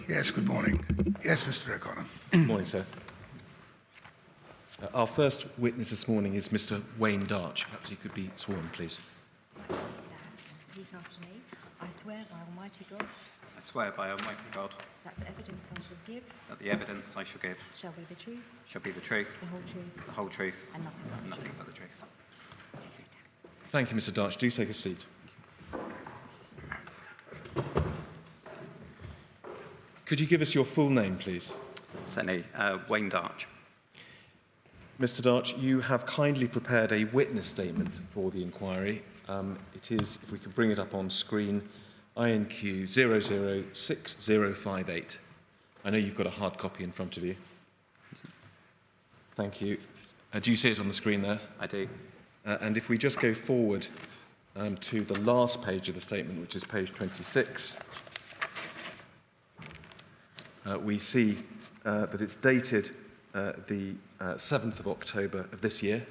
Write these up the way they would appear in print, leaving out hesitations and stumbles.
Yes, good morning. Yes, Mr. O'Connor. Good morning, sir. Our first witness this morning is Mr. Wayne Darch. Perhaps he could be sworn, please. Repeat after me. I swear by Almighty God I swear by Almighty God that the evidence I shall give that the evidence I shall give shall be the truth, shall be the truth, the whole truth, the whole truth, and nothing but and the nothing truth. but the truth. Please sit down. Thank you, Mr. Darch. Do take a seat. Could you give us your full name, please? Certainly, Wayne Darch. Mr. Darch, you have kindly prepared a witness statement for the inquiry. It is, if we can bring it up on screen, INQ 006058. I know you've got a hard copy in front of you. Thank you. Do you see it on the screen there? I do. And if we just go forward to the last page of the statement, which is page 26, we see that it's dated the 7th of October of this year.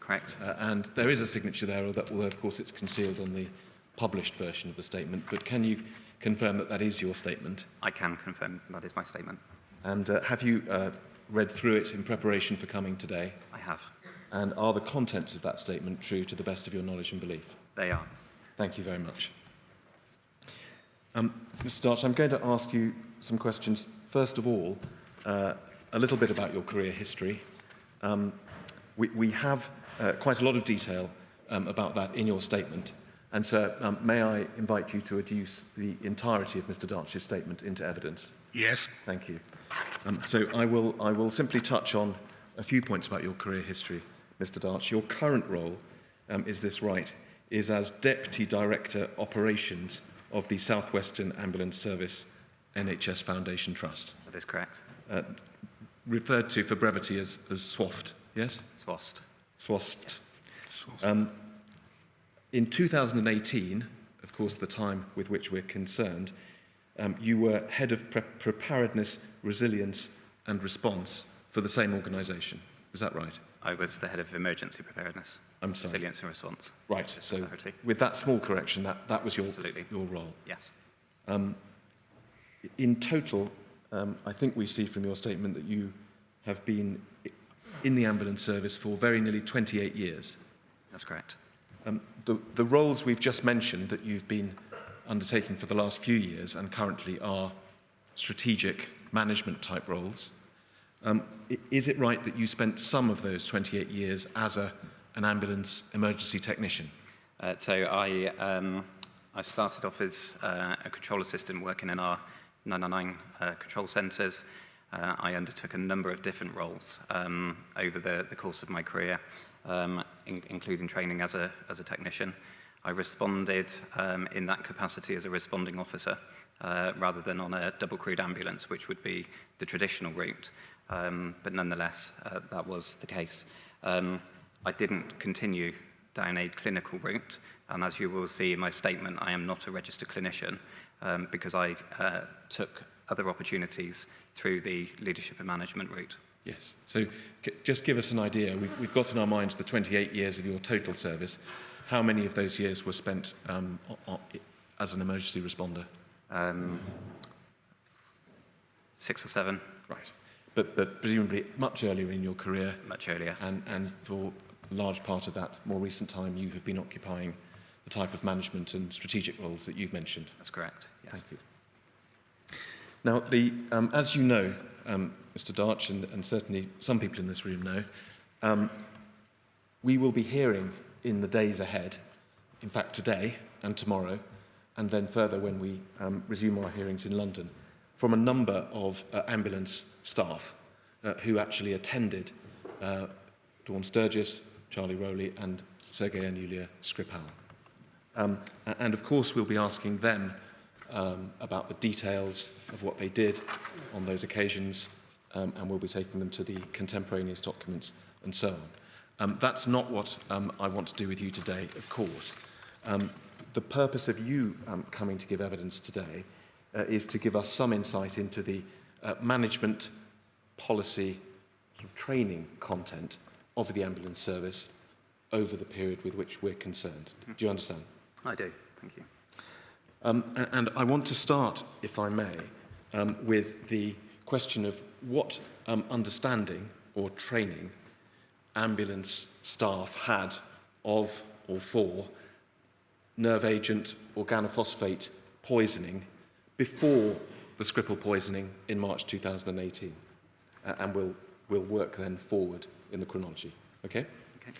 Correct. And there is a signature there, although of course it's concealed on the published version of the statement. But can you confirm that that is your statement? I can confirm that is my statement. And have you read through it in preparation for coming today? I have. And are the contents of that statement true to the best of your knowledge and belief? They are. Thank you very much. Mr. Darch, I'm going to ask you some questions. First of all, a little bit about your career history. We have quite a lot of detail about that in your statement. And so may I invite you to adduce the entirety of Mr. Darch's statement into evidence? Yes. Thank you. So I will simply touch on a few points about your career history, Mr. Darch. Your current role, is this right, is as Deputy Director Operations of the South Western Ambulance Service NHS Foundation Trust. That is correct. Referred to for brevity as SWAFT, yes? SWAST. SWAFT. In 2018, of course the time with which we're concerned, you were Head of Preparedness, Resilience and Response for the same organisation. Is that right? I was the Head of Emergency Preparedness, I'm sorry. Resilience and Response. Right, so Clarity. with that small correction, that was your role. Yes. In total, I think we see from your statement that you have been in the ambulance service for very nearly 28 years. That's correct. The roles we've just mentioned that you've been undertaking for the last few years and currently are strategic management type roles. Is it right that you spent some of those 28 years as an ambulance emergency technician? So I started off as a control assistant working in our 999 control centres. I undertook a number of different roles over the course of my career, including training as a technician. I responded in that capacity as a responding officer rather than on a double-crewed ambulance, which would be the traditional route. But nonetheless, that was the case. I didn't continue down a clinical route, and as you will see in my statement, I am not a registered clinician because I took other opportunities through the leadership and management route. Yes. So just give us an idea. We've got in our minds the 28 years of your total service. How many of those years were spent as an emergency responder? 6 or 7. Right. But presumably much earlier in your career. Much earlier. And for a large part of that more recent time, you have been occupying the type of management and strategic roles that you've mentioned. That's correct. Yes. Thank you. Now, as you know, Mr. Darch, and certainly some people in this room know, we will be hearing in the days ahead, in fact today and tomorrow, and then further when we resume our hearings in London, from a number of ambulance staff who actually attended Dawn Sturgess, Charlie Rowley and Sergei and Yulia Skripal. And of course we'll be asking them about the details of what they did on those occasions, and we'll be taking them to the contemporaneous documents and so on. That's not what I want to do with you today, of course. The purpose of you coming to give evidence today is to give us some insight into the management policy training content of the ambulance service over the period with which we're concerned. Do you understand? I do. Thank you. And I want to start, if I may, with the question of what understanding or training ambulance staff had of or for nerve agent organophosphate poisoning before the Skripal poisoning in March 2018. And we'll work then forward in the chronology. Okay? Okay.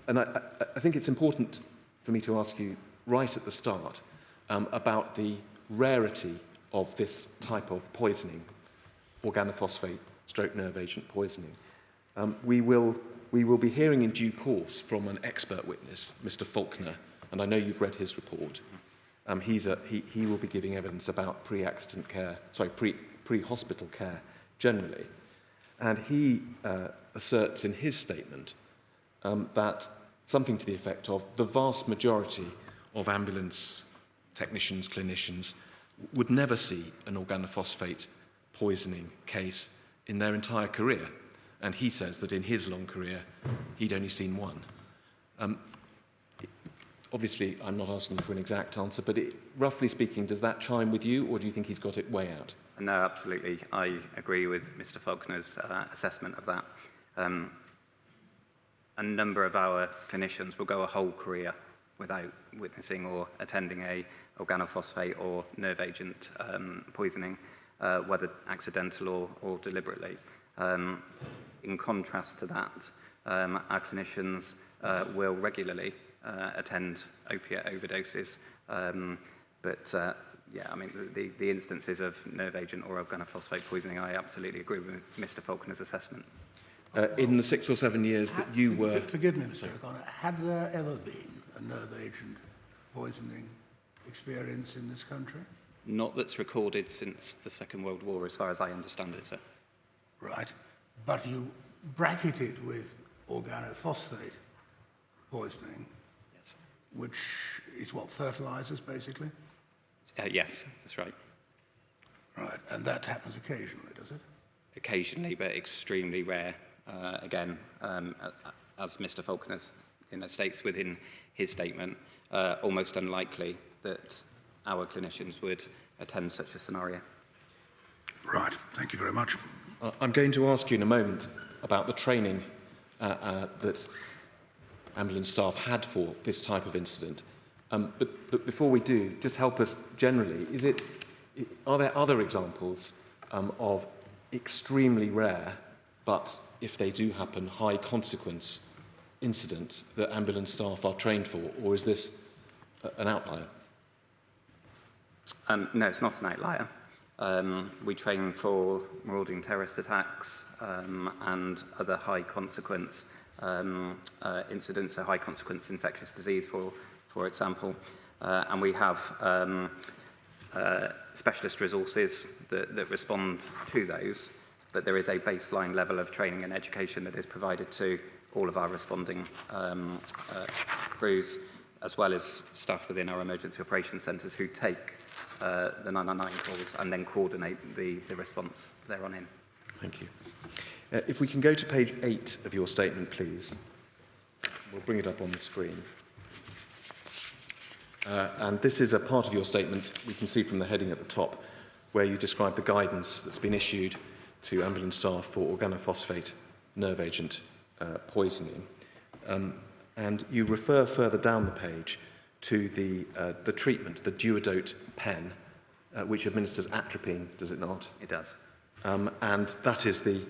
And I think it's important for me to ask you right at the start about the rarity of this type of poisoning, organophosphate stroke nerve agent poisoning. We will be hearing in due course from an expert witness, Mr. Faulkner, and I know you've read his report. He will be giving evidence about pre-accident care, pre-hospital care generally. And he asserts in his statement that something to the effect of the vast majority of ambulance technicians, clinicians, would never see an organophosphate poisoning case in their entire career. And he says that in his long career, he'd only seen one. Obviously, I'm not asking for an exact answer, but roughly speaking, does that chime with you, or do you think he's got it way out? No, absolutely. I agree with Mr. Faulkner's assessment of that. A number of our clinicians will go a whole career without witnessing or attending a organophosphate or nerve agent poisoning, whether accidental or deliberately. In contrast to that, our clinicians will regularly attend opiate overdoses, yeah, I mean, the instances of nerve agent or organophosphate poisoning, I absolutely agree with Mr. Faulkner's assessment. In the 6 or 7 years that you were... Forgive me, Mr. O'Connor. Had there ever been a nerve agent poisoning experience in this country? Not that's recorded since the Second World War, as far as I understand it, sir. Right. But you bracket it with organophosphate poisoning, Yes. which is what, fertilizers, basically? Yes, that's right. Right. And that happens occasionally, does it? Occasionally, but extremely rare. Again, as Mr. Faulkner states within his statement, almost unlikely that our clinicians would attend such a scenario. Right. Thank you very much. I'm going to ask you in a moment about the training that ambulance staff had for this type of incident. But before we do, just help us generally. Are there other examples of extremely rare, but if they do happen, high consequence incidents that ambulance staff are trained for, or is this an outlier? No, it's not an outlier. We train for marauding terrorist attacks and other high consequence incidents, a high consequence infectious disease, for example. And we have specialist resources that respond to those, but there is a baseline level of training and education that is provided to all of our responding crews, as well as staff within our emergency operations centres who take the 999 calls and then coordinate the response thereon in. Thank you. If we can go to page 8 of your statement, please. We'll bring it up on the screen. And this is a part of your statement we can see from the heading at the top, where you describe the guidance that's been issued to ambulance staff for organophosphate nerve agent poisoning. And you refer further down the page to the treatment, the Duodote pen, which administers atropine, does it not? It does. And that is the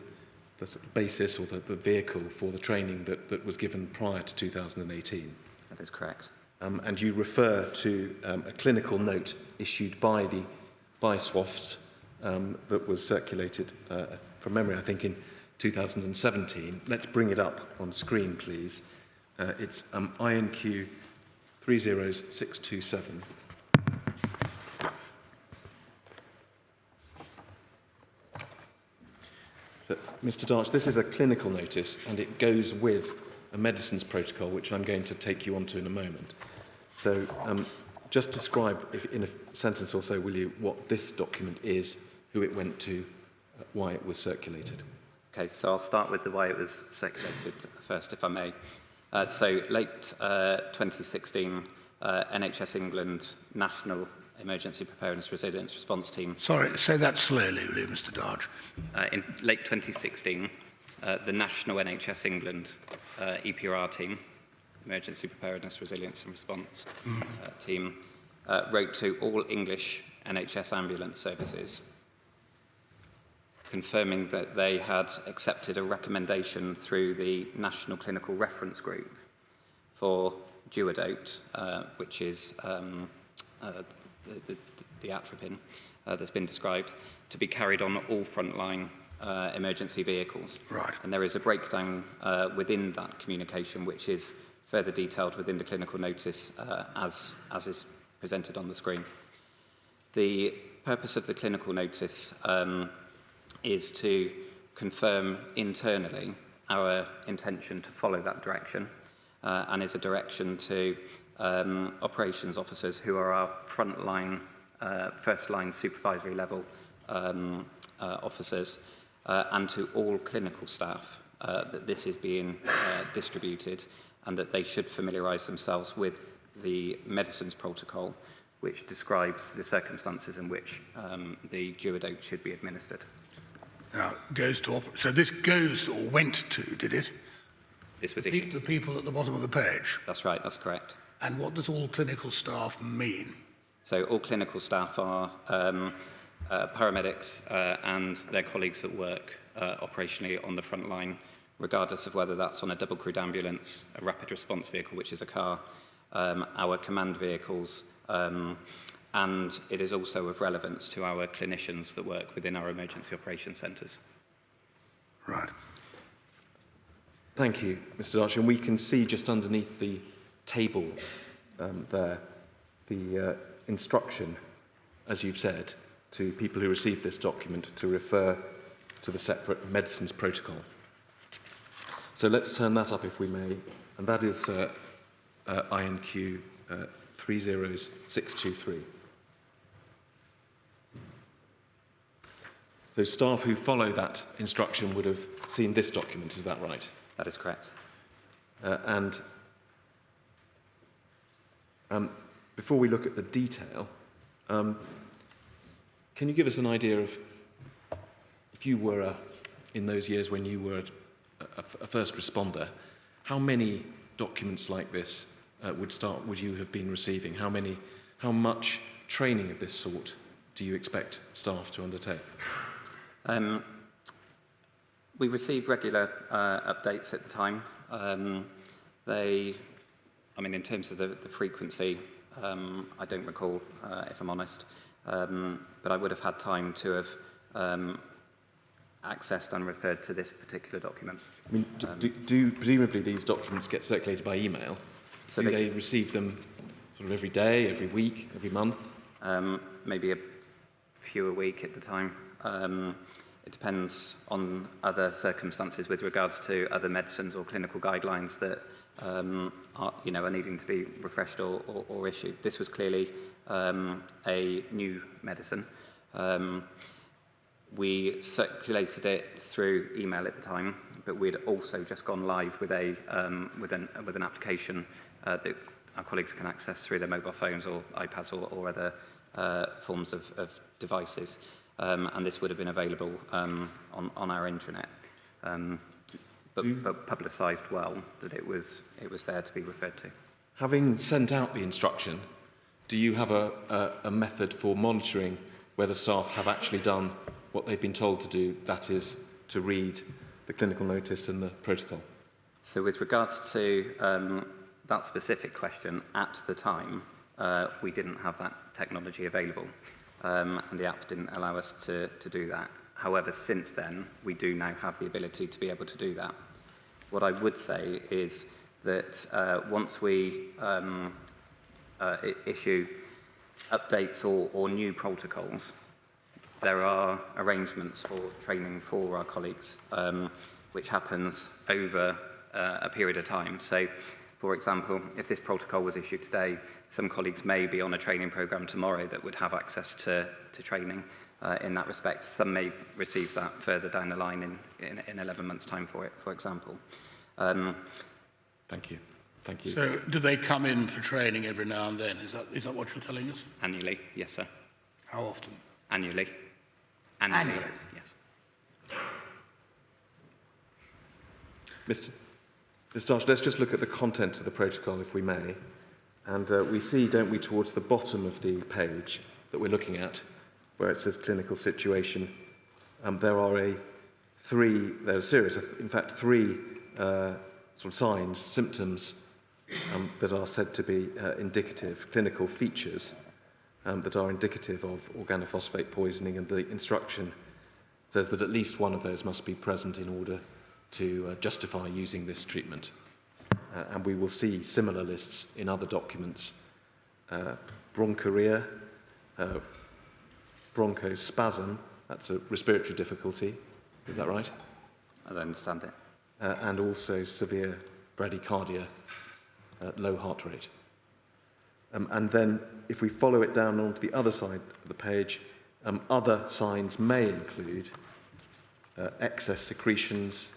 sort of basis or the vehicle for the training that was given prior to 2018. That is correct. And you refer to a clinical note issued by SWAFT that was circulated, from memory, I think, in 2017. Let's bring it up on screen, please. It's INQ 30627. Mr. Darch, this is a clinical notice, and it goes with a medicines protocol, which I'm going to take you onto in a moment. So just describe, in a sentence or so, will you, what this document is, who it went to, why it was circulated. Okay, so I'll start with the way it was circulated first, if I may. So late 2016, NHS England National Emergency Preparedness Resilience Response Team. Sorry, say that slowly, will you, Mr. Darge? In late 2016, the National NHS England EPR team, Emergency Preparedness Resilience and Response team, wrote to all English NHS ambulance services, confirming that they had accepted a recommendation through the National Clinical Reference Group for duodote, which is the atropine that's been described, to be carried on all frontline emergency vehicles. Right. And there is a breakdown within that communication, which is further detailed within the clinical notice as is presented on the screen. The purpose of the clinical notice is to confirm internally our intention to follow that direction and is a direction to operations officers who are our frontline, first-line supervisory level officers and to all clinical staff that this is being distributed and that they should familiarise themselves with the medicines protocol which describes the circumstances in which the duodote should be administered. Now, so this goes or went to, did it? This was issued. The people at the bottom of the page. That's right, that's correct. And what does all clinical staff mean? So all clinical staff are paramedics and their colleagues that work operationally on the front line, regardless of whether that's on a double-crewed ambulance, a rapid response vehicle, which is a car, our command vehicles, and it is also of relevance to our clinicians that work within our emergency operations centres. Right. Thank you, Mr. Darch. And we can see just underneath the table there the instruction, as you've said, to people who receive this document to refer to the separate medicines protocol. So let's turn that up if we may, and that is INQ 30623. So staff who follow that instruction would have seen this document, is that right? That is correct. And before we look at the detail, can you give us an idea of, if you were in those years when you were a first responder, how many documents like this would you have been receiving? How much training of this sort do you expect staff to undertake? We receive regular updates at the time. In terms of the frequency, I don't recall, if I'm honest, but I would have had time to have accessed and referred to this particular document. I mean, do presumably these documents get circulated by email? So do they receive them sort of every day, every week, every month? Maybe a few a week at the time. It depends on other circumstances with regards to other medicines or clinical guidelines that are needing to be refreshed or issued. This was clearly a new medicine. We circulated it through email at the time, but we'd also just gone live with an application that our colleagues can access through their mobile phones or iPads or other forms of devices. And this would have been available on our intranet, but publicised well that it was there to be referred to. Having sent out the instruction, do you have a method for monitoring whether staff have actually done what they've been told to do, that is, to read the clinical notice and the protocol? So with regards to that specific question, at the time, we didn't have that technology available. And the app didn't allow us to do that. However, since then, we do now have the ability to be able to do that. What I would say is that once we issue updates or new protocols, there are arrangements for training for our colleagues, which happens over a period of time. So, For example, if this protocol was issued today, some colleagues may be on a training programme tomorrow that would have access to training in that respect. Some may receive that further down the line in 11 months' time for example. Thank you. Thank you. So do they come in for training every now and then? Is that what you're telling us? Annually, yes, sir. How often? Annually. Annually? Yes. Mr. Darch, let's just look at the contents of the protocol, if we may. And we see, don't we, towards the bottom of the page that we're looking at, where it says clinical situation, there are a series of, in fact, three sort of signs, symptoms that are said to be indicative, clinical features that are indicative of organophosphate poisoning, and the instruction says that at least one of those must be present in order to justify using this treatment. And we will see similar lists in other documents. Bronchuria, bronchospasm, that's a respiratory difficulty, is that right? As I understand it. And also severe bradycardia, low heart rate. And then if we follow it down onto the other side of the page, other signs may include excess secretions,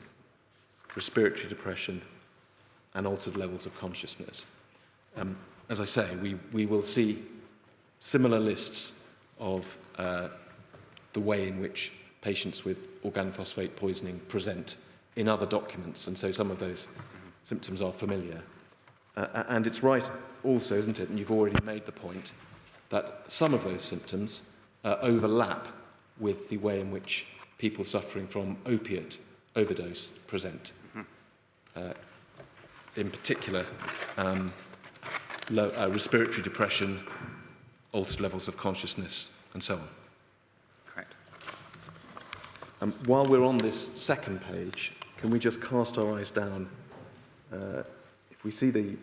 respiratory depression, and altered levels of consciousness. As I say, we will see similar lists of the way in which patients with organophosphate poisoning present in other documents, and so some of those symptoms are familiar. And it's right also, isn't it, and you've already made the point, that some of those symptoms overlap with the way in which people suffering from opiate overdose present. In particular, respiratory depression, altered levels of consciousness, and so on. Correct. While we're on this second page, can we just cast our eyes down? If we see the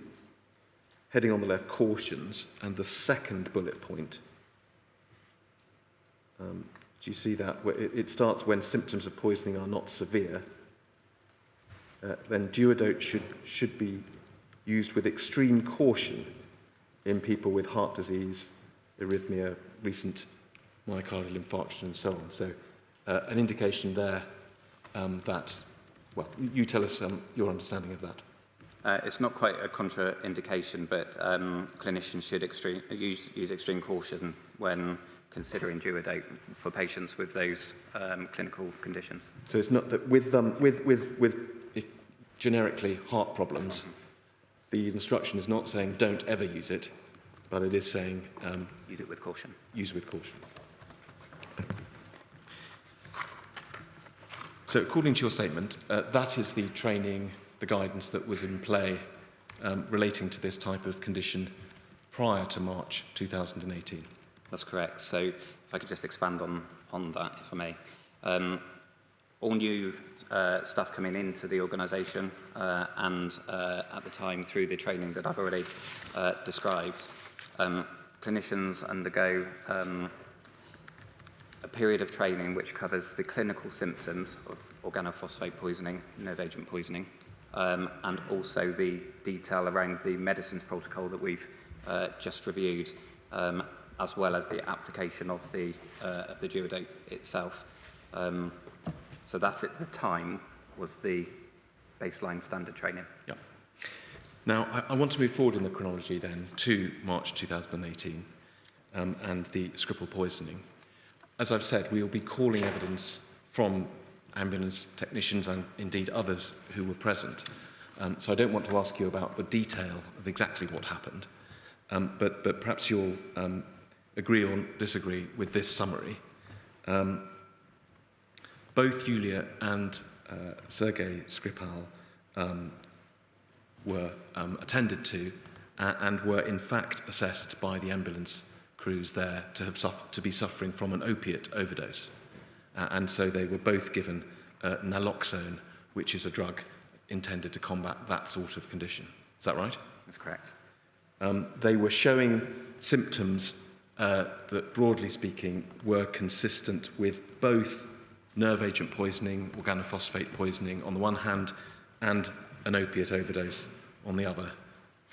heading on the left, cautions, and the second bullet point, do you see that? It starts when symptoms of poisoning are not severe. Then duodote should be used with extreme caution in people with heart disease, arrhythmia, recent myocardial infarction, and so on. So an indication there that, well, you tell us your understanding of that. It's not quite a contraindication, but clinicians should use extreme caution when considering duodote for patients with those clinical conditions. So it's not that with if generically heart problems, the instruction is not saying don't ever use it, but it is saying Use it with caution. Use with caution. So according to your statement, that is the training, the guidance that was in play relating to this type of condition prior to March 2018. That's correct. So if I could just expand on that, if I may. All new staff coming into the organisation and at the time through the training that I've already described, clinicians undergo a period of training which covers the clinical symptoms of organophosphate poisoning, nerve agent poisoning, and also the detail around the medicines protocol that we've just reviewed, as well as the application of the duodote itself. So that at the time was the baseline standard training. Yeah. Now, I want to move forward in the chronology then to March 2018 and the Skripal poisoning. As I've said, we will be calling evidence from ambulance technicians and indeed others who were present. So I don't want to ask you about the detail of exactly what happened, but perhaps you'll agree or disagree with this summary. Both Yulia and Sergei Skripal were attended to and were in fact assessed by the ambulance crews there to be suffering from an opiate overdose. And so they were both given naloxone, which is a drug intended to combat that sort of condition. Is that right? That's correct. They were showing symptoms that, broadly speaking, were consistent with both nerve agent poisoning, organophosphate poisoning on the one hand, and an opiate overdose on the other.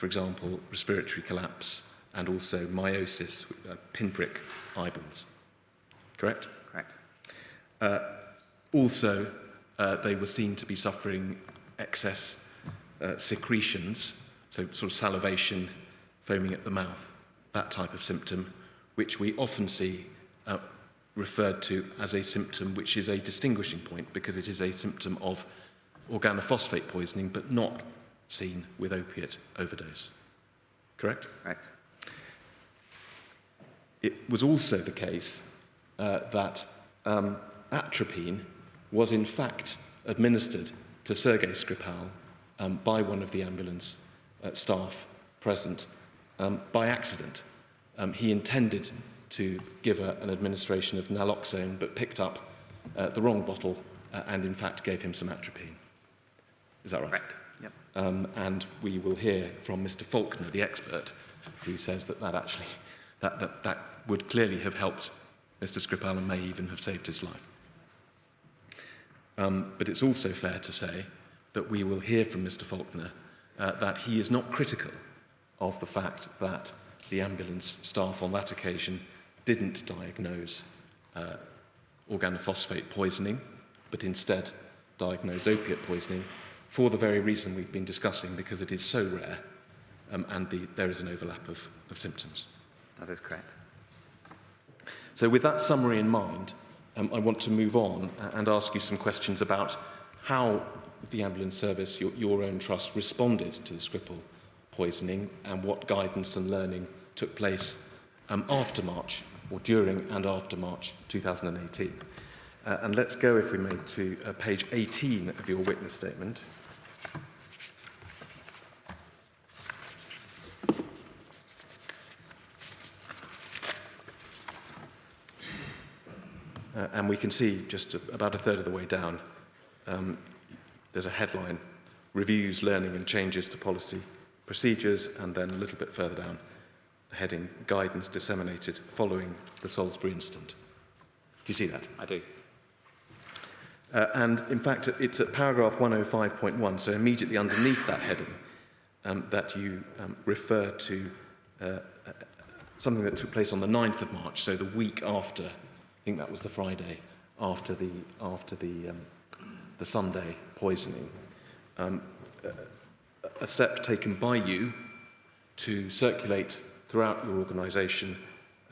for example, respiratory collapse and also meiosis, pinprick eyeballs. Correct? Correct. Also, they were seen to be suffering excess secretions, so sort of salivation, foaming at the mouth, that type of symptom, which we often see referred to as a symptom which is a distinguishing point because it is a symptom of organophosphate poisoning but not seen with opiate overdose. Correct? Correct. It was also the case that atropine was in fact administered to Sergei Skripal by one of the ambulance staff present by accident. He intended to give an administration of naloxone but picked up the wrong bottle and in fact gave him some atropine. Is that right? Correct. Yep. And we will hear from Mr. Faulkner, the expert, who says that actually that would clearly have helped Mr. Skripal and may even have saved his life. But it's also fair to say that we will hear from Mr. Faulkner that he is not critical of the fact that the ambulance staff on that occasion didn't diagnose organophosphate poisoning, but instead diagnosed opiate poisoning for the very reason we've been discussing, because it is so rare and there is an overlap of symptoms. That is correct. So with that summary in mind, I want to move on and ask you some questions about how the ambulance service, your own trust, responded to the Skripal poisoning and what guidance and learning took place after March, or during and after March 2018. And let's go, if we may, to page 18 of your witness statement. And we can see just about a third of the way down, there's a headline, Reviews, Learning and Changes to Policy Procedures, and then a little bit further down, a heading, Guidance Disseminated Following the Salisbury Incident. Do you see that? I do. And in fact, it's at paragraph 105.1, so immediately underneath that heading, that you refer to something that took place on the 9th of March, so the week after, I think that was the Friday, after the Sunday poisoning. A step taken by you to circulate throughout your organisation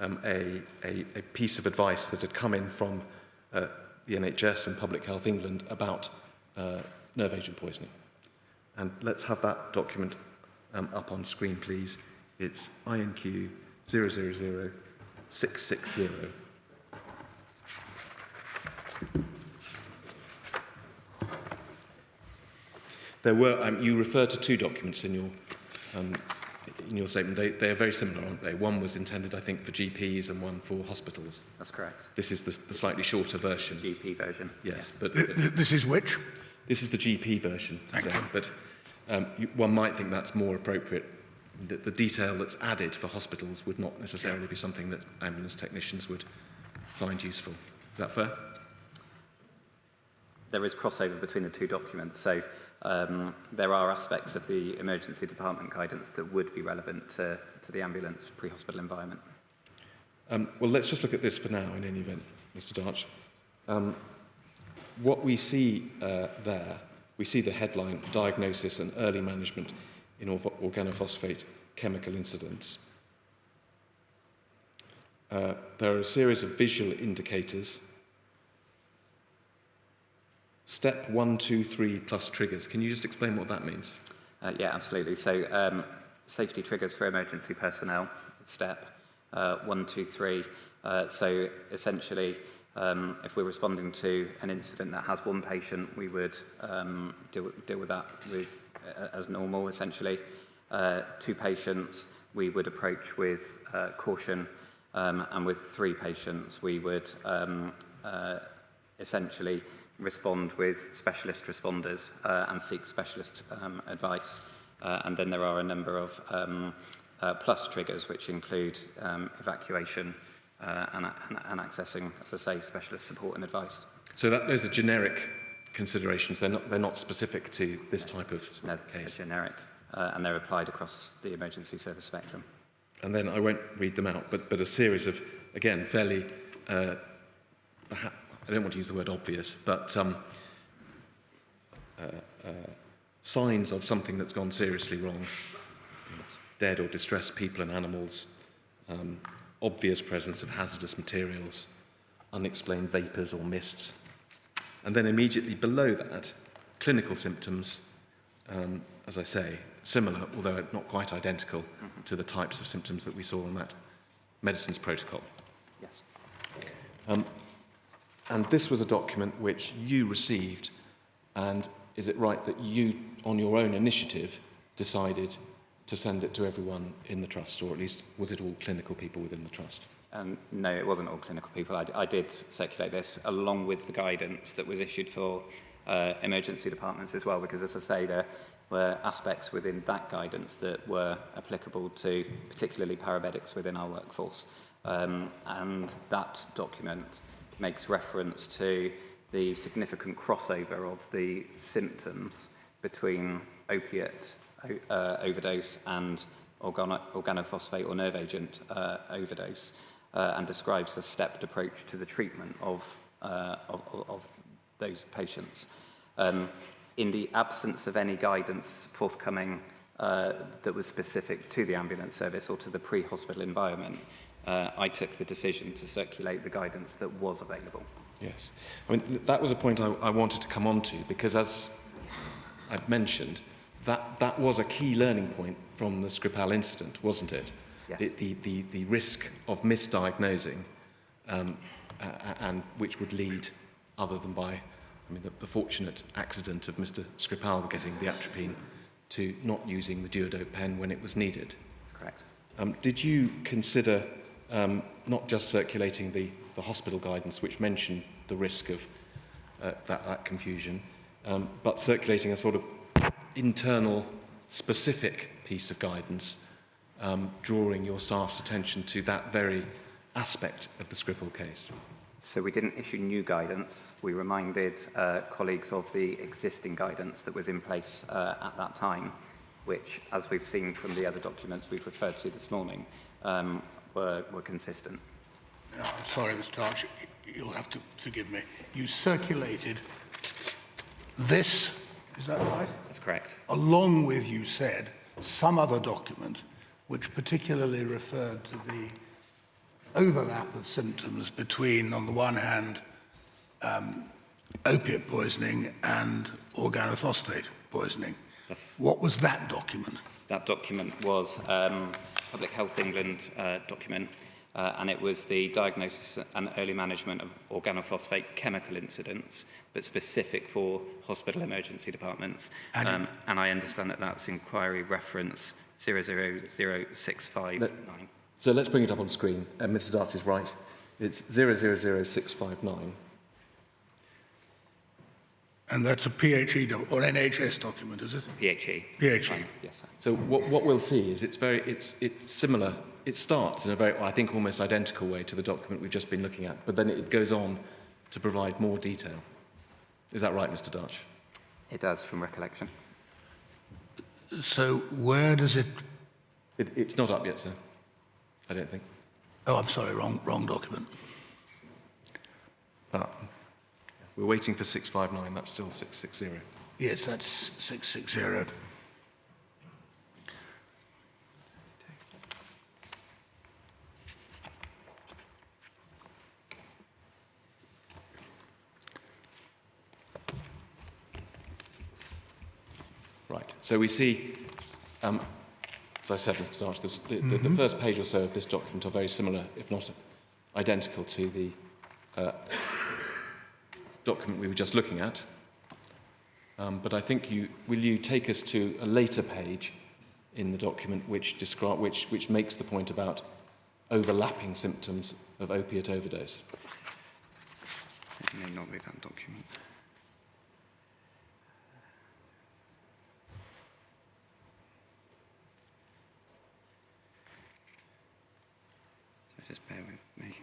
a piece of advice that had come in from the NHS and Public Health England about nerve agent poisoning. And let's have that document up on screen, please. It's INQ 000660. There were, you refer to two documents in your statement. They are very similar, aren't they? One was intended, I think, for GPs and one for hospitals. That's correct. This is the slightly shorter version. GP version. Yes, yes. but This is which? this is the GP version. But one might think that's more appropriate. The detail that's added for hospitals would not necessarily be something that ambulance technicians would find useful. Is that fair? There is crossover between the two documents, so there are aspects of the emergency department guidance that would be relevant to the ambulance pre-hospital environment. Well, let's just look at this for now, in any event, Mr. Darch. What we see there, we see the headline, Diagnosis and Early Management in Organophosphate Chemical Incidents. There are a series of visual indicators. Step 1, 2, 3 plus triggers. Can you just explain what that means? Yeah, absolutely. So safety triggers for emergency personnel, step 1, 2, 3. So essentially, if we're responding to an incident that has one patient, we would deal with that as normal, essentially. 2 patients, we would approach with caution, and with 3 patients, we would essentially respond with specialist responders and seek specialist advice. And then there are a number of plus triggers, which include evacuation and accessing, as I say, specialist support and advice. So those are generic considerations. They're not specific to this type of No, case. generic. and they're applied across the emergency service spectrum. And then I won't read them out, but a series of, again, fairly, perhaps, I don't want to use the word obvious, but signs of something that's gone seriously wrong. It's dead or distressed people and animals, obvious presence of hazardous materials, unexplained vapours or mists. And then immediately below that, clinical symptoms, as I say, similar, although not quite identical, to the types of symptoms that we saw on that medicines protocol. Yes. And this was a document which you received, and is it right that you, on your own initiative, decided to send it to everyone in the trust, or at least was it all clinical people within the trust? No, it wasn't all clinical people. I did circulate this along with the guidance that was issued for emergency departments as well, because as I say, there were aspects within that guidance that were applicable to particularly paramedics within our workforce. And that document makes reference to the significant crossover of the symptoms between opiate overdose and organophosphate or nerve agent overdose, and describes a stepped approach to the treatment of those patients. In the absence of any guidance forthcoming that was specific to the ambulance service or to the pre-hospital environment, I took the decision to circulate the guidance that was available. Yes. I mean, that was a point I wanted to come on to, because as I've mentioned, that was a key learning point from the Skripal incident, wasn't it? Yes. The risk of misdiagnosing, and which would lead, other than by, I mean, the fortunate accident of Mr. Skripal getting the atropine, to not using the duodope pen when it was needed. That's correct. Did you consider not just circulating the hospital guidance, which mentioned the risk of that confusion, but circulating a sort of internal, specific piece of guidance, drawing your staff's attention to that very aspect of the Skripal case? So we didn't issue new guidance. We reminded colleagues of the existing guidance that was in place at that time, which, as we've seen from the other documents we've referred to this morning, were consistent. No, I'm sorry, Mr. Arch, you'll have to forgive me. You circulated this, is that right? That's correct. Along with, you said, some other document which particularly referred to the overlap of symptoms between, on the one hand, opiate poisoning and organophosphate poisoning. What was that document? That document was Public Health England document, and it was the diagnosis and early management of organophosphate chemical incidents, but specific for hospital emergency departments. And I understand that that's inquiry reference 000659. So let's bring it up on screen. Mr. Dart is right. It's 000659. And that's a PHE or NHS document, is it? PHE. PHE. Yes, sir. So what we'll see is it's similar. It starts in a very, I think, almost identical way to the document we've just been looking at, but then it goes on to provide more detail. Is that right, Mr. Darch? It does, from recollection. So where does it... It's not up yet, sir. I don't think. Oh, I'm sorry, wrong document. We're waiting for 659. That's still 660. Yes, that's 660. Right. So we see, as I said, Mr. Darch, the first page or so of this document are very similar, if not identical, to the document we were just looking at. But I think will you take us to a later page in the document which makes the point about overlapping symptoms of opiate overdose? It may not be that document. So just bear with me.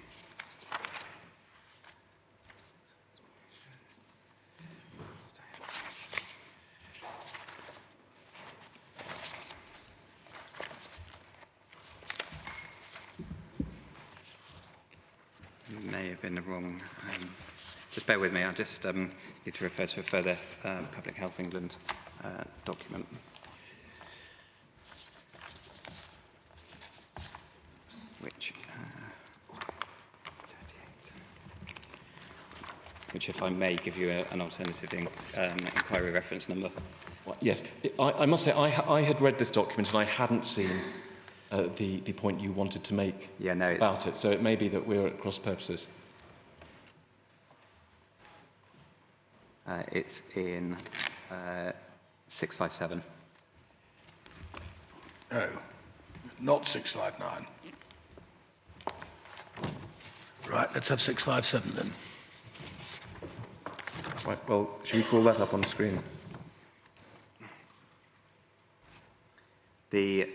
be in the wrong. Just bear with me. I just need to refer to a further Public Health England document. Which, if I may, give you an alternative inquiry reference number. Well, yes, I must say I had read this document and I hadn't seen the point you wanted to make about it, so it may be that we're at cross purposes. It's in 657. Oh, not 659. Right, let's have 657 then. Right, well, should we call that up on the screen? The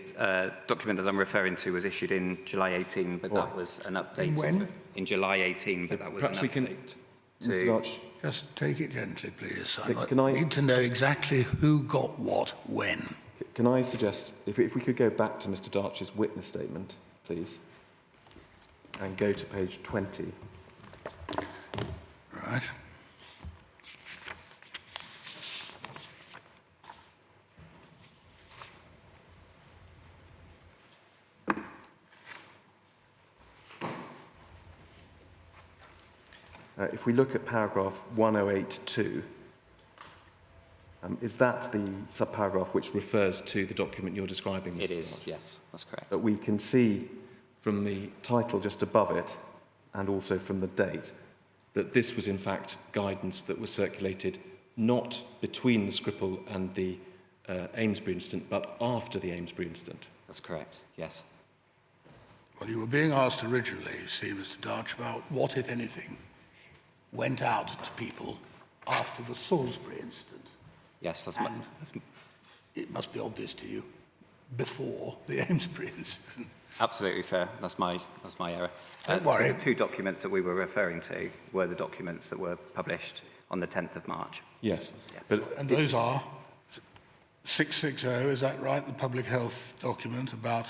document that I'm referring to was issued in July 18, but that was an update. In when? In July 18, but that was Perhaps an we can, update. Mr. Arch, Just take it gently, please. Can I- need to know exactly who got what when. can I suggest, if we could go back to Mr. Darch's witness statement, please, and go to page 20. Right. If we look at paragraph 1082, is that the subparagraph which refers to the document you're describing, Mr. It is, Darch? yes, that's correct. But we can see from the title just above it, and also from the date, that this was in fact guidance that was circulated not between the Skripal and the Amesbury incident, but after the Amesbury incident. That's correct, yes. Well, you were being asked originally, you see, Mr. Darch, about what, if anything, went out to people after the Salisbury incident. Yes, that's And it must be obvious to you before the Amesbury incident. absolutely, sir. That's my error. Don't worry. So the two documents that we were referring to were the documents that were published on the 10th of March. Yes. Yes. But And those are 660, is that right, the public health document about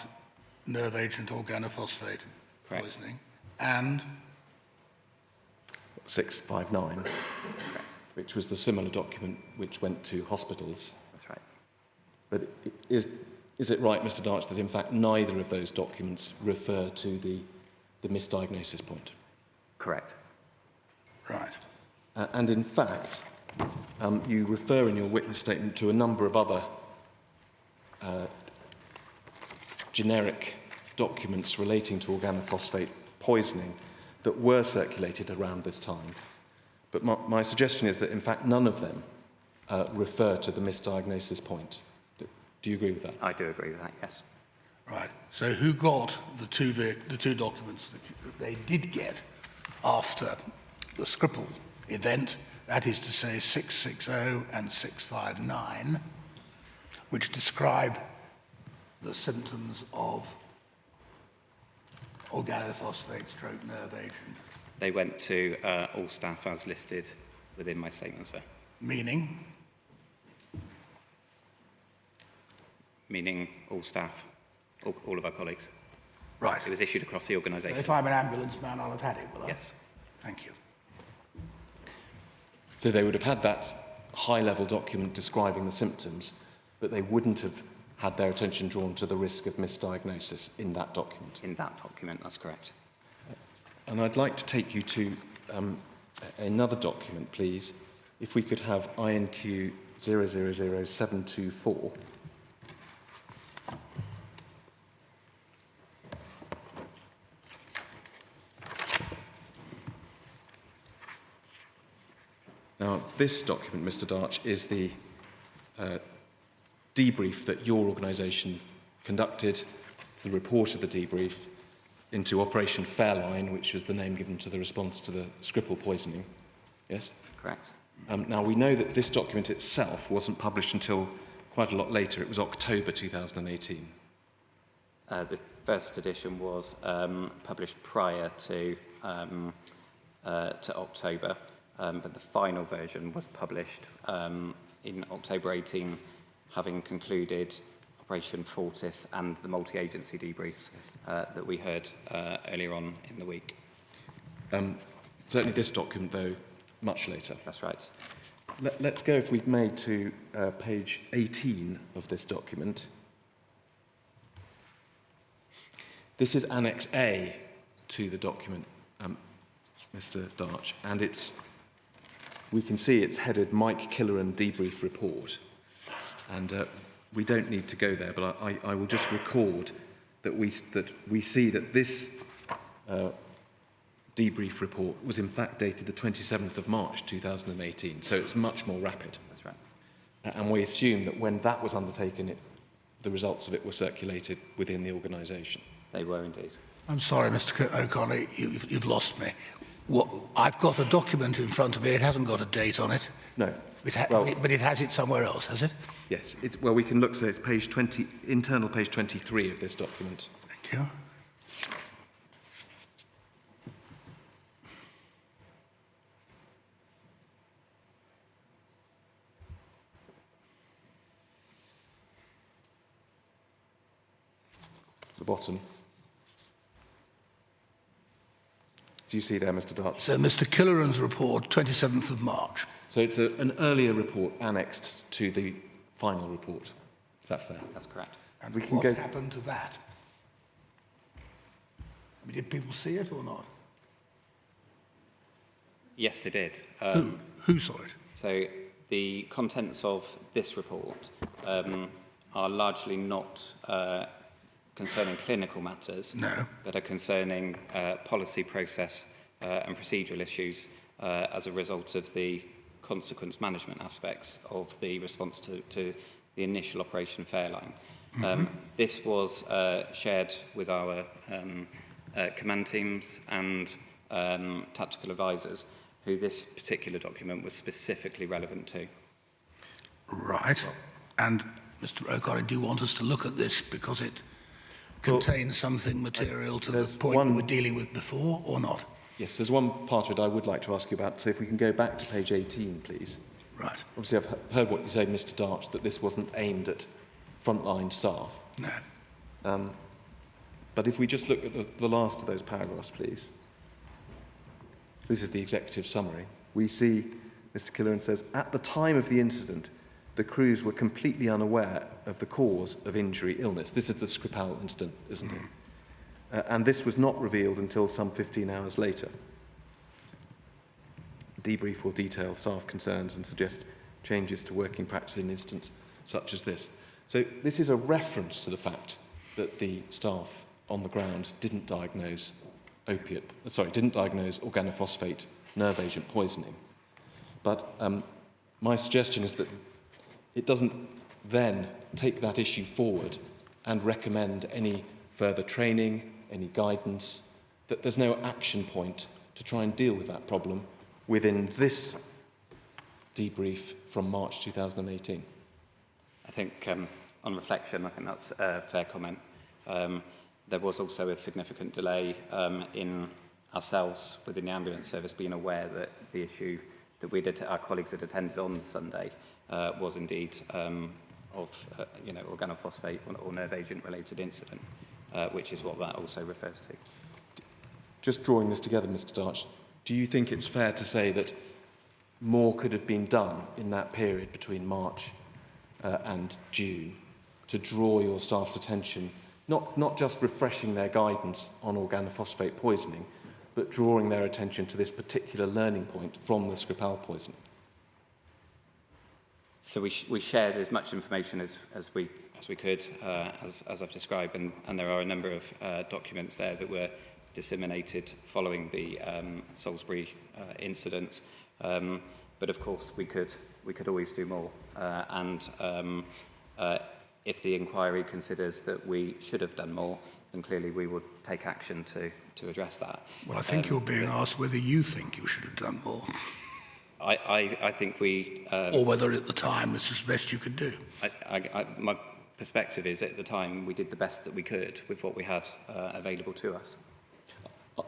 nerve agent organophosphate Correct. poisoning, and 659, Correct. which was the similar document which went to hospitals. That's right. But is it right, Mr. Darch, that in fact neither of those documents refer to the misdiagnosis point? Correct. right. And in fact, you refer in your witness statement to a number of other generic documents relating to organophosphate poisoning that were circulated around this time. But my suggestion is that, in fact, none of them refer to the misdiagnosis point. Do you agree with that? I do agree with that, yes. Right. So who got the two documents that they did get after the Skripal event, that is to say 660 and 659, which describe the symptoms of organophosphate stroke nerve agent? They went to all staff as listed within my statement, sir. Meaning? Meaning all staff, all of our colleagues. Right. It was issued across the organisation. If I'm an ambulance man, I'll have had it, will I? Yes. Thank you. So they would have had that high-level document describing the symptoms, but they wouldn't have had their attention drawn to the risk of misdiagnosis in that document. In that document, that's correct. And I'd like to take you to another document, please. If we could have INQ 000724. Now, this document, Mr. Darch, is the debrief that your organisation conducted. It's the report of the debrief into Operation Fairline, which was the name given to the response to the Skripal poisoning. Yes? Correct. Now, we know that this document itself wasn't published until quite a lot later. It was October 2018. The first edition was published prior to October, but the final version was published in October 18, having concluded Operation Fortis and the multi-agency debriefs that we heard earlier on in the week. Certainly this document, though, much later. That's right. Let's go, if we may, to page 18 of this document. This is Annex A to the document, Mr. Darch, and we can see it's headed Mike Killeran Debrief Report. And we don't need to go there, but I will just record that we see that this debrief report was in fact dated the 27th of March 2018, so it's much more rapid. That's right. And we assume that when that was undertaken, the results of it were circulated within the organisation. They were indeed. I'm sorry, Mr. O'Connor, you've lost me. I've got a document in front of me. It hasn't got a date on it. No. But it has it somewhere else, has it? Yes. Well, we can look, so it's page 20, internal page 23 of this document. Thank you. The bottom. Do you see there, Mr. Darch? So Mr. Killeran's report, 27th of March. So it's an earlier report annexed to the final report. Is that fair? That's correct. And We can what go- happened to that? I mean, did people see it or not? Yes, they did. Who saw it? So the contents of this report are largely not concerning clinical matters, No. but are concerning policy, process and procedural issues as a result of the consequence management aspects of the response to the initial Operation Fairline. This was shared with our command teams and tactical advisors, who this particular document was specifically relevant to. Right. And Mr. O'Connor, do you want us to look at this because it contains something material to the there's point one- we were dealing with before or not? Yes, there's one part of it I would like to ask you about. So if we can go back to page 18, please. Right. Obviously, I've heard what you say, Mr. Darch, that this wasn't aimed at frontline staff. No. But if we just look at the last of those paragraphs, please. This is the executive summary. We see, Mr. Killeran says, at the time of the incident, the crews were completely unaware of the cause of injury illness. This is the Skripal incident, isn't it? And this was not revealed until some 15 hours later. Debrief will detail staff concerns and suggest changes to working practice in instances such as this. So this is a reference to the fact that the staff on the ground didn't diagnose organophosphate nerve agent poisoning. But my suggestion is that it doesn't then take that issue forward and recommend any further training, any guidance, that there's no action point to try and deal with that problem within this debrief from March 2018. I think, on reflection, I think that's a fair comment. There was also a significant delay in ourselves within the ambulance service being aware that the issue that our colleagues had attended on the Sunday was indeed organophosphate or nerve agent related incident, which is what that also refers to. Just drawing this together, Mr. Darch, do you think it's fair to say that more could have been done in that period between March and June to draw your staff's attention, not just refreshing their guidance on organophosphate poisoning, but drawing their attention to this particular learning point from the Skripal poisoning? So we shared as much information as we could, as I've described, and there are a number of documents there that were disseminated following the Salisbury incident. But of course, we could always do more. If the inquiry considers that we should have done more, then clearly we will take action to address that. Well, I think you're being asked whether you think you should have done more, I think we... or whether at the time this is the best you could do. my perspective is at the time we did the best that we could with what we had available to us.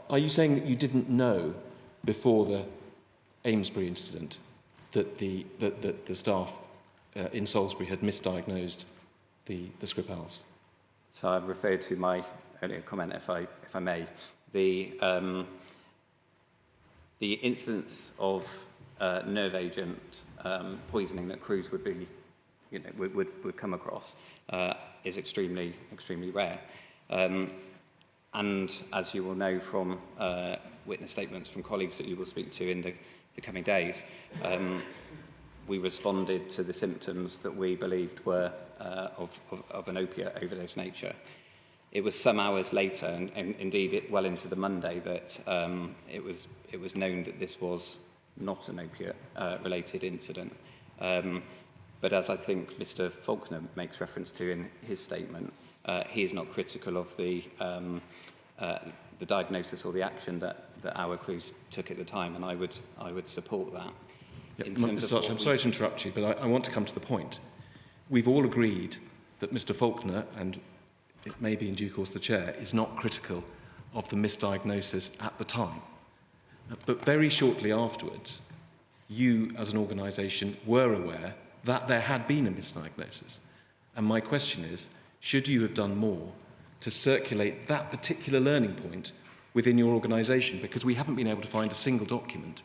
Are you saying that you didn't know before the Amesbury incident that the staff in Salisbury had misdiagnosed the Skripals? So I referred to my earlier comment, if I may. The instance of nerve agent poisoning that crews would be, would come across is extremely rare. And as you will know from witness statements from colleagues that you will speak to in the coming days, we responded to the symptoms that we believed were of an opiate overdose nature. It was some hours later, and indeed well into the Monday, that it was known that this was not an opiate-related incident. But as I think Mr. Faulkner makes reference to in his statement, he is not critical of the diagnosis or the action that our crews took at the time, and I would support that. Yeah, In terms Mr. of Archer, I'm sorry to interrupt you, but I want to come to the point. We've all agreed that Mr. Faulkner, and it may be in due course the Chair, is not critical of the misdiagnosis at the time. But very shortly afterwards, you as an organisation were aware that there had been a misdiagnosis. And my question is, should you have done more to circulate that particular learning point within your organisation? Because we haven't been able to find a single document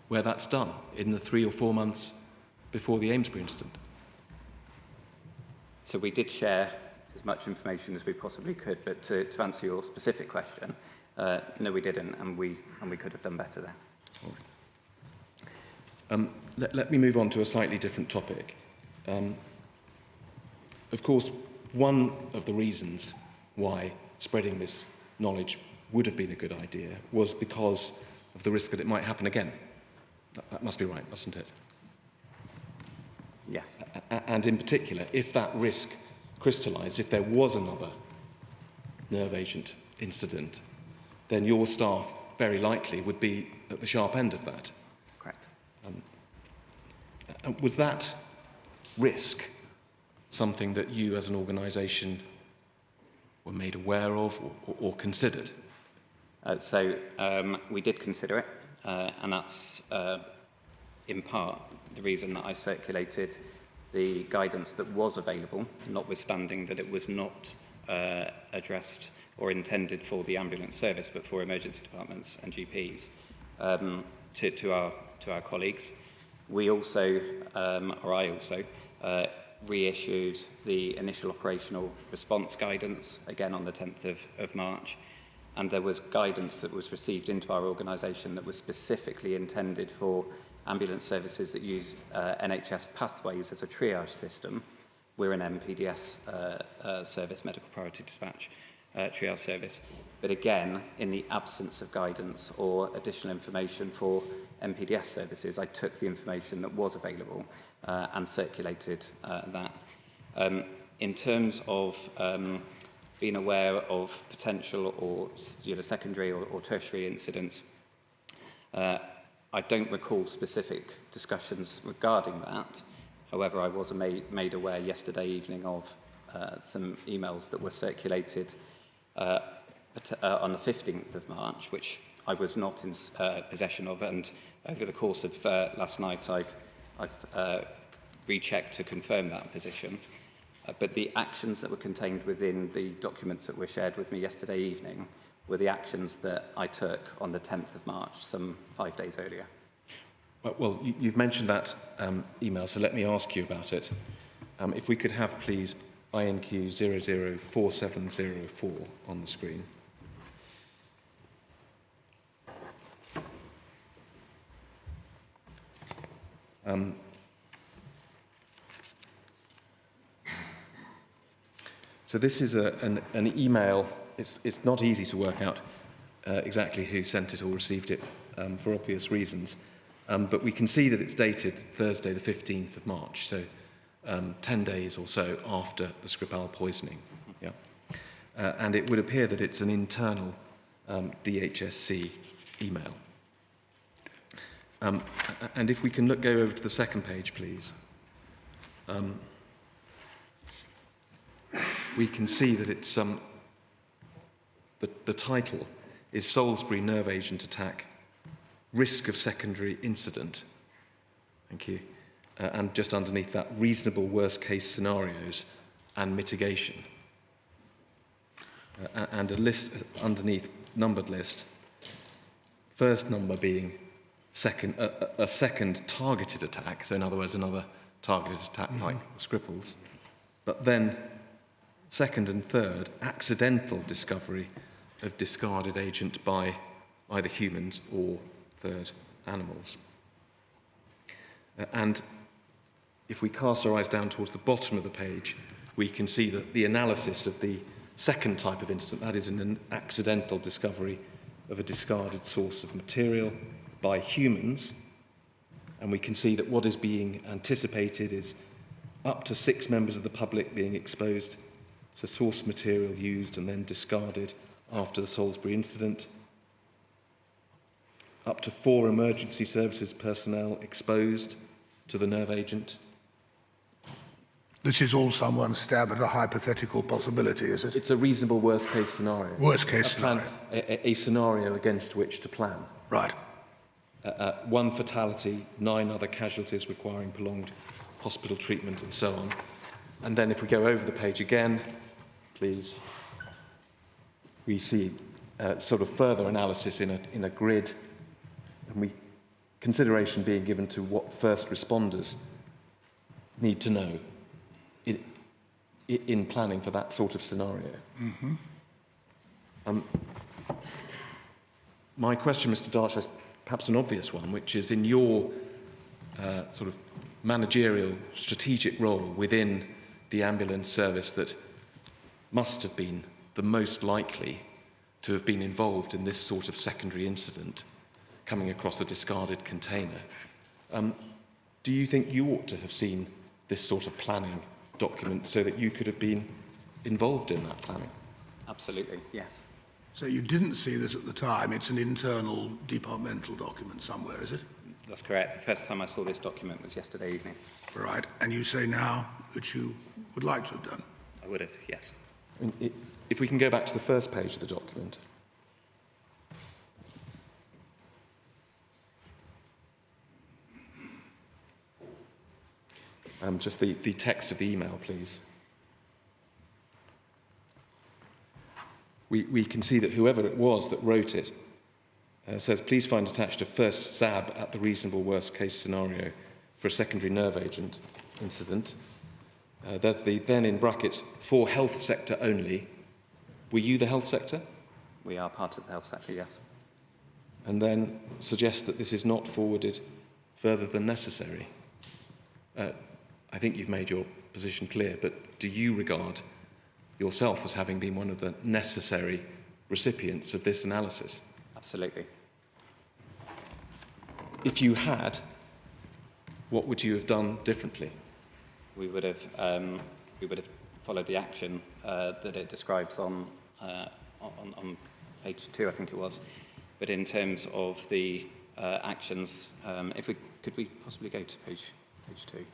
where that's done in the 3 or 4 months before the Amesbury incident. So we did share as much information as we possibly could, but to answer your specific question, no, we didn't, and we could have done better there. All right. Let me move on to a slightly different topic. Of course, one of the reasons why spreading this knowledge would have been a good idea was because of the risk that it might happen again. That must be right, mustn't it? Yes. And in particular, if that risk crystallised, if there was another nerve agent incident, then your staff very likely would be at the sharp end of that. Correct. Was that risk something that you as an organisation were made aware of or considered? So we did consider it, and that's in part the reason that I circulated the guidance that was available, notwithstanding that it was not addressed or intended for the ambulance service, but for emergency departments and GPs, to our colleagues. We also, or I also, reissued the initial operational response guidance, again on the 10th of March, and there was guidance that was received into our organisation that was specifically intended for ambulance services that used NHS pathways as a triage system. We're an MPDS service, medical priority dispatch triage service. But again, in the absence of guidance or additional information for MPDS services, I took the information that was available and circulated that. In terms of being aware of potential or secondary or tertiary incidents, I don't recall specific discussions regarding that. However, I was made aware yesterday evening of some emails that were circulated on the 15th of March, which I was not in possession of, and over the course of last night I've rechecked to confirm that position. But the actions that were contained within the documents that were shared with me yesterday evening were the actions that I took on the 10th of March, some 5 days earlier. Well, you've mentioned that email, so let me ask you about it. If we could have, please, INQ 004704 on the screen. So this is an email. It's not easy to work out exactly who sent it or received it for obvious reasons. But we can see that it's dated Thursday the 15th of March, so 10 days or so after the Skripal poisoning. Yeah. And it would appear that it's an internal DHSC email. And if we can go over to the second page, please. We can see that it's the title is Salisbury Nerve Agent Attack, Risk of Secondary Incident. Thank you. And just underneath that, reasonable worst-case scenarios and mitigation. And a list underneath, numbered list. First number being a second targeted attack, so in other words, another targeted attack like the Scripples, but then second and third, accidental discovery of discarded agent by either humans or third animals. And if we cast our eyes down towards the bottom of the page, we can see that the analysis of the second type of incident, that is an accidental discovery of a discarded source of material by humans, and we can see that what is being anticipated is up to 6 members of the public being exposed to source material used and then discarded after the Salisbury incident, up to 4 emergency services personnel exposed to the nerve agent. This is all someone stab at a hypothetical possibility, is it? It's a reasonable worst-case scenario. Worst-case scenario. A scenario against which to plan. Right. 1 fatality, 9 other casualties requiring prolonged hospital treatment, and so on. And then if we go over the page again, please, we see sort of further analysis in a grid, and consideration being given to what first responders need to know in planning for that sort of scenario. Mm-hmm. My question, Mr. Darch, is perhaps an obvious one, which is in your sort of managerial, strategic role within the ambulance service that must have been the most likely to have been involved in this sort of secondary incident coming across a discarded container. Do you think you ought to have seen this sort of planning document so that you could have been involved in that planning? Absolutely, yes. So you didn't see this at the time. It's an internal departmental document somewhere, is it? That's correct. The first time I saw this document was yesterday evening. Right. And you say now that you would like to have done? I would have, yes. If we can go back to the first page of the document. Just the text of the email, please. We can see that whoever it was that wrote it says, please find attached a first stab at the reasonable worst case scenario for a secondary nerve agent incident. There's the then in brackets for health sector only. Were you the health sector? We are part of the health sector, yes. And then suggest that this is not forwarded further than necessary. I think you've made your position clear, but do you regard yourself as having been one of the necessary recipients of this analysis? Absolutely. If you had, what would you have done differently? We would have followed the action that it describes on page 2, I think it was. But in terms of the actions, could we possibly go to page 2?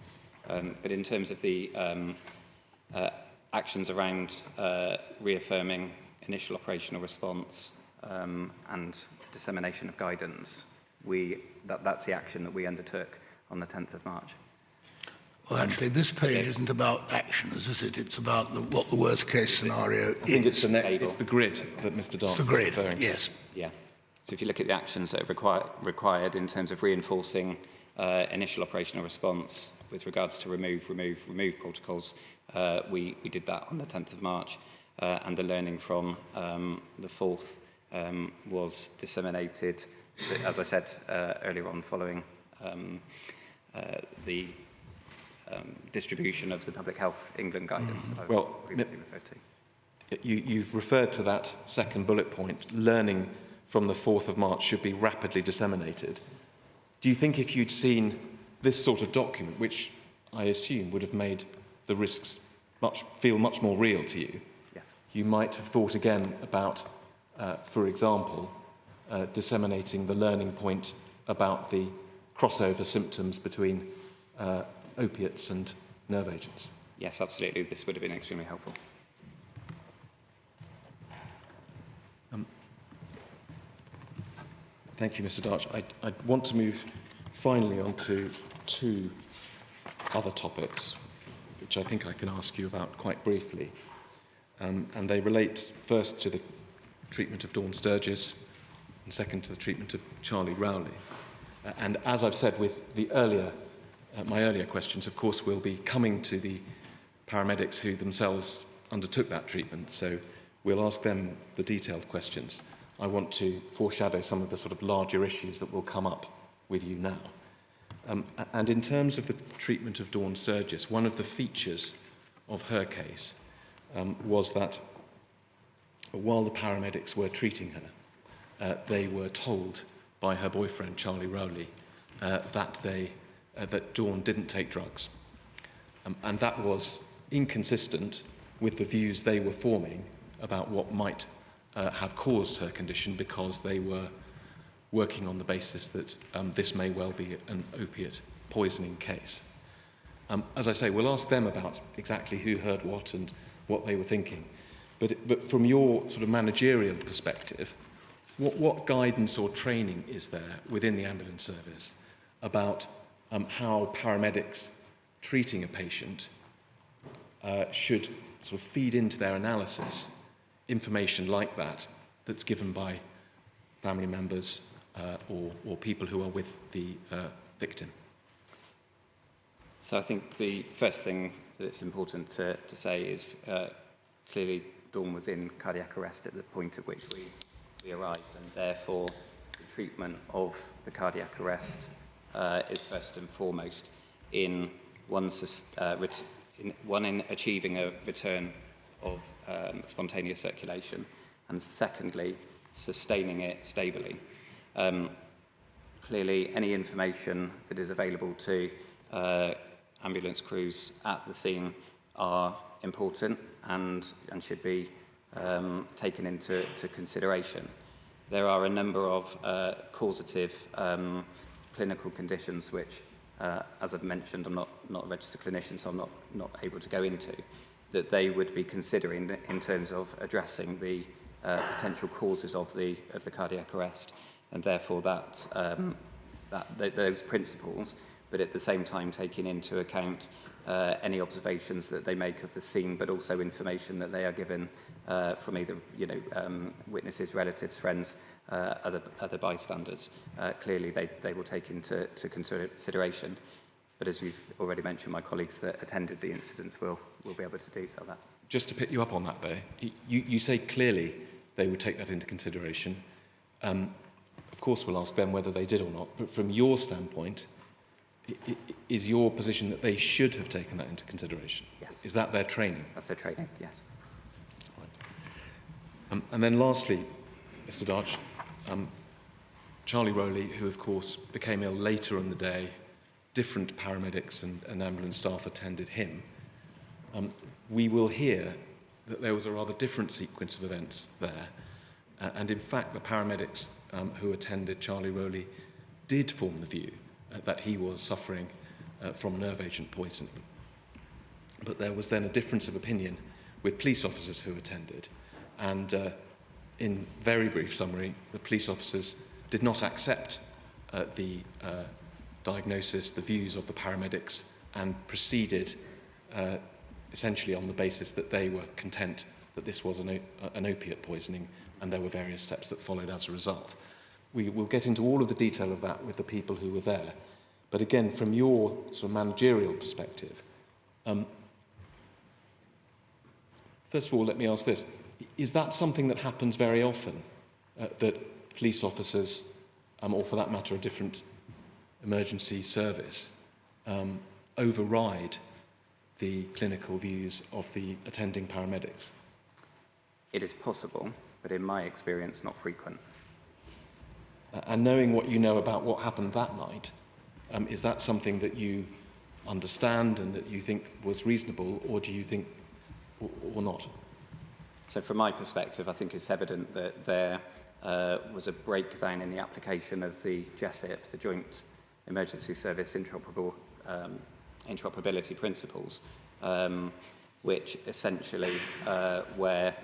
But in terms of the actions around reaffirming initial operational response and dissemination of guidance, that's the action that we undertook on the 10th of March. Well, actually, this page isn't about actions, is it? It's about what the worst-case scenario is. I think it's the grid that Mr. Dark is referring to. Yes. Yeah. So if you look at the actions that are required in terms of reinforcing initial operational response with regards to remove protocols, we did that on the 10th of March, and the learning from the 4th was disseminated, as I said earlier on, following the distribution of the Public Health England guidance that I previously referred to. You've referred to that second bullet point, learning from the 4th of March should be rapidly disseminated. Do you think if you'd seen this sort of document, which I assume would have made the risks feel much more real to you, yes, you might have thought again about, for example, disseminating the learning point about the crossover symptoms between opiates and nerve agents? Yes, absolutely. This would have been extremely helpful. Thank you, Mr. Darch. I want to move finally on to 2 other topics, which I think I can ask you about quite briefly. And they relate first to the treatment of Dawn Sturgess and second to the treatment of Charlie Rowley. And as I've said with the earlier, my earlier questions, of course, we'll be coming to the paramedics who themselves undertook that treatment. So we'll ask them the detailed questions. I want to foreshadow some of the sort of larger issues that will come up with you now. And in terms of the treatment of Dawn Sturgess, one of the features of her case was that while the paramedics were treating her, they were told by her boyfriend, Charlie Rowley, that Dawn didn't take drugs. And that was inconsistent with the views they were forming about what might have caused her condition, because they were working on the basis that this may well be an opiate poisoning case. As I say, we'll ask them about exactly who heard what and what they were thinking. But from your sort of managerial perspective, what guidance or training is there within the ambulance service about how paramedics treating a patient should sort of feed into their analysis information like that that's given by family members or people who are with the victim? So I think the first thing that it's important to say is clearly Dawn was in cardiac arrest at the point at which we arrived, and therefore the treatment of the cardiac arrest is first and foremost in one in achieving a return of spontaneous circulation, and secondly, sustaining it stably. Clearly, any information that is available to ambulance crews at the scene are important and should be taken into consideration. There are a number of causative clinical conditions which, as I've mentioned, I'm not a registered clinician, so I'm not able to go into, that they would be considering in terms of addressing the potential causes of the cardiac arrest, and therefore those principles, but at the same time taking into account any observations that they make of the scene, but also information that they are given from either witnesses, relatives, friends, other bystanders. Clearly, they will take into consideration. But as you've already mentioned, my colleagues that attended the incident will be able to detail that. Just to pick you up on that there, you say clearly they would take that into consideration. Of course, we'll ask them whether they did or not, but from your standpoint, is your position that they should have taken that into consideration? Yes. Is that their training? That's their training, yes. Right. And then lastly, Mr. Darch, Charlie Rowley, who of course became ill later in the day, different paramedics and ambulance staff attended him. We will hear that there was a rather different sequence of events there. And in fact, the paramedics who attended Charlie Rowley did form the view that he was suffering from nerve agent poisoning. But there was then a difference of opinion with police officers who attended. And in very brief summary, the police officers did not accept the diagnosis, the views of the paramedics, and proceeded essentially on the basis that they were content that this was an opiate poisoning, and there were various steps that followed as a result. We will get into all of the detail of that with the people who were there. But again, from your sort of managerial perspective, first of all, let me ask this. Is that something that happens very often, that police officers, or for that matter, a different emergency service, override the clinical views of the attending paramedics? It is possible, but in my experience, not frequent. And knowing what you know about what happened that night, is that something that you understand and that you think was reasonable, or do you think, or not? So from my perspective, I think it's evident that there was a breakdown in the application of the JESIP, the Joint Emergency Service Interoperability Principles, which essentially where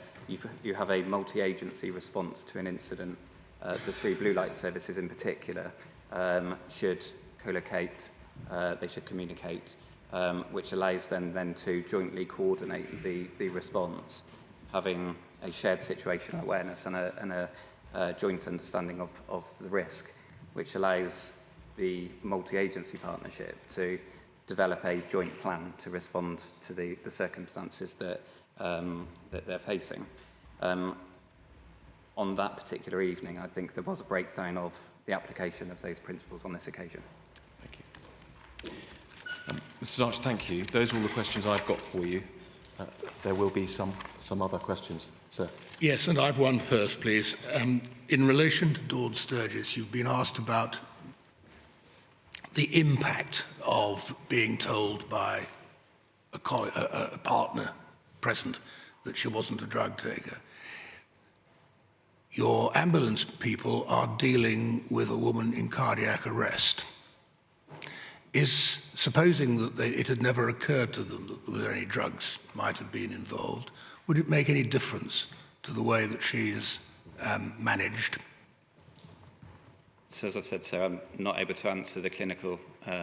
you have a multi-agency response to an incident. The three blue light services in particular should co-locate, they should communicate, which allows them then to jointly coordinate the response, having a shared situational awareness and a joint understanding of the risk, which allows the multi-agency partnership to develop a joint plan to respond to the circumstances that they're facing. On that particular evening, I think there was a breakdown of the application of those principles on this occasion. Thank you. Mr. Darch, thank you. Those are all the questions I've got for you. There will be some other questions, sir. Yes, and I've one first, please. In relation to Dawn Sturgess, you've been asked about the impact of being told by a partner present that she wasn't a drug taker. Your ambulance people are dealing with a woman in cardiac arrest. Supposing that it had never occurred to them that there were any drugs might have been involved, would it make any difference to the way that she is managed? So as I've said, sir, I'm not able to answer the clinical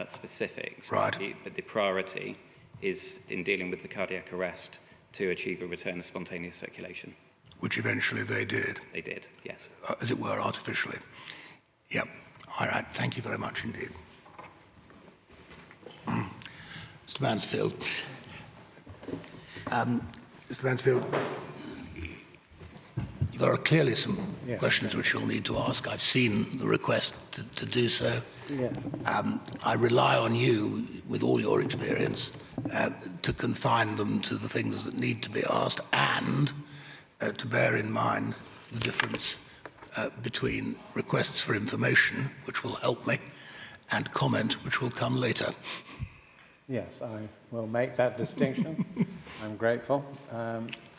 specifics. Right. But the priority is in dealing with the cardiac arrest to achieve a return of spontaneous circulation. Which eventually they did. They did, yes. As it were, artificially. Yep. All right. Thank you very much indeed. Mr. Mansfield. Mr. Mansfield, there are clearly some questions which you'll need to ask. I've seen the request to do so. Yes. I rely on you, with all your experience, to confine them to the things that need to be asked and to bear in mind the difference between requests for information, which will help me, and comment, which will come later. Yes, I will make that distinction. I'm grateful.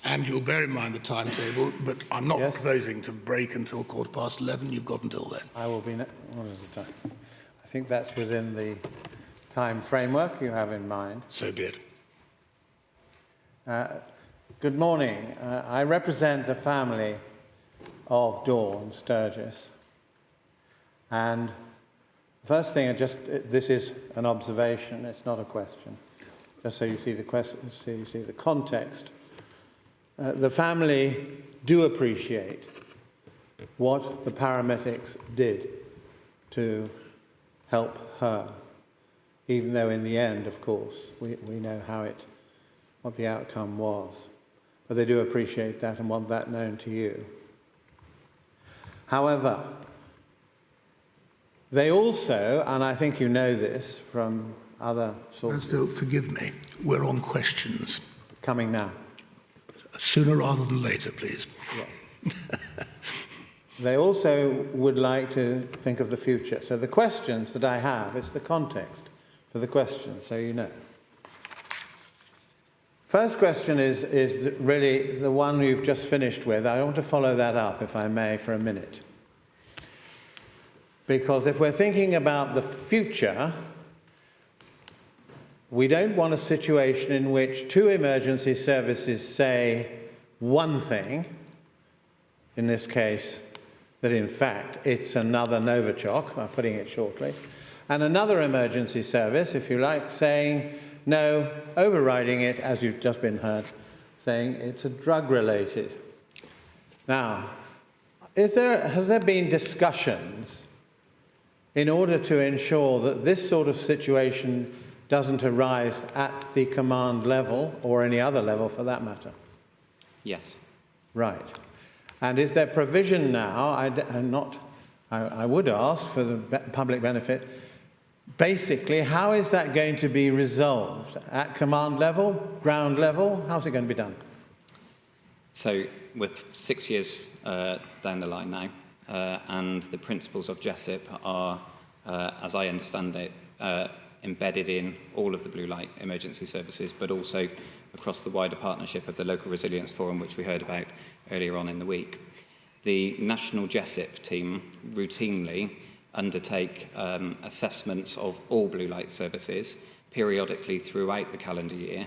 And you'll bear in mind the timetable, but I'm not Yes. proposing to break until 11:15. You've got until then. I will be... What is the time? I think that's within the time framework you have in mind. So be it. Good morning. I represent the family of Dawn Sturgess. And first thing, this is an observation, it's not a question. Just so you see the question, so you see the context. The family do appreciate what the paramedics did to help her, even though in the end, of course, we know what the outcome was. But they do appreciate that and want that known to you. However, they also, and I think you know this from other sources... Mansfield, forgive me. We're on questions. Coming now. Sooner rather than later, please. Yeah. They also would like to think of the future. So the questions that I have, it's the context for the questions, so you know. First question is really the one you've just finished with. I want to follow that up, if I may, for a minute. Because if we're thinking about the future, we don't want a situation in which two emergency services say one thing, in this case, that in fact it's another Novichok, I'm putting it shortly, and another emergency service, if you like, saying no, overriding it, as you've just been heard, saying it's a drug-related. Now, has there been discussions in order to ensure that this sort of situation doesn't arise at the command level, or any other level for that matter? Yes. Right. And is there provision now, I would ask for the public benefit, basically, how is that going to be resolved? At command level, ground level, how's it going to be done? So we're 6 years down the line now, and the principles of JESIP are, as I understand it, embedded in all of the blue light emergency services, but also across the wider partnership of the Local Resilience Forum, which we heard about earlier on in the week. The national JESIP team routinely undertake assessments of all blue light services periodically throughout the calendar year,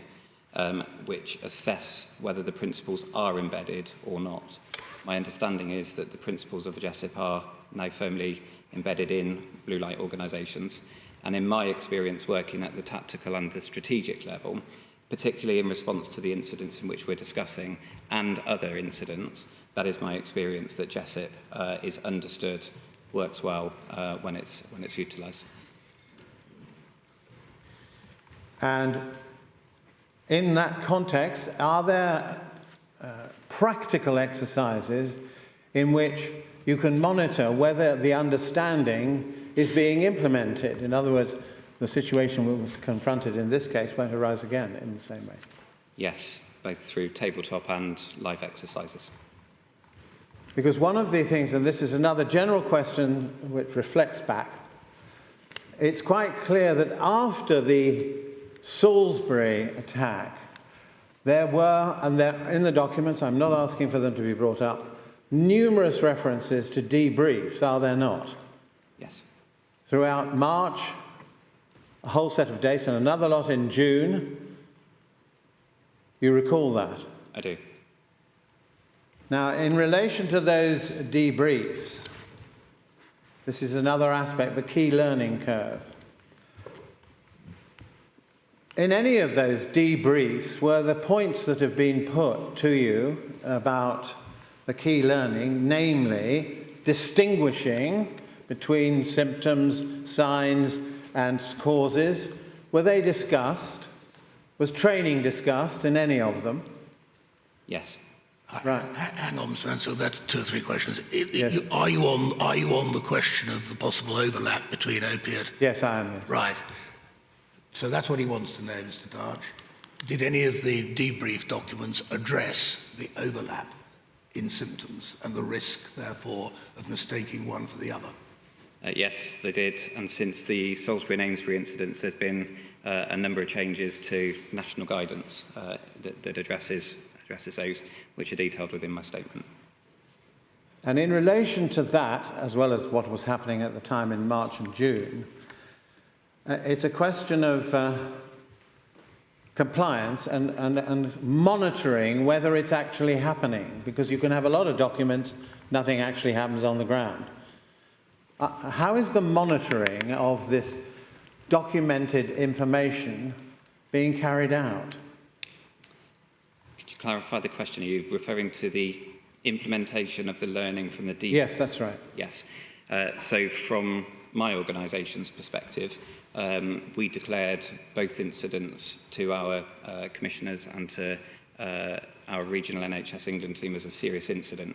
which assess whether the principles are embedded or not. My understanding is that the principles of JESIP are now firmly embedded in blue light organisations. And in my experience working at the tactical and the strategic level, particularly in response to the incidents in which we're discussing and other incidents, that is my experience that JESIP is understood works well when it's utilised. And in that context, are there practical exercises in which you can monitor whether the understanding is being implemented? In other words, the situation we were confronted in this case won't arise again in the same way. Yes, both through tabletop and live exercises. Because one of the things, and this is another general question which reflects back, it's quite clear that after the Salisbury attack, there were, and they're in the documents, I'm not asking for them to be brought up, numerous references to debriefs, are there not? Yes. Throughout March, a whole set of dates, and another lot in June. You recall that? I do. Now, in relation to those debriefs, this is another aspect, the key learning curve. In any of those debriefs, were the points that have been put to you about the key learning, namely distinguishing between symptoms, signs, and causes, were they discussed? Was training discussed in any of them? Yes. Right. Hang on, Mr. Mansell, that's 2 or 3 questions. Yes. Are you on the question of the possible overlap between opiate? Yes, I am. Yes. Right. So that's what he wants to know, Mr. Darch. Did any of the debrief documents address the overlap in symptoms and the risk, therefore, of mistaking one for the other? Yes, they did. And since the Salisbury and Amesbury incidents, there's been a number of changes to national guidance that addresses those, which are detailed within my statement. And in relation to that, as well as what was happening at the time in March and June, it's a question of compliance and monitoring whether it's actually happening, because you can have a lot of documents, nothing actually happens on the ground. How is the monitoring of this documented information being carried out? Could you clarify the question? Are you referring to the implementation of the learning from the debrief? Yes, that's right. Yes. So from my organisation's perspective, we declared both incidents to our commissioners and to our regional NHS England team as a serious incident.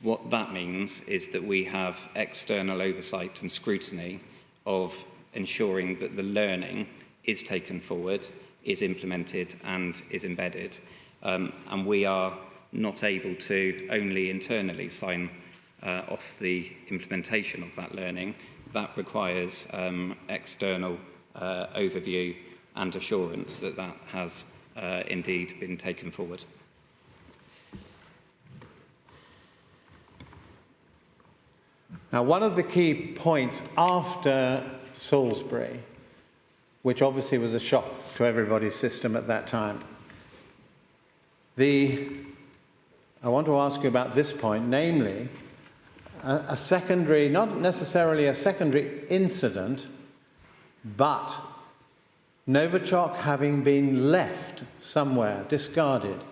What that means is that we have external oversight and scrutiny of ensuring that the learning is taken forward, is implemented and is embedded. And we are not able to only internally sign off the implementation of that learning. That requires external overview and assurance that that has indeed been taken forward. Now, one of the key points after Salisbury, which obviously was a shock to everybody's system at that time, I want to ask you about this point, namely, a secondary, not necessarily a secondary incident, but Novichok having been left somewhere, discarded.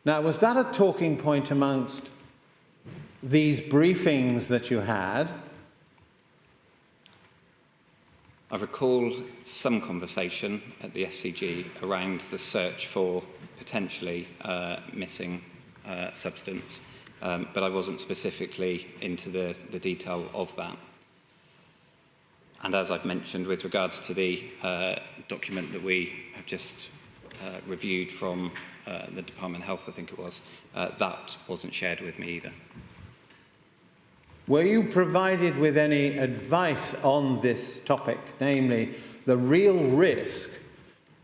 Now, was that a talking point amongst these briefings that you had? I recall some conversation at the SCG around the search for potentially missing substance, but I wasn't specifically into the detail of that. And as I've mentioned, with regards to the document that we have just reviewed from the Department of Health, I think it was, that wasn't shared with me either. Were you provided with any advice on this topic, namely the real risk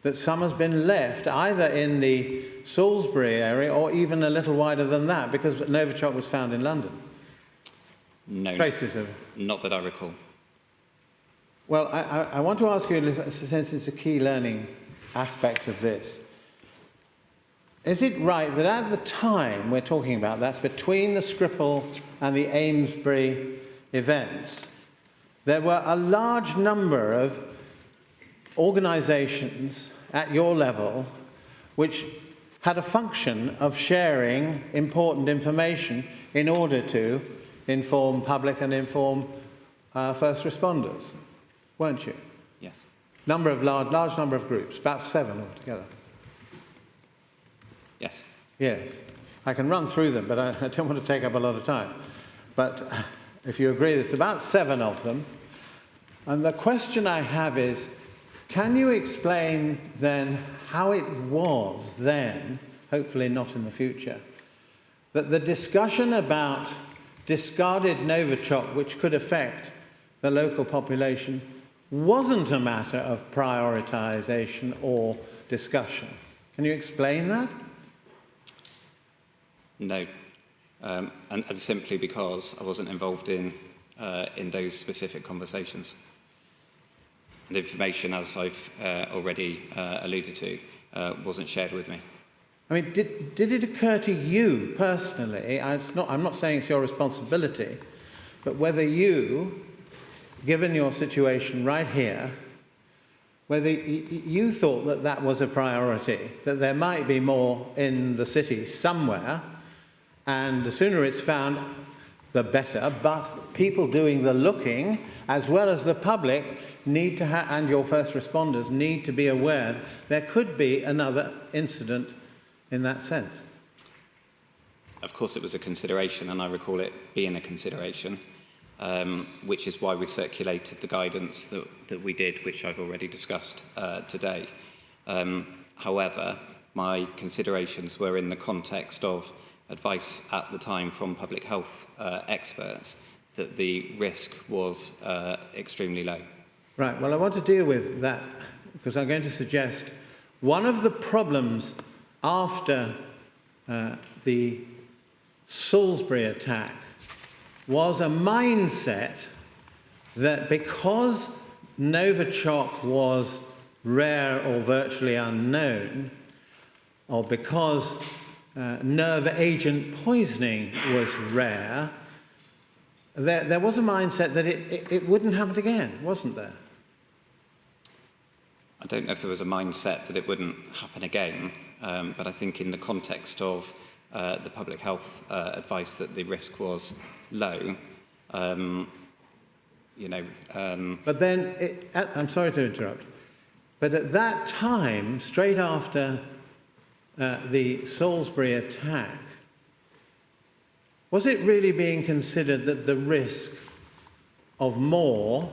that some has been left either in the Salisbury area or even a little wider than that, because Novichok was found in London? No, Traces of it. Not that I recall. Well, I want to ask you, since it's a key learning aspect of this, is it right that at the time we're talking about, that's between the Skripal and the Amesbury events, there were a large number of organisations at your level which had a function of sharing important information in order to inform public and inform first responders, weren't you? Yes. Large number of groups, about 7 altogether. Yes. Yes. I can run through them, but I don't want to take up a lot of time. But if you agree, there's about 7 of them. And the question I have is, can you explain then how it was then, hopefully not in the future, that the discussion about discarded Novichok, which could affect the local population, wasn't a matter of prioritisation or discussion? Can you explain that? No. And simply because I wasn't involved in those specific conversations. The information, as I've already alluded to, wasn't shared with me. I mean, did it occur to you personally, I'm not saying it's your responsibility, but whether you, given your situation right here, whether you thought that that was a priority, that there might be more in the city somewhere, and the sooner it's found, the better, but people doing the looking, as well as the public, need to and your first responders need to be aware there could be another incident in that sense. Of course, it was a consideration, and I recall it being a consideration, which is why we circulated the guidance that we did, which I've already discussed today. However, my considerations were in the context of advice at the time from public health experts that the risk was extremely low. Right, well, I want to deal with that because I'm going to suggest one of the problems after the Salisbury attack was a mindset that because Novichok was rare or virtually unknown, or because nerve agent poisoning was rare, there was a mindset that it wouldn't happen again, wasn't there? I don't know if there was a mindset that it wouldn't happen again, but I think in the context of the public health advice that the risk was low, But then, I'm sorry to interrupt, but at that time, straight after the Salisbury attack, was it really being considered that the risk of more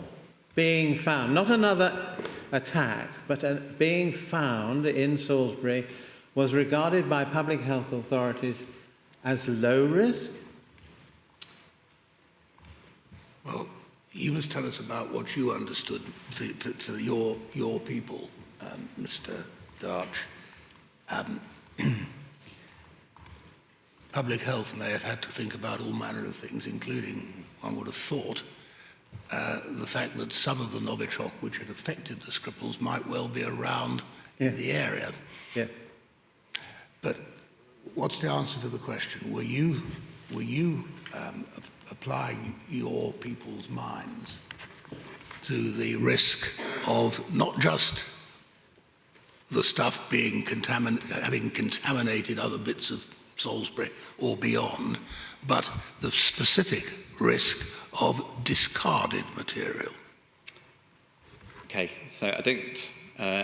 being found, not another attack, but being found in Salisbury was regarded by public health authorities as low risk? Well, you must tell us about what you understood for your people, Mr. Darch. Public health may have had to think about all manner of things, including, one would have thought, the fact that some of the Novichok which had affected the Skripals might well be around in the area. Yes. But what's the answer to the question? Were you applying your people's minds to the risk of not just the stuff being having contaminated other bits of Salisbury or beyond, but the specific risk of discarded material? Okay, so I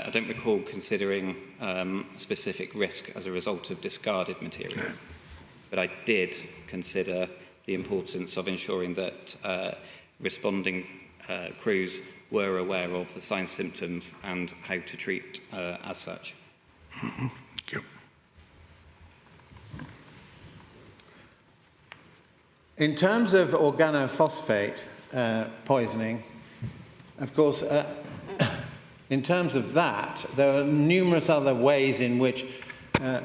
don't recall considering specific risk as a result of discarded material, no. But I did consider the importance of ensuring that responding crews were aware of the signs, symptoms, and how to treat as such. Mm-hmm. Thank you. In terms of organophosphate poisoning, of course, in terms of that, there are numerous other ways in which the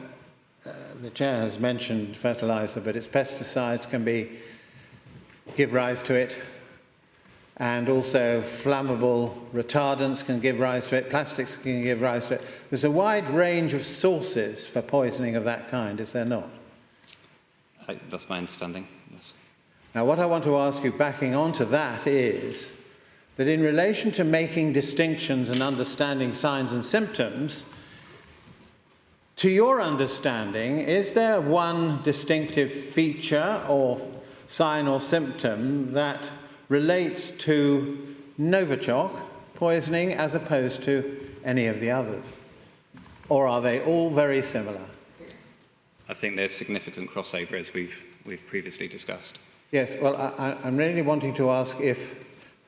chair has mentioned fertilizer, but its pesticides can give rise to it, and also flammable retardants can give rise to it, plastics can give rise to it. There's a wide range of sources for poisoning of that kind, is there not? That's my understanding, yes. Now, what I want to ask you, backing onto that, is that in relation to making distinctions and understanding signs and symptoms, to your understanding, is there one distinctive feature or sign or symptom that relates to Novichok poisoning as opposed to any of the others? Or are they all very similar? I think there's significant crossover, as we've previously discussed. Yes, well, I'm really wanting to ask if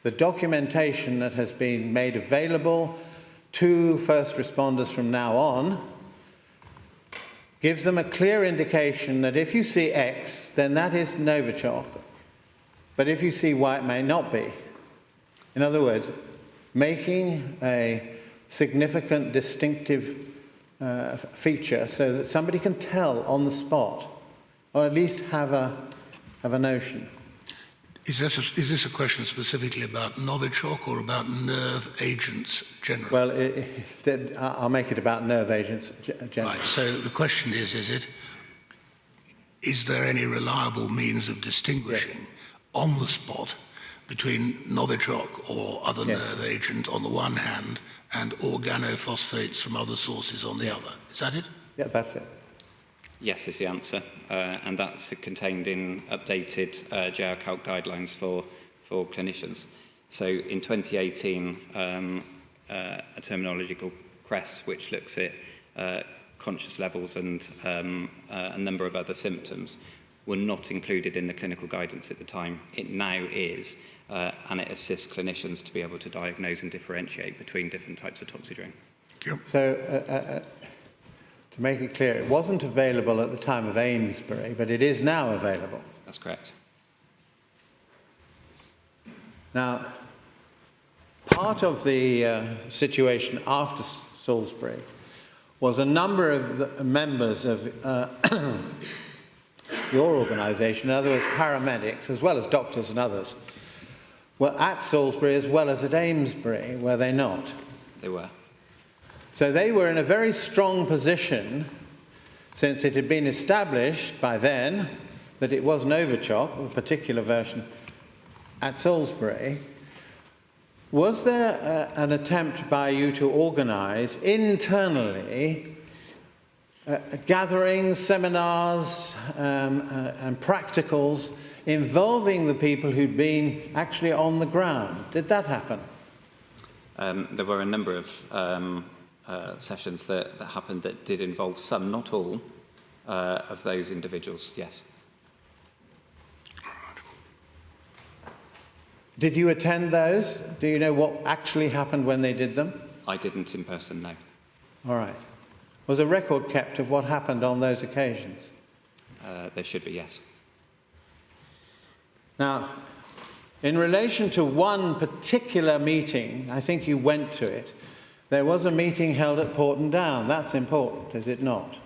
the documentation that has been made available to first responders from now on gives them a clear indication that if you see X, then that is Novichok, but if you see Y, it may not be. In other words, making a significant distinctive feature so that somebody can tell on the spot, or at least have a notion. Is this a question specifically about Novichok or about nerve agents generally? Well, I'll make it about nerve agents generally. Right, so the question is there any reliable means of distinguishing on the spot between Novichok or other nerve agent on the one hand and organophosphates from other sources on the other? Is that it? Yeah, that's it. Yes is the answer, and that's contained in updated JRCalc guidelines for clinicians. So in 2018, a terminology called CRESS, which looks at conscious levels and a number of other symptoms, were not included in the clinical guidance at the time. It now is, and it assists clinicians to be able to diagnose and differentiate between different types of toxidrome. So, to make it clear, it wasn't available at the time of Amesbury, but it is now available. That's correct. Now, part of the situation after Salisbury was a number of the members of your organisation, in other words, paramedics, as well as doctors and others, were at Salisbury as well as at Amesbury, were they not? They were. So they were in a very strong position, since it had been established by then that it was Novichok, the particular version, at Salisbury. Was there an attempt by you to organise internally gatherings, seminars and practicals involving the people who'd been actually on the ground? Did that happen? There were a number of sessions that happened that did involve some, not all, of those individuals, yes. Did you attend those? Do you know what actually happened when they did them? I didn't in person, no. All right. Was a record kept of what happened on those occasions? There should be, yes. Now, in relation to one particular meeting, I think you went to it, there was a meeting held at Porton Down. That's important, is it not?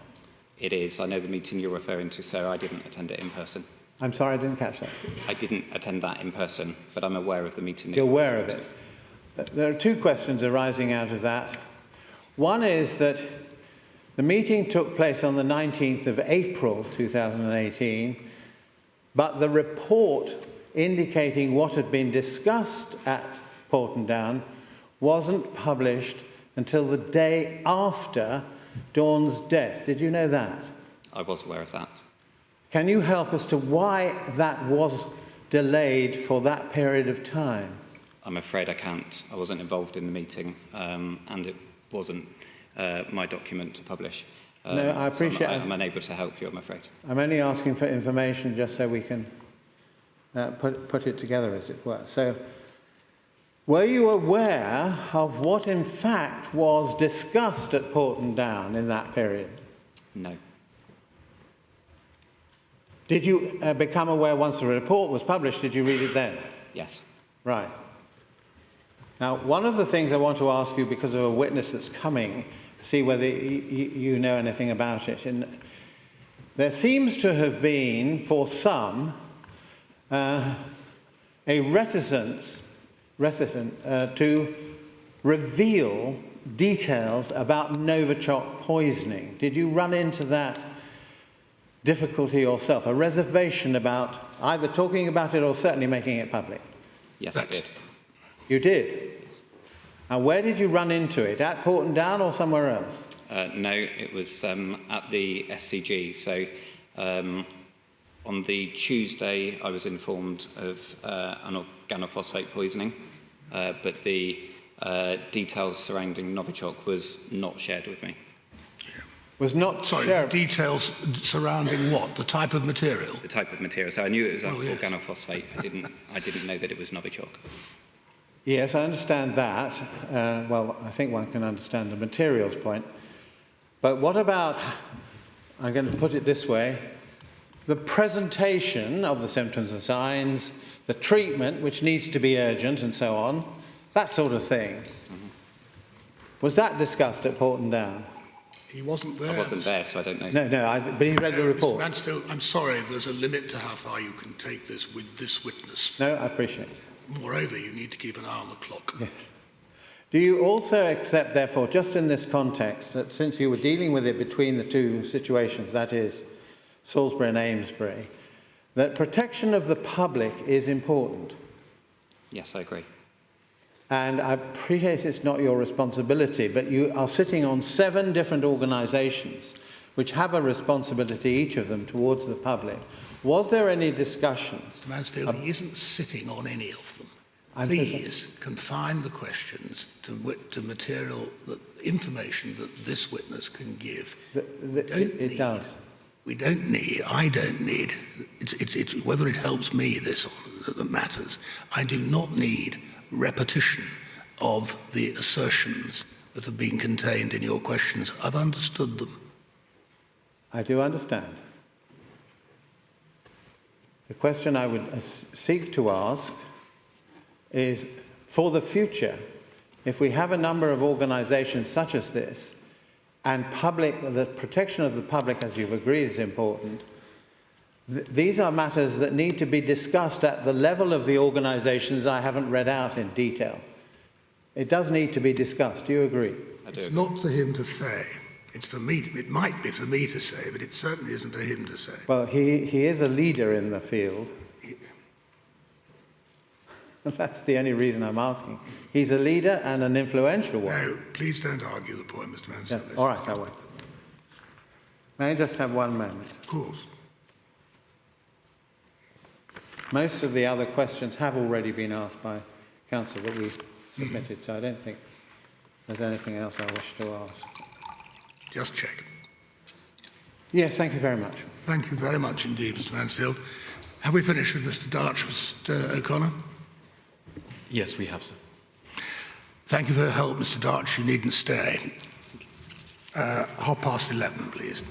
It is. I know the meeting you're referring to, so I didn't attend it in person. I'm sorry, I didn't catch that. I didn't attend that in person, but I'm aware of the meeting. You're aware of it. There are two questions arising out of that. One is that the meeting took place on the 19th of April 2018, but the report indicating what had been discussed at Porton Down wasn't published until the day after Dawn's death. Did you know that? I was aware of that. Can you help us to why that was delayed for that period of time? I'm afraid I can't. I wasn't involved in the meeting, and it wasn't my document to publish. No, I appreciate so I'm unable to help you, I'm afraid. I'm only asking for information just so we can put it together, as it were. So, were you aware of what in fact was discussed at Porton Down in that period? No. Did you become aware once the report was published? Did you read it then? Yes. Right. Now, one of the things I want to ask you, because of a witness that's coming, to see whether you know anything about it. And there seems to have been, for some, a reticence to reveal details about Novichok poisoning. Did you run into that difficulty yourself, a reservation about either talking about it or certainly making it public? Yes, I did. You did? Yes. And where did you run into it? At Porton Down or somewhere else? No, it was at the SCG. So On the Tuesday, I was informed of an organophosphate poisoning, but the details surrounding Novichok was not shared with me. Was not Sorry, shared. the details surrounding what? The type of material? The type of material. So I knew it was Oh, yes. organophosphate. I didn't know that it was Novichok. Yes, I understand that. Well, I think one can understand the materials point. But what about, I'm going to put it this way, the presentation of the symptoms and signs, the treatment, which needs to be urgent and so on, that sort of thing. Was that discussed at Porton Down? He wasn't there. I wasn't there, so I don't know. No, but he read the report. Mr. Mansfield, I'm sorry, there's a limit to how far you can take this with this witness. No, I appreciate it. Moreover, you need to keep an eye on the clock. Yes. Do you also accept, therefore, just in this context, that since you were dealing with it between the two situations, that is, Salisbury and Amesbury, that protection of the public is important? Yes, I agree. And I appreciate it's not your responsibility, but you are sitting on 7 different organisations which have a responsibility, each of them, towards the public. Was there any discussion? Mr. Mansfield, he isn't sitting on any of them. I'm Please confine the questions to material, information that this witness can give. It does. We don't need, I don't need, it's whether it helps me, this that matters. I do not need repetition of the assertions that have been contained in your questions. I've understood them. I do understand. The question I would seek to ask is, for the future, if we have a number of organisations such as this, and the protection of the public, as you've agreed, is important, these are matters that need to be discussed at the level of the organisations I haven't read out in detail. It does need to be discussed. Do you agree? I do. It's not for him to say. It's for me. It might be for me to say, but it certainly isn't for him to say. Well, he is a leader in the field. That's the only reason I'm asking. He's a leader and an influential one. No, please don't argue the point, Mr. Mansfield. Yeah, all right, I won't. May I just have one moment? Of course. Most of the other questions have already been asked by Council that we've submitted, so I don't think there's anything else I wish to ask. Just check. Yes, thank you very much. Thank you very much indeed, Mr. Mansfield. Have we finished with Mr. Darch, Mr. O'Connor? Yes, we have, sir. Thank you for your help, Mr. Darch. You needn't stay. 11:30, please.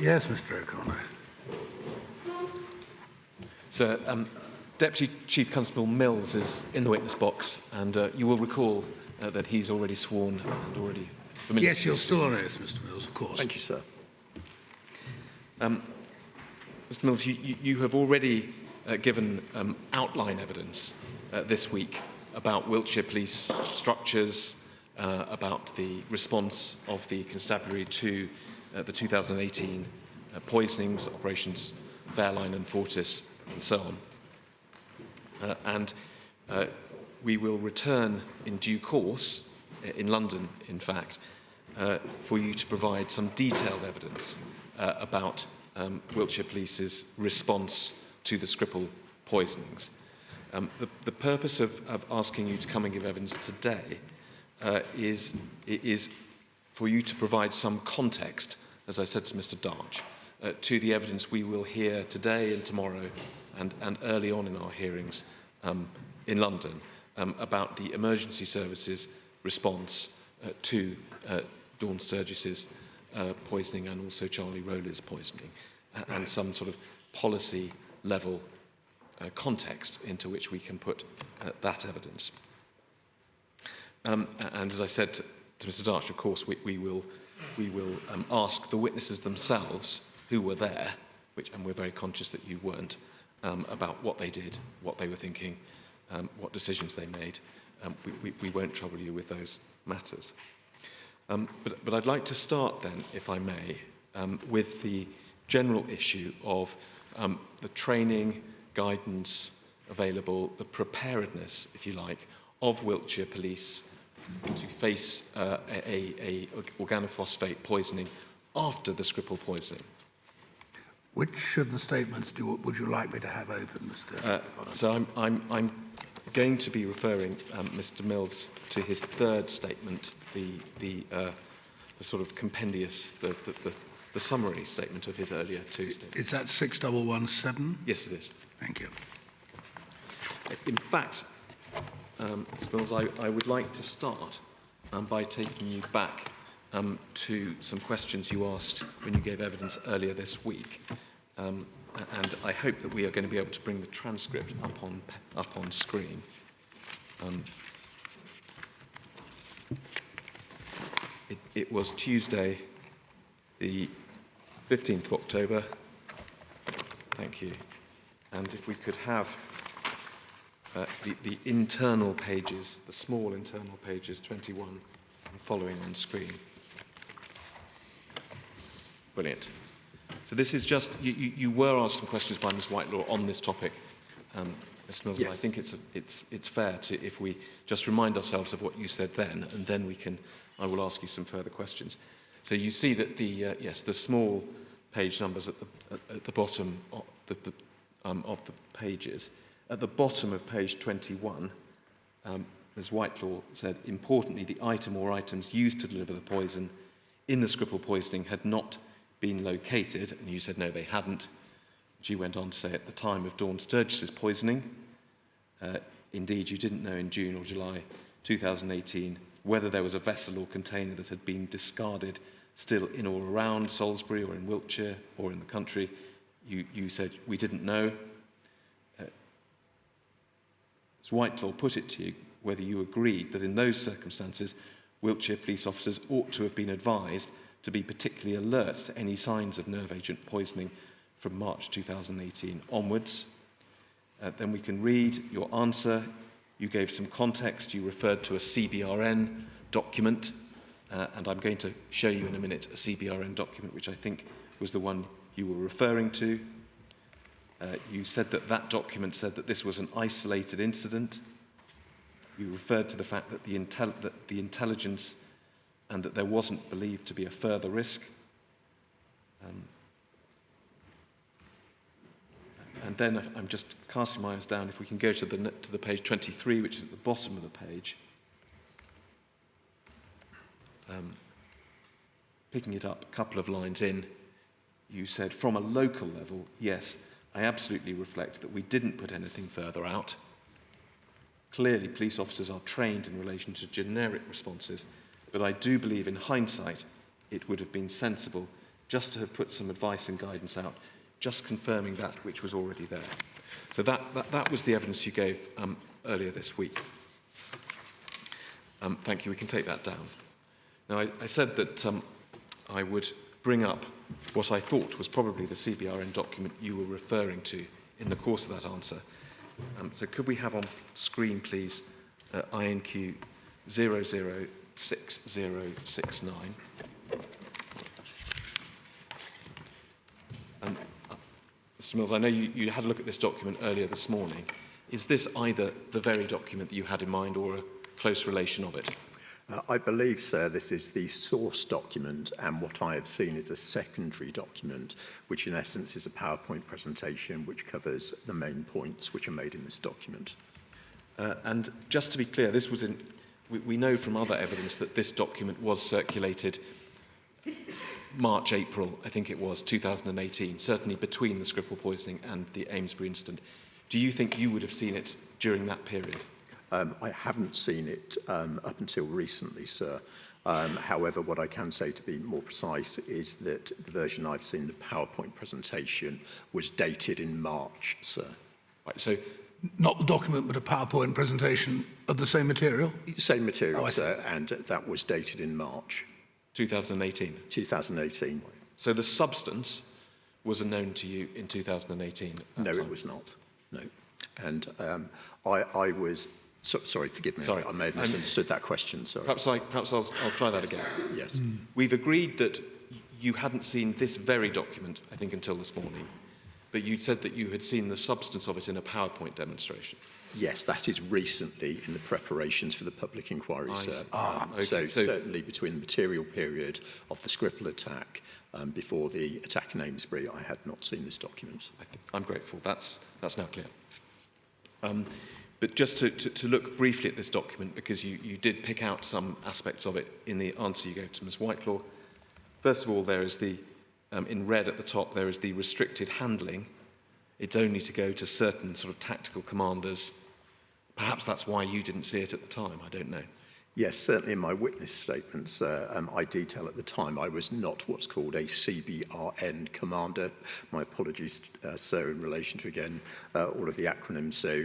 Yes, Mr. O'Connor. So, Deputy Chief Constable Mills is in the witness box, and you will recall that he's already sworn and already familiar. Yes, you're still on oath, Mr. Mills, of course. Thank you, sir. Mr. Mills, you have already given outline evidence this week about Wiltshire Police structures, about the response of the constabulary to the 2018 poisonings, operations Fairline and Fortis, and so on. And we will return in due course, in London, in fact, for you to provide some detailed evidence about Wiltshire Police's response to the Skripal poisonings. The purpose of asking you to come and give evidence today is for you to provide some context, as I said to Mr. Darch, to the evidence we will hear today and tomorrow and early on in our hearings in London about the emergency services response to Dawn Sturgess's poisoning and also Charlie Rowley's poisoning, and some sort of policy level context into which we can put that evidence. And as I said to Mr. Darch, of course, we will ask the witnesses themselves who were there, and we're very conscious that you weren't, about what they did, what they were thinking, what decisions they made. We won't trouble you with those matters. But I'd like to start then, if I may, with the general issue of the training, guidance available, the preparedness, if you like, of Wiltshire Police to face a organophosphate poisoning after the Skripal poisoning. Which of the statements would you like me to have open, Mr. O'Connor? So I'm going to be referring, Mr. Mills, to his third statement, the sort of compendious, the summary statement of his earlier two statements. Is that 6117? Yes, it is. Thank you. In fact, Mr. Mills, I would like to start by taking you back to some questions you asked when you gave evidence earlier this week. And I hope that we are going to be able to bring the transcript up on screen. It was Tuesday, the 15th of October. Thank you. And if we could have the internal pages, the small internal pages, 21 and following on screen. Brilliant. So this is just, you were asked some questions by Ms. Whitelaw on this topic, Mr. Mills. Yes. I think it's fair to, if we just remind ourselves of what you said then, and then I will ask you some further questions. So you see that the small page numbers at the bottom of the pages. At the bottom of page 21, as Whitelaw said, importantly, the item or items used to deliver the poison in the Skripal poisoning had not been located, and you said no, they hadn't. She went on to say at the time of Dawn Sturgess's poisoning, indeed, you didn't know in June or July 2018 whether there was a vessel or container that had been discarded still in or around Salisbury or in Wiltshire or in the country. You said we didn't know. As Whitelaw put it to you, whether you agreed that in those circumstances Wiltshire police officers ought to have been advised to be particularly alert to any signs of nerve agent poisoning from March 2018 onwards. Then we can read your answer. You gave some context. You referred to a CBRN document, and I'm going to show you in a minute a CBRN document, which I think was the one you were referring to. You said that document said that this was an isolated incident. You referred to the fact that the intelligence and that there wasn't believed to be a further risk. And then I'm just casting my eyes down. If we can go to the page 23, which is at the bottom of the page. Picking it up a couple of lines in, you said, from a local level, yes, I absolutely reflect that we didn't put anything further out. Clearly, police officers are trained in relation to generic responses, but I do believe in hindsight it would have been sensible just to have put some advice and guidance out, just confirming that which was already there. So that was the evidence you gave earlier this week. Thank you. We can take that down. Now, I said that I would bring up what I thought was probably the CBRN document you were referring to in the course of that answer. So could we have on screen, please, INQ 006069. Mr. Mills, I know you had a look at this document earlier this morning. Is this either the very document that you had in mind or a close relation of it? I believe, sir, this is the source document, and what I have seen is a secondary document, which in essence is a PowerPoint presentation which covers the main points which are made in this document. And just to be clear, this was in. We know from other evidence that this document was circulated March, April, I think it was, 2018, certainly between the Skripal poisoning and the Amesbury incident. Do you think you would have seen it during that period? I haven't seen it up until recently, sir. However, what I can say, to be more precise, is that the version I've seen, the PowerPoint presentation, was dated in March, sir. Right, so Not the document, but a PowerPoint presentation of the same material? Same material, I see. sir, and that was dated in March 2018. 2018. So the substance was unknown to you in 2018? No, it was not. No. And I was... sorry, forgive me. Sorry. I may have misunderstood that question. Sorry. Perhaps I'll try that again. Yes. We've agreed that you hadn't seen this very document, I think, until this morning, but you'd said that you had seen the substance of it in a PowerPoint demonstration. Yes, that is recently in the preparations for the public inquiry, sir. see. Okay, So so- certainly between the material period of the Skripal attack before the attack in Amesbury, I had not seen this document. I'm grateful. That's now clear. But just to look briefly at this document, because you did pick out some aspects of it in the answer you gave to Ms. Whitelaw. First of all, there is the, in red at the top, there is the restricted handling. It's only to go to certain sort of tactical commanders. Perhaps that's why you didn't see it at the time, I don't know. Yes, certainly in my witness statements, I detail at the time I was not what's called a CBRN commander. My apologies, sir, in relation to, again, all of the acronyms. So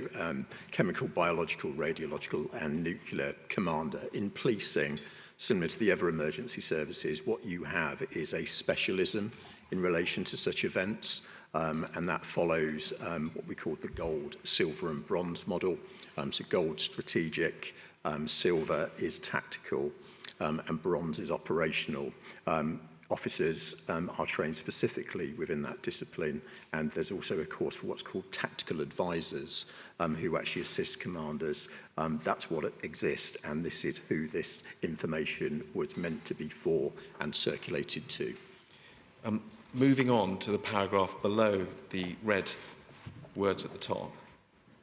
chemical, biological, radiological and nuclear commander. In policing, similar to the other emergency services, what you have is a specialism in relation to such events, and that follows what we call the gold, silver and bronze model. So gold strategic, silver is tactical, and bronze is operational. Officers are trained specifically within that discipline, and there's also a course for what's called tactical advisors who actually assist commanders. That's what exists, and this is who this information was meant to be for and circulated to. Moving on to the paragraph below the red words at the top,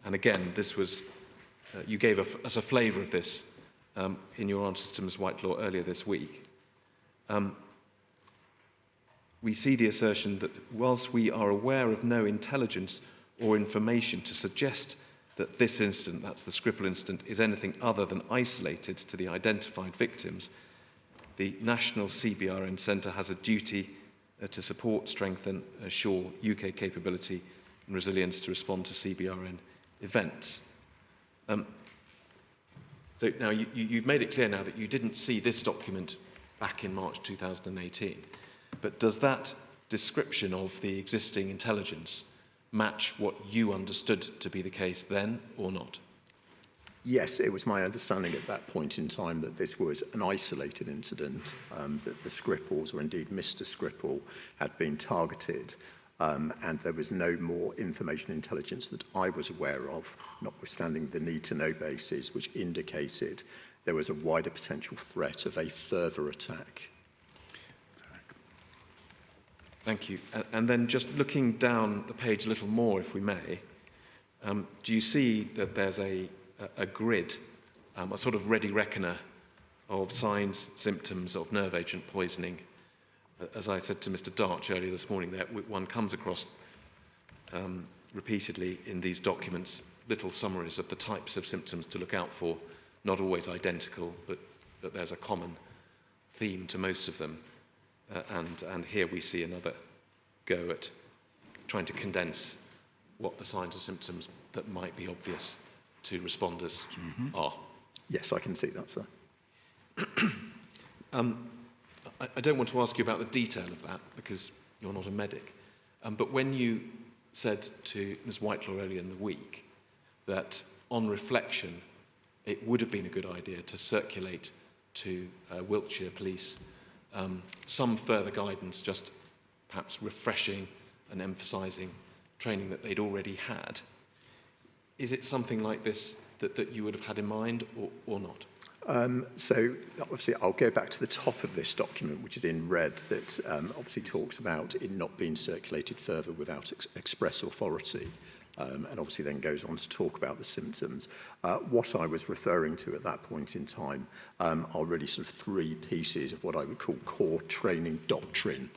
and again, this was, you gave us a flavour of this in your answers to Ms. Whitelaw earlier this week. We see the assertion that whilst we are aware of no intelligence or information to suggest that this incident, that's the Skripal incident, is anything other than isolated to the identified victims, the National CBRN Centre has a duty to support, strengthen, assure UK capability and resilience to respond to CBRN events. So now you've made it clear now that you didn't see this document back in March 2018, but does that description of the existing intelligence match what you understood to be the case then or not? Yes, it was my understanding at that point in time that this was an isolated incident, that the Skripals, or indeed Mr. Skripal, had been targeted, and there was no more information intelligence that I was aware of, notwithstanding the need-to-know basis, which indicated there was a wider potential threat of a further attack. Thank you. And then just looking down the page a little more, if we may, do you see that there's a grid, a sort of ready reckoner of signs, symptoms of nerve agent poisoning? As I said to Mr. Darch earlier this morning, that one comes across repeatedly in these documents little summaries of the types of symptoms to look out for, not always identical, but that there's a common theme to most of them. and here we see another go at trying to condense what the signs or symptoms that might be obvious to responders are. Yes, I can see that, sir. I don't want to ask you about the detail of that because you're not a medic, but when you said to Ms Whitelaw earlier in the week that on reflection it would have been a good idea to circulate to Wiltshire Police some further guidance, just perhaps refreshing and emphasising training that they'd already had. Is it something like this that you would have had in mind or not? So obviously I'll go back to the top of this document, which is in red, that obviously talks about it not being circulated further without express authority, and obviously then goes on to talk about the symptoms. What I was referring to at that point in time are really sort of three pieces of what I would call core training doctrine.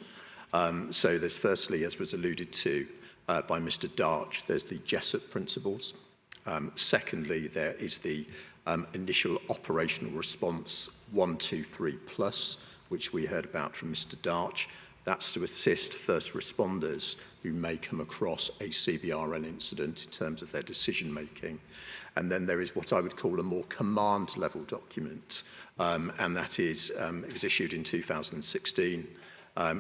So there's firstly, as was alluded to by Mr Darch, there's the Jessup principles. Secondly, there is the initial operational response 1, 2, 3 plus, which we heard about from Mr Darch. That's to assist first responders who may come across a CBRN incident in terms of their decision making. And then there is what I would call a more command level document, and that is, it was issued in 2016.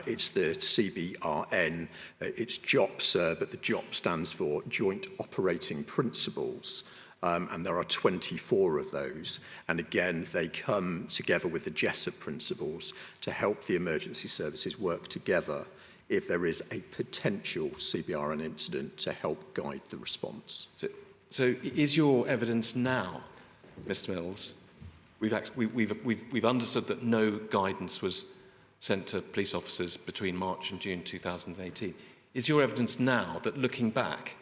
It's the CBRN, it's JOP, sir, but the JOP stands for Joint Operating Principles. And there are 24 of those. And again, they come together with the Jessup principles to help the emergency services work together if there is a potential CBRN incident to help guide the response. So is your evidence now, Mr Mills, we've understood that no guidance was sent to police officers between March and June 2018. Is your evidence now that looking back,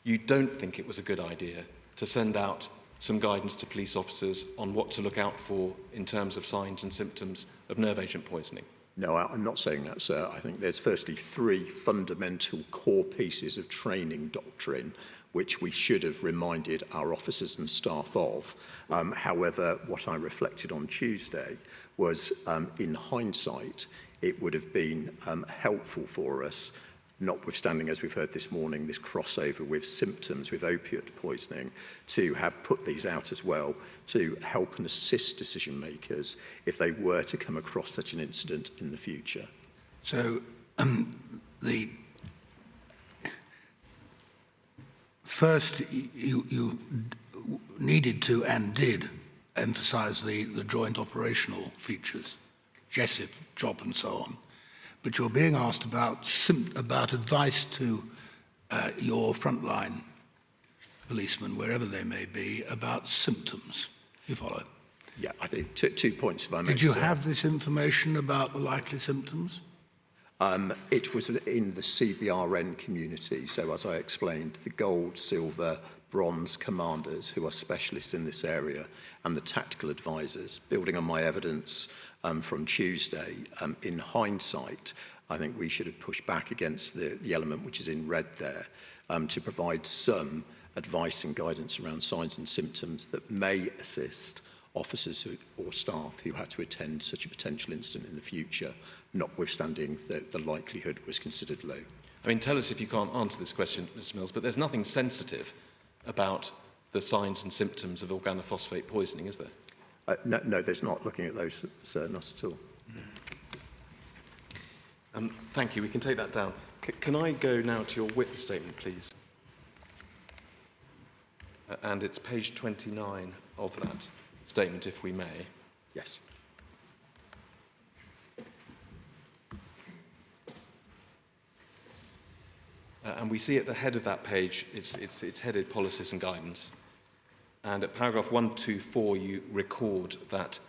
you don't think it was a good idea to send out some guidance to police officers on what to look out for in terms of signs and symptoms of nerve agent poisoning? No, I'm not saying that, sir. I think there's firstly three fundamental core pieces of training doctrine which we should have reminded our officers and staff of. However, what I reflected on Tuesday was, in hindsight, it would have been helpful for us, notwithstanding, as we've heard this morning, this crossover with symptoms with opiate poisoning, to have put these out as well to help and assist decision makers if they were to come across such an incident in the future. So the first, you needed to and did emphasise the joint operational features, Jessup, JOP and so on. But you're being asked about advice to your frontline policemen, wherever they may be, about symptoms. You follow? Yeah, I think 2 points, if I may. Did you have this information about the likely symptoms? It was in the CBRN community. So as I explained, the gold, silver, bronze commanders who are specialists in this area and the tactical advisors, building on my evidence from Tuesday, in hindsight, I think we should have pushed back against the element which is in red there to provide some advice and guidance around signs and symptoms that may assist officers or staff who had to attend such a potential incident in the future, notwithstanding that the likelihood was considered low. I mean, tell us if you can't answer this question, Mr Mills, but there's nothing sensitive about the signs and symptoms of organophosphate poisoning, is there? No, there's not. Looking at those, sir, not at all. Thank you. We can take that down. Can I go now to your witness statement, please? And it's page 29 of that statement, if we may. Yes. And we see at the head of that page, it's headed Policies and Guidance. And at paragraph 124, you record that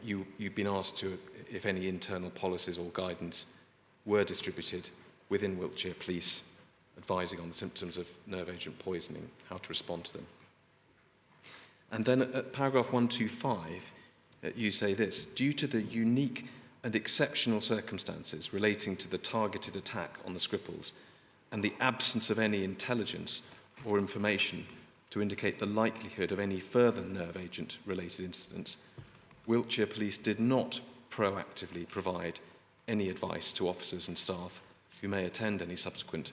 you've been asked to, if any internal policies or guidance were distributed within Wiltshire Police, advising on the symptoms of nerve agent poisoning, how to respond to them. And then at paragraph 125, you say this: due to the unique and exceptional circumstances relating to the targeted attack on the Scripples and the absence of any intelligence or information to indicate the likelihood of any further nerve agent related incidents, Wiltshire Police did not proactively provide any advice to officers and staff who may attend any subsequent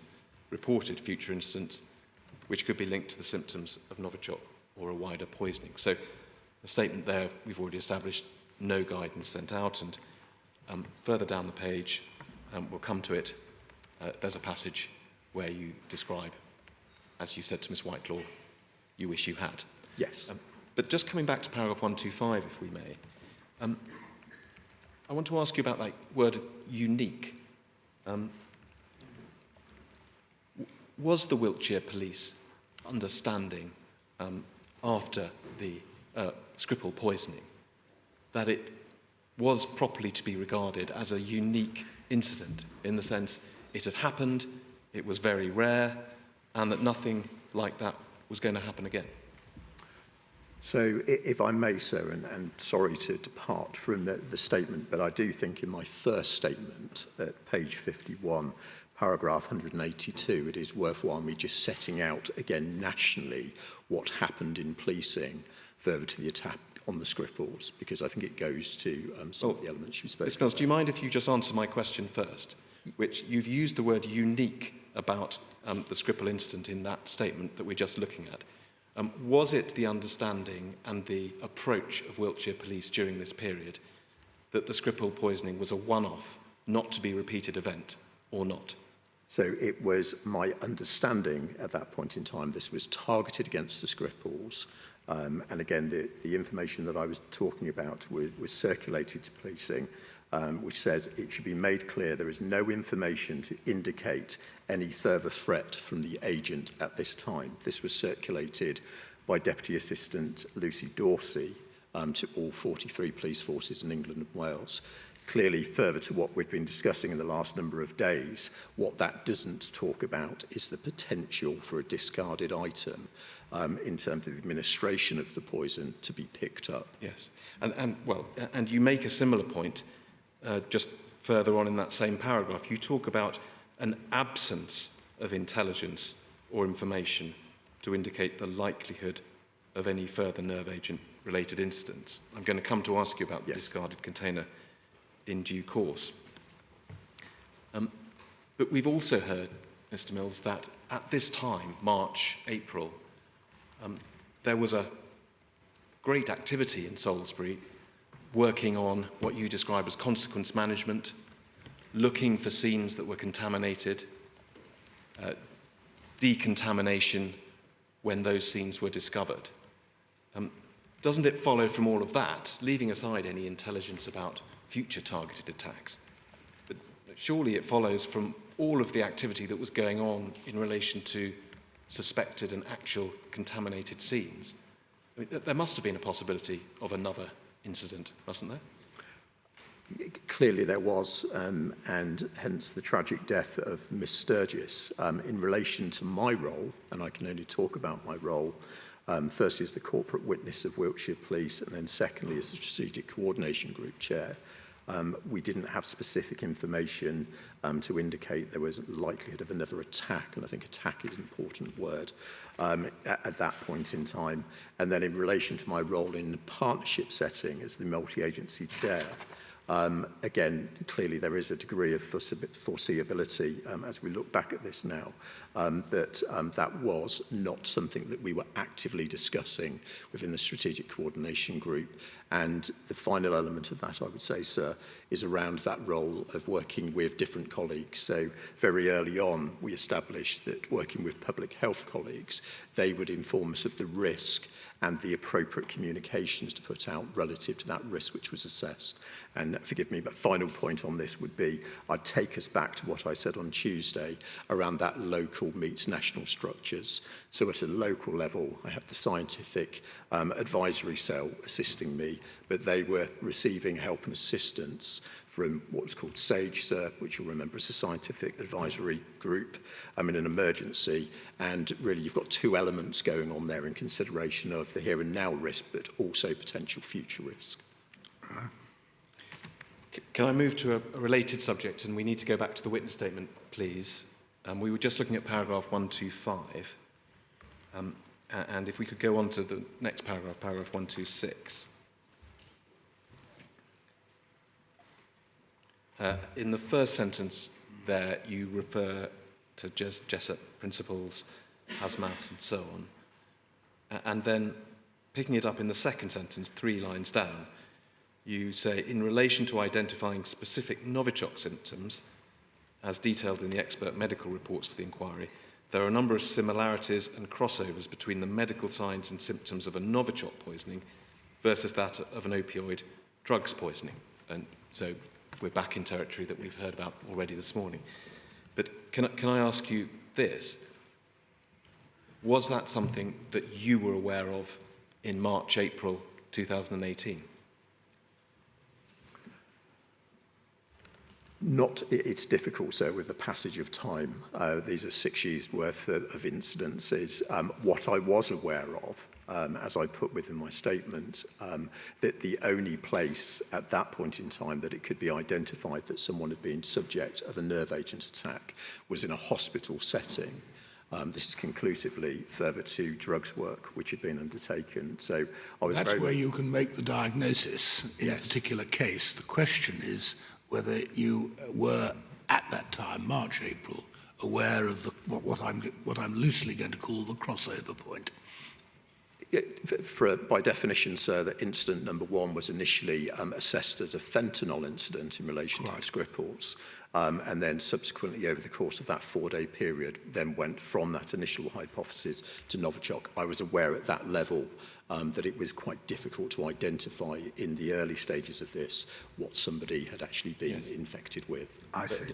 reported future incidents which could be linked to the symptoms of Novichok or a wider poisoning. So the statement there, we've already established no guidance sent out, and further down the page, we'll come to it, there's a passage where you describe, as you said to Miss Whitelaw, you wish you had. Yes. But just coming back to paragraph 125, if we may, I want to ask you about that word unique. Was the Wiltshire Police understanding after the Skripal poisoning that it was properly to be regarded as a unique incident, in the sense it had happened, it was very rare, and that nothing like that was going to happen again? So, if I may, sir, and sorry to depart from the statement, but I do think in my first statement at page 51, paragraph 182, it is worthwhile me just setting out again nationally what happened in policing further to the attack on the Skripals, because I think it goes to some of the elements you spoke Mr. Mills, about. do you mind if you just answer my question first, which you've used the word unique about the Skripal incident in that statement that we're just looking at. Was it the understanding and the approach of Wiltshire Police during this period that the Skripal poisoning was a one-off, not to be repeated event, or not? So it was my understanding at that point in time this was targeted against the Skripals. And again, the information that I was talking about was circulated to policing, which says it should be made clear there is no information to indicate any further threat from the agent at this time. This was circulated by Deputy Assistant Lucy Dorsey to all 43 police forces in England and Wales. Clearly, further to what we've been discussing in the last number of days, what that doesn't talk about is the potential for a discarded item in terms of the administration of the poison to be picked up. Yes, and you make a similar point just further on in that same paragraph. You talk about an absence of intelligence or information to indicate the likelihood of any further nerve agent-related incidents. I'm going to come to ask you about the discarded container in due course. But we've also heard, Mr. Mills, that at this time, March, April, there was a great activity in Salisbury working on what you describe as consequence management, looking for scenes that were contaminated, decontamination when those scenes were discovered. Doesn't it follow from all of that, leaving aside any intelligence about future targeted attacks, but surely it follows from all of the activity that was going on in relation to suspected and actual contaminated scenes? I mean, there must have been a possibility of another incident, mustn't there? Clearly there was, and hence the tragic death of Miss Sturgess. In relation to my role, and I can only talk about my role, firstly as the corporate witness of Wiltshire Police, and then secondly as the Strategic Coordination Group Chair, we didn't have specific information to indicate there was likelihood of another attack, and I think attack is an important word at that point in time. And then in relation to my role in the partnership setting as the multi-agency chair, again, clearly there is a degree of foreseeability as we look back at this now, but that was not something that we were actively discussing within the Strategic Coordination Group. And the final element of that, I would say, sir, is around that role of working with different colleagues. So very early on, we established that working with public health colleagues, they would inform us of the risk and the appropriate communications to put out relative to that risk which was assessed. And forgive me, but final point on this would be, I'd take us back to what I said on Tuesday around that local meets national structures. So at a local level, I have the scientific advisory cell assisting me, but they were receiving help and assistance from what was called SAGE, sir, which you'll remember is a scientific advisory group in an emergency. And really, you've got two elements going on there in consideration of the here and now risk, but also potential future risk. Can I move to a related subject? And we need to go back to the witness statement, please. We were just looking at paragraph 125. And if we could go on to the next paragraph, paragraph 126. In the first sentence there, you refer to Jessup principles, hazmat, and so on. And then, picking it up in the second sentence, 3 lines down, you say, in relation to identifying specific Novichok symptoms, as detailed in the expert medical reports to the inquiry, there are a number of similarities and crossovers between the medical signs and symptoms of a Novichok poisoning versus that of an opioid drugs poisoning. And so we're back in territory that we've heard about already this morning. But can I ask you this? Was that something that you were aware of in March, April 2018? It's difficult, sir, with the passage of time. These are 6 years' worth of incidences. What I was aware of, as I put within my statement, that the only place at that point in time that it could be identified that someone had been subject of a nerve agent attack was in a hospital setting. This is conclusively further to drugs work which had been undertaken. So I was That's where you can make the diagnosis in Yes. a particular case. The question is whether you were, at that time, March, April, aware of what I'm loosely going to call the crossover point. By definition, sir, that incident number 1 was initially assessed as a fentanyl incident in relation to the Skripals, and then subsequently over the course of that 4-day period then went from that initial hypothesis to Novichok. I was aware at that level that it was quite difficult to identify in the early stages of this what somebody had actually been infected with. I see.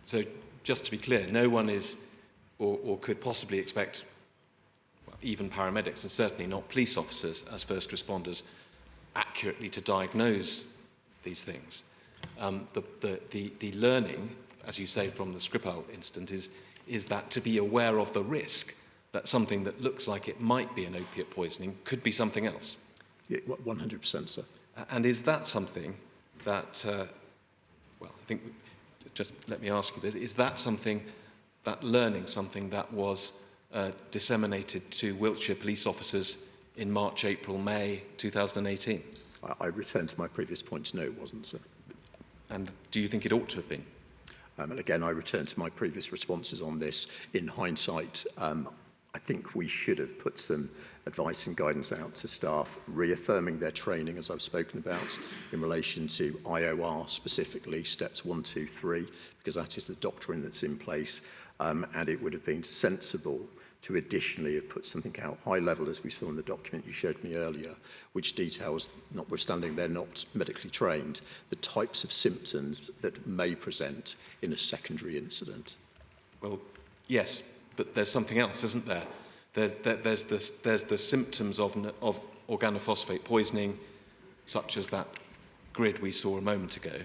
So just to be clear, no one is or could possibly expect even paramedics, and certainly not police officers as first responders, accurately to diagnose these things. The learning, as you say, from the Skripal incident is that to be aware of the risk that something that looks like it might be an opiate poisoning could be something else. Yeah, 100%, sir. And is that something that, well, I think, just let me ask you this, is that something, that learning, something that was disseminated to Wiltshire police officers in March, April, May 2018? I return to my previous points. No, it wasn't, sir. And do you think it ought to have been? And again, I return to my previous responses on this. In hindsight, I think we should have put some advice and guidance out to staff, reaffirming their training, as I've spoken about, in relation to IOR, specifically steps 1, 2, 3, because that is the doctrine that's in place. And it would have been sensible to additionally have put something out high level, as we saw in the document you showed me earlier, which details, notwithstanding they're not medically trained, the types of symptoms that may present in a secondary incident. Well, yes, but there's something else, isn't there? There's the symptoms of organophosphate poisoning, such as that grid we saw a moment ago.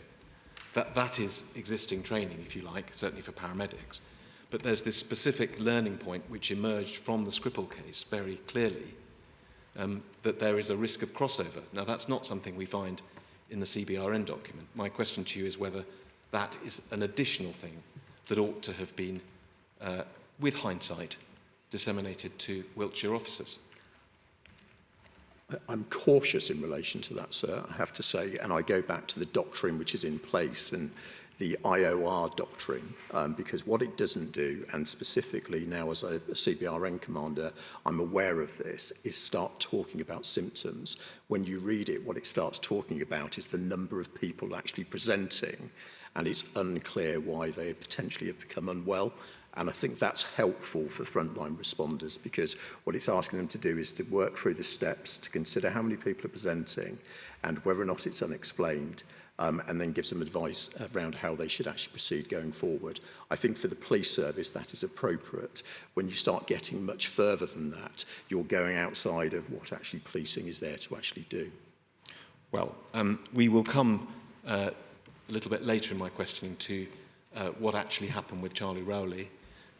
That is existing training, if you like, certainly for paramedics. But there's this specific learning point which emerged from the Skripal case very clearly, that there is a risk of crossover. Now, that's not something we find in the CBRN document. My question to you is whether that is an additional thing that ought to have been, with hindsight, disseminated to Wiltshire officers. I'm cautious in relation to that, sir, I have to say, and I go back to the doctrine which is in place and the IOR doctrine, because what it doesn't do, and specifically now as a CBRN commander, I'm aware of this, is start talking about symptoms. When you read it, what it starts talking about is the number of people actually presenting, and it's unclear why they potentially have become unwell. And I think that's helpful for frontline responders, because what it's asking them to do is to work through the steps to consider how many people are presenting and whether or not it's unexplained, and then gives them advice around how they should actually proceed going forward. I think for the police service that is appropriate. When you start getting much further than that, you're going outside of what actually policing is there to actually do. Well, we will come a little bit later in my questioning to what actually happened with Charlie Rowley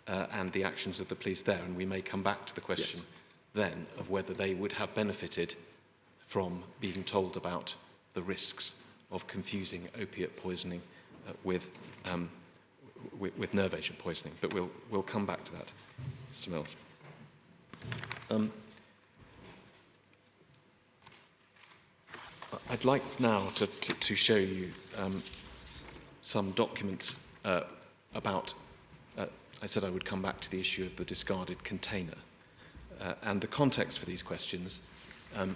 and the actions of the police there, and we may come back to the question then of whether they would have benefited from being told about the risks of confusing opiate poisoning with nerve agent poisoning. But we'll come back to that, Mr. Mills. I'd like now to show you some documents about, I said I would come back to the issue of the discarded container. And the context for these questions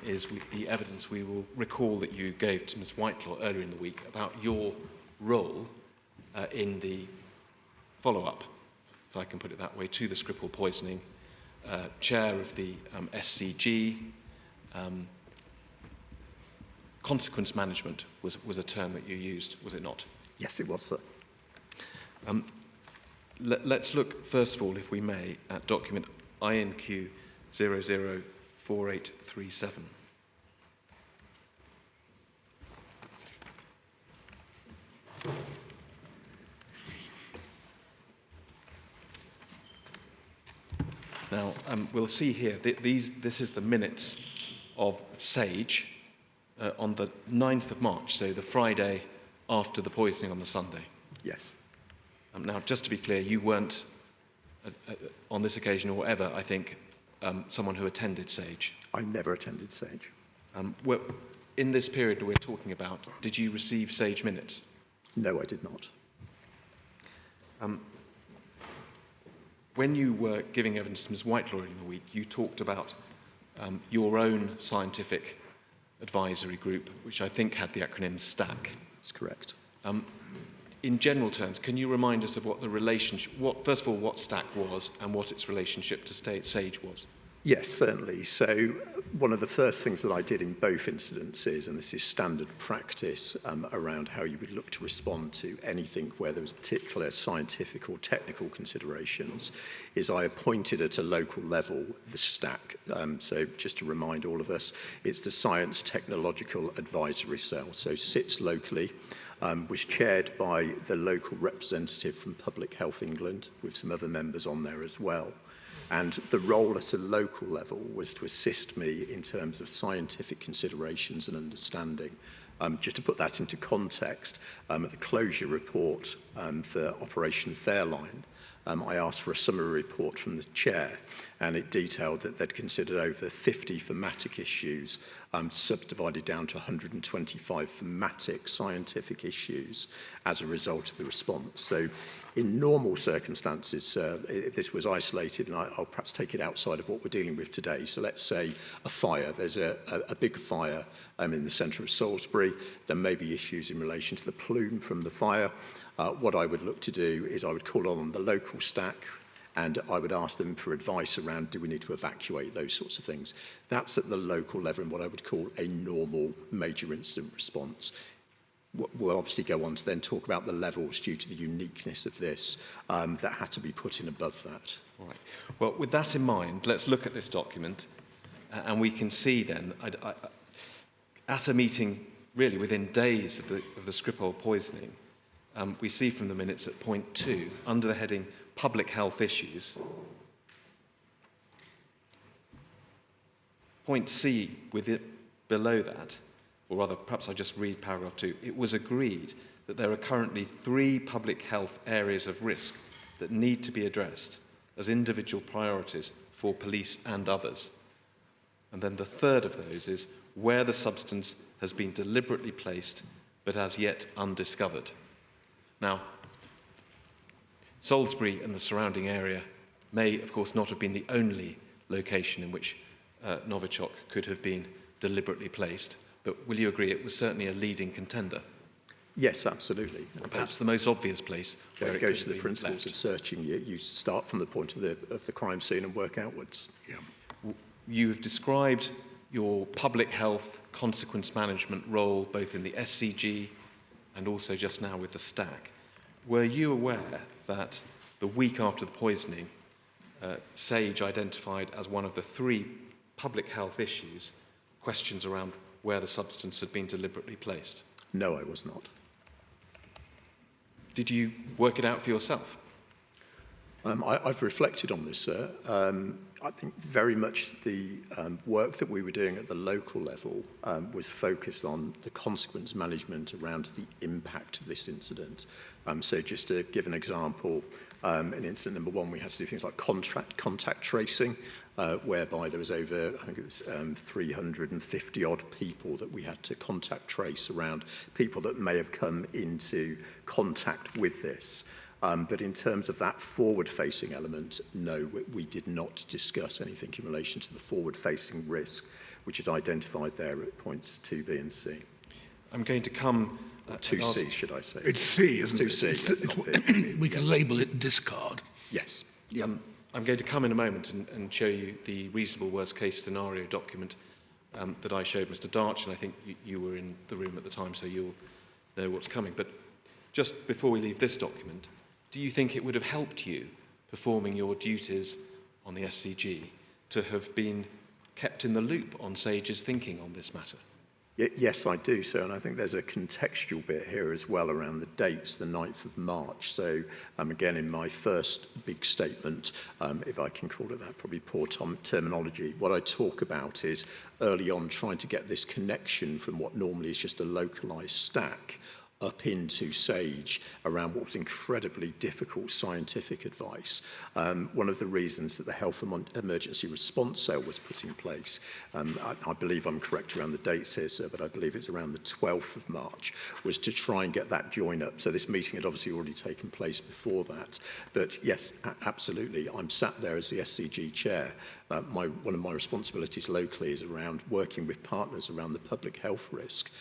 is the evidence we will recall that you gave to Ms Whitelaw earlier in the week about your role in the follow-up, if I can put it that way, to the Skripal poisoning, chair of the SCG. Consequence management was a term that you used, was it not? Yes, it was, sir. Let's look, first of all, if we may, at document INQ 004837. Now, we'll see here, this is the minutes of SAGE on the 9th of March, so the Friday after the poisoning on the Sunday. Yes. Now, just to be clear, you weren't, on this occasion or ever, I think, someone who attended SAGE. I never attended SAGE. In this period that we're talking about, did you receive SAGE minutes? No, I did not. When you were giving evidence to Ms Whitelaw in the week, you talked about your own scientific advisory group, which I think had the acronym STAC. That's correct. In general terms, can you remind us of what the relationship, first of all, what STAC was and what its relationship to SAGE was? Yes, certainly. So one of the first things that I did in both incidences, and this is standard practice around how you would look to respond to anything where there was particular scientific or technical considerations, is I appointed at a local level the STAC. So just to remind all of us, it's the Science Technological Advisory Cell, so sits locally, was chaired by the local representative from Public Health England, with some other members on there as well. And the role at a local level was to assist me in terms of scientific considerations and understanding. Just to put that into context, at the closure report for Operation Fairline, I asked for a summary report from the chair, and it detailed that they'd considered over 50 thematic issues, subdivided down to 125 thematic scientific issues as a result of the response. So in normal circumstances, if this was isolated, and I'll perhaps take it outside of what we're dealing with today. So let's say a fire, there's a big fire in the centre of Salisbury. There may be issues in relation to the plume from the fire. What I would look to do is I would call on the local STAC, and I would ask them for advice around, do we need to evacuate, those sorts of things. That's at the local level in what I would call a normal major incident response. We'll obviously go on to then talk about the levels due to the uniqueness of this that had to be put in above that. All right. Well, with that in mind, let's look at this document, and we can see then, at a meeting really within days of the Skripal poisoning, we see from the minutes at point 2, under the heading Public Health Issues, point C with it below that, or rather perhaps I just read paragraph 2, it was agreed that there are currently 3 public health areas of risk that need to be addressed as individual priorities for police and others. And then the third of those is where the substance has been deliberately placed but as yet undiscovered. Now, Salisbury and the surrounding area may, of course, not have been the only location in which Novichok could have been deliberately placed, but will you agree it was certainly a leading contender? Yes, absolutely. And perhaps the most obvious place where it it goes could to the have been principles left. of searching. You start from the point of the crime scene and work outwards. Yeah. You have described your public health consequence management role both in the SCG and also just now with the STAC. Were you aware that the week after the poisoning, SAGE identified as one of the 3 public health issues questions around where the substance had been deliberately placed? No, I was not. Did you work it out for yourself? I've reflected on this, sir. I think very much the work that we were doing at the local level was focused on the consequence management around the impact of this incident. So just to give an example, in incident number 1, we had to do things like contact tracing, whereby there was over, I think it was 350 odd people that we had to contact trace around people that may have come into contact with this. But in terms of that forward-facing element, no, we did not discuss anything in relation to the forward-facing risk, which is identified there at points 2B and C. I'm going to come... 2C, should I say? It's C, isn't it? 2C, We can label it discard. yes. I'm going to come in a moment and show you the reasonable worst-case scenario document that I showed Mr. Darch, and I think you were in the room at the time, so you'll know what's coming. But just before we leave this document, do you think it would have helped you performing your duties on the SCG to have been kept in the loop on Sage's thinking on this matter? Yes, I do, sir, and I think there's a contextual bit here as well around the dates, the 9th of March. So, again, in my first big statement, if I can call it that, probably poor terminology, what I talk about is early on trying to get this connection from what normally is just a localised stack up into Sage around what was incredibly difficult scientific advice. One of the reasons that the Health Emergency Response Cell was put in place, I believe I'm correct around the dates here, sir, but I believe it's around the 12th of March, was to try and get that join up. So this meeting had obviously already taken place before that. But yes, absolutely, I'm sat there as the SCG chair. One of my responsibilities locally is around working with partners around the public health risk.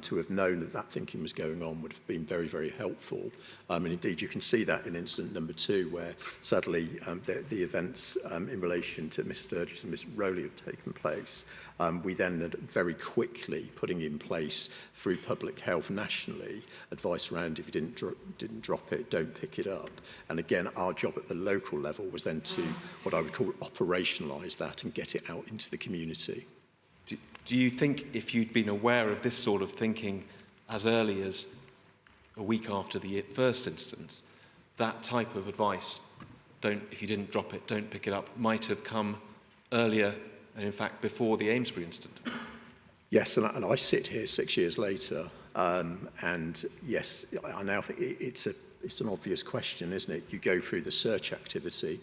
To have known that that thinking was going on would have been very, very helpful. And indeed, you can see that in incident number 2, where sadly the events in relation to Miss Sturgess and Miss Rowley have taken place. We then had very quickly putting in place through public health nationally advice around if you didn't drop it, don't pick it up. And again, our job at the local level was then to what I would call operationalise that and get it out into the community. Do you think if you'd been aware of this sort of thinking as early as a week after the first instance, that type of advice, if you didn't drop it, don't pick it up, might have come earlier and in fact before the Amesbury incident? Yes, and I sit here 6 years later, and yes, I now think it's an obvious question, isn't it? You go through the search activity,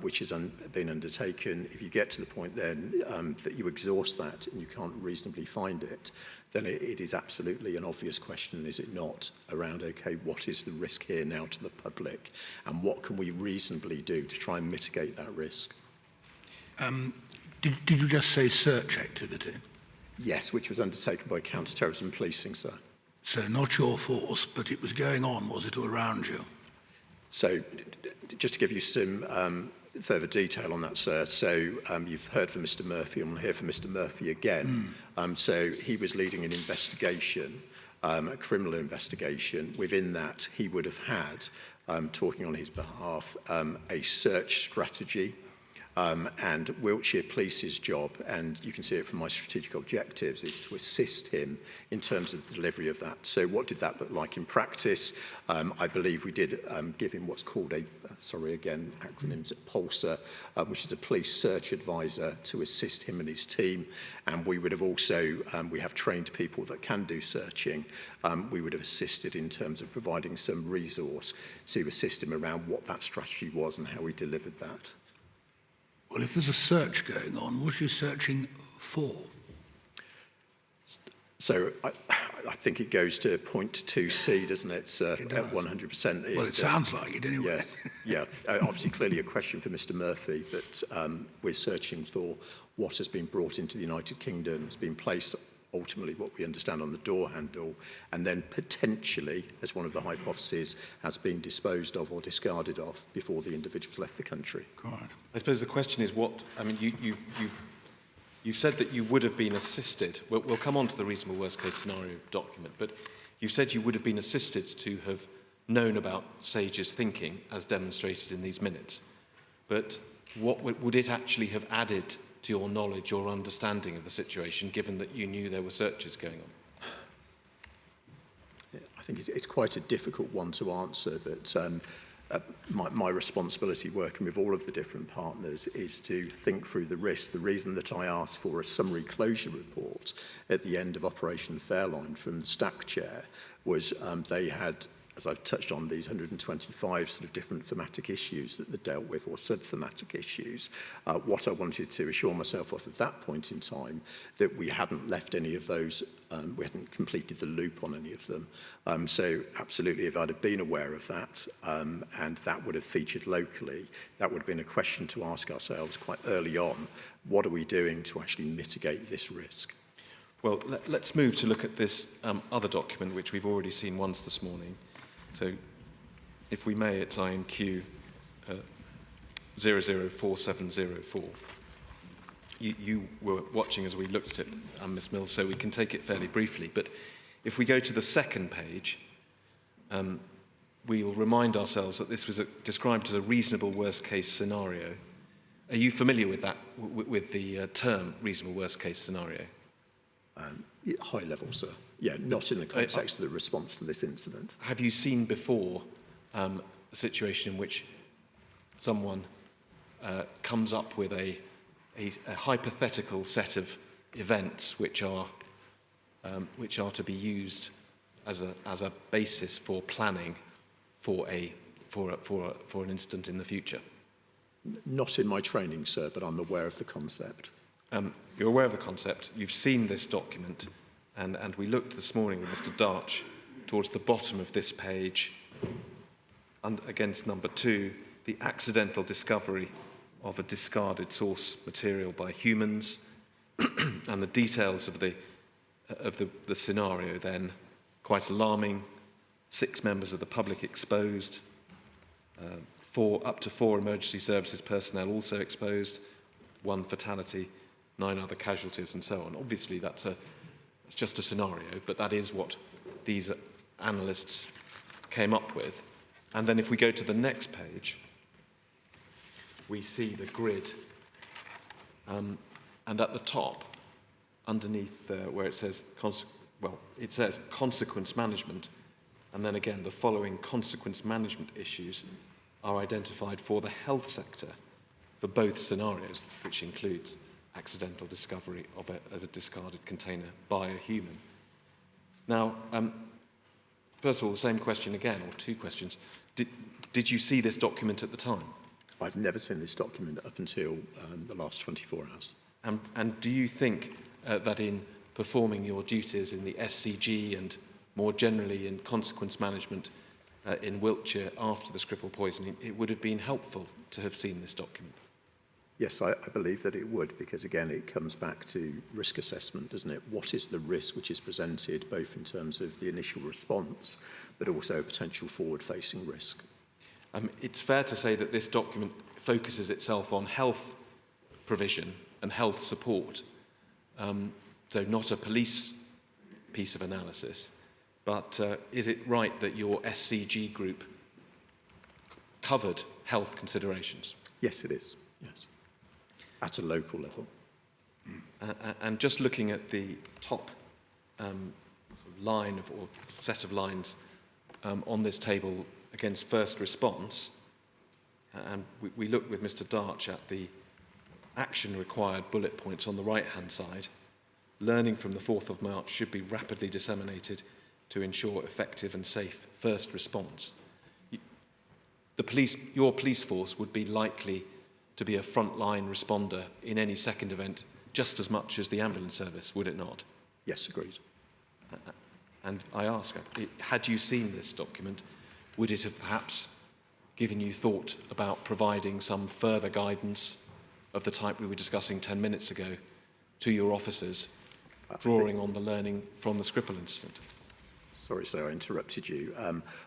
which has been undertaken. If you get to the point then that you exhaust that and you can't reasonably find it, then it is absolutely an obvious question, is it not, around, okay, what is the risk here now to the public, and what can we reasonably do to try and mitigate that risk? Did you just say search activity? Yes, which was undertaken by counter-terrorism policing, sir. So not your force, but it was going on, was it, around you? So just to give you some further detail on that, sir. So you've heard from Mr. Murphy, and we'll hear from Mr. Murphy again. So he was leading an investigation, a criminal investigation. Within that, he would have had, talking on his behalf, a search strategy. And Wiltshire Police's job, and you can see it from my strategic objectives, is to assist him in terms of the delivery of that. So what did that look like in practice? I believe we did give him what's called a, acronyms, PULSAR, which is a police search advisor to assist him and his team. And we would have also, we have trained people that can do searching. We would have assisted in terms of providing some resource to assist him around what that strategy was and how we delivered that. Well, if there's a search going on, what are you searching for? So I think it goes to point 2C, doesn't it? It does. 100%. Well, it sounds like it anyway. Yes, yeah. Obviously, clearly a question for Mr. Murphy, but we're searching for what has been brought into the United Kingdom, has been placed ultimately what we understand on the door handle, and then potentially, as one of the hypotheses, has been disposed of or discarded of before the individuals left the country. Correct. I suppose the question is what, I mean, you've said that you would have been assisted. We'll come on to the reasonable worst case scenario document, but you said you would have been assisted to have known about Sage's thinking as demonstrated in these minutes. But what would it actually have added to your knowledge or understanding of the situation, given that you knew there were searches going on? I think it's quite a difficult one to answer, but my responsibility working with all of the different partners is to think through the risk. The reason that I asked for a summary closure report at the end of Operation Fairline from the STAC chair was they had as I've touched on, these 125 sort of different thematic issues that they're dealt with, or sub-thematic issues. What I wanted to assure myself of at that point in time, that we hadn't left any of those, we hadn't completed the loop on any of them. So absolutely, if I'd have been aware of that, and that would have featured locally, that would have been a question to ask ourselves quite early on. What are we doing to actually mitigate this risk? Well, let's move to look at this other document, which we've already seen once this morning. So, if we may, it's IMQ 004704. You were watching as we looked at it, Ms Mills, so we can take it fairly briefly. But if we go to the second page, we'll remind ourselves that this was described as a reasonable worst-case scenario. Are you familiar with that, with the term reasonable worst-case scenario? High level, sir. Yeah, not in the context of the response to this incident. Have you seen before a situation in which someone comes up with a hypothetical set of events which are to be used as a basis for planning for an incident in the future? Not in my training, sir, but I'm aware of the concept. You're aware of the concept, you've seen this document, and we looked this morning with Mr Darch towards the bottom of this page, and against number 2, the accidental discovery of a discarded source material by humans, and the details of the scenario then, quite alarming. 6 members of the public exposed, up to 4 emergency services personnel also exposed, 1 fatality, 9 other casualties, and so on. Obviously, it's just a scenario, but that is what these analysts came up with. And then if we go to the next page, we see the grid. And at the top, underneath where it says, it says consequence management, and then again, the following consequence management issues are identified for the health sector for both scenarios, which includes accidental discovery of a discarded container by a human. Now, first of all, the same question again, or 2 questions. Did you see this document at the time? I've never seen this document up until the last 24 hours. And do you think that in performing your duties in the SCG and more generally in consequence management in Wiltshire after the Skripal poisoning, it would have been helpful to have seen this document? Yes, I believe that it would, because again, it comes back to risk assessment, doesn't it? What is the risk which is presented, both in terms of the initial response, but also potential forward-facing risk? It's fair to say that this document focuses itself on health provision and health support, so not a police piece of analysis. But is it right that your SCG group covered health considerations? Yes, it is, yes. At a local level. And just looking at the top line or set of lines on this table against first response, and we looked with Mr Darch at the action required bullet points on the right-hand side. Learning from the 4th of March should be rapidly disseminated to ensure effective and safe first response. Your police force would be likely to be a frontline responder in any second event just as much as the ambulance service, would it not? Yes, agreed. And I ask, had you seen this document, would it have perhaps given you thought about providing some further guidance of the type we were discussing 10 minutes ago to your officers, drawing on the learning from the Skripal incident? Sorry, sir, I interrupted you.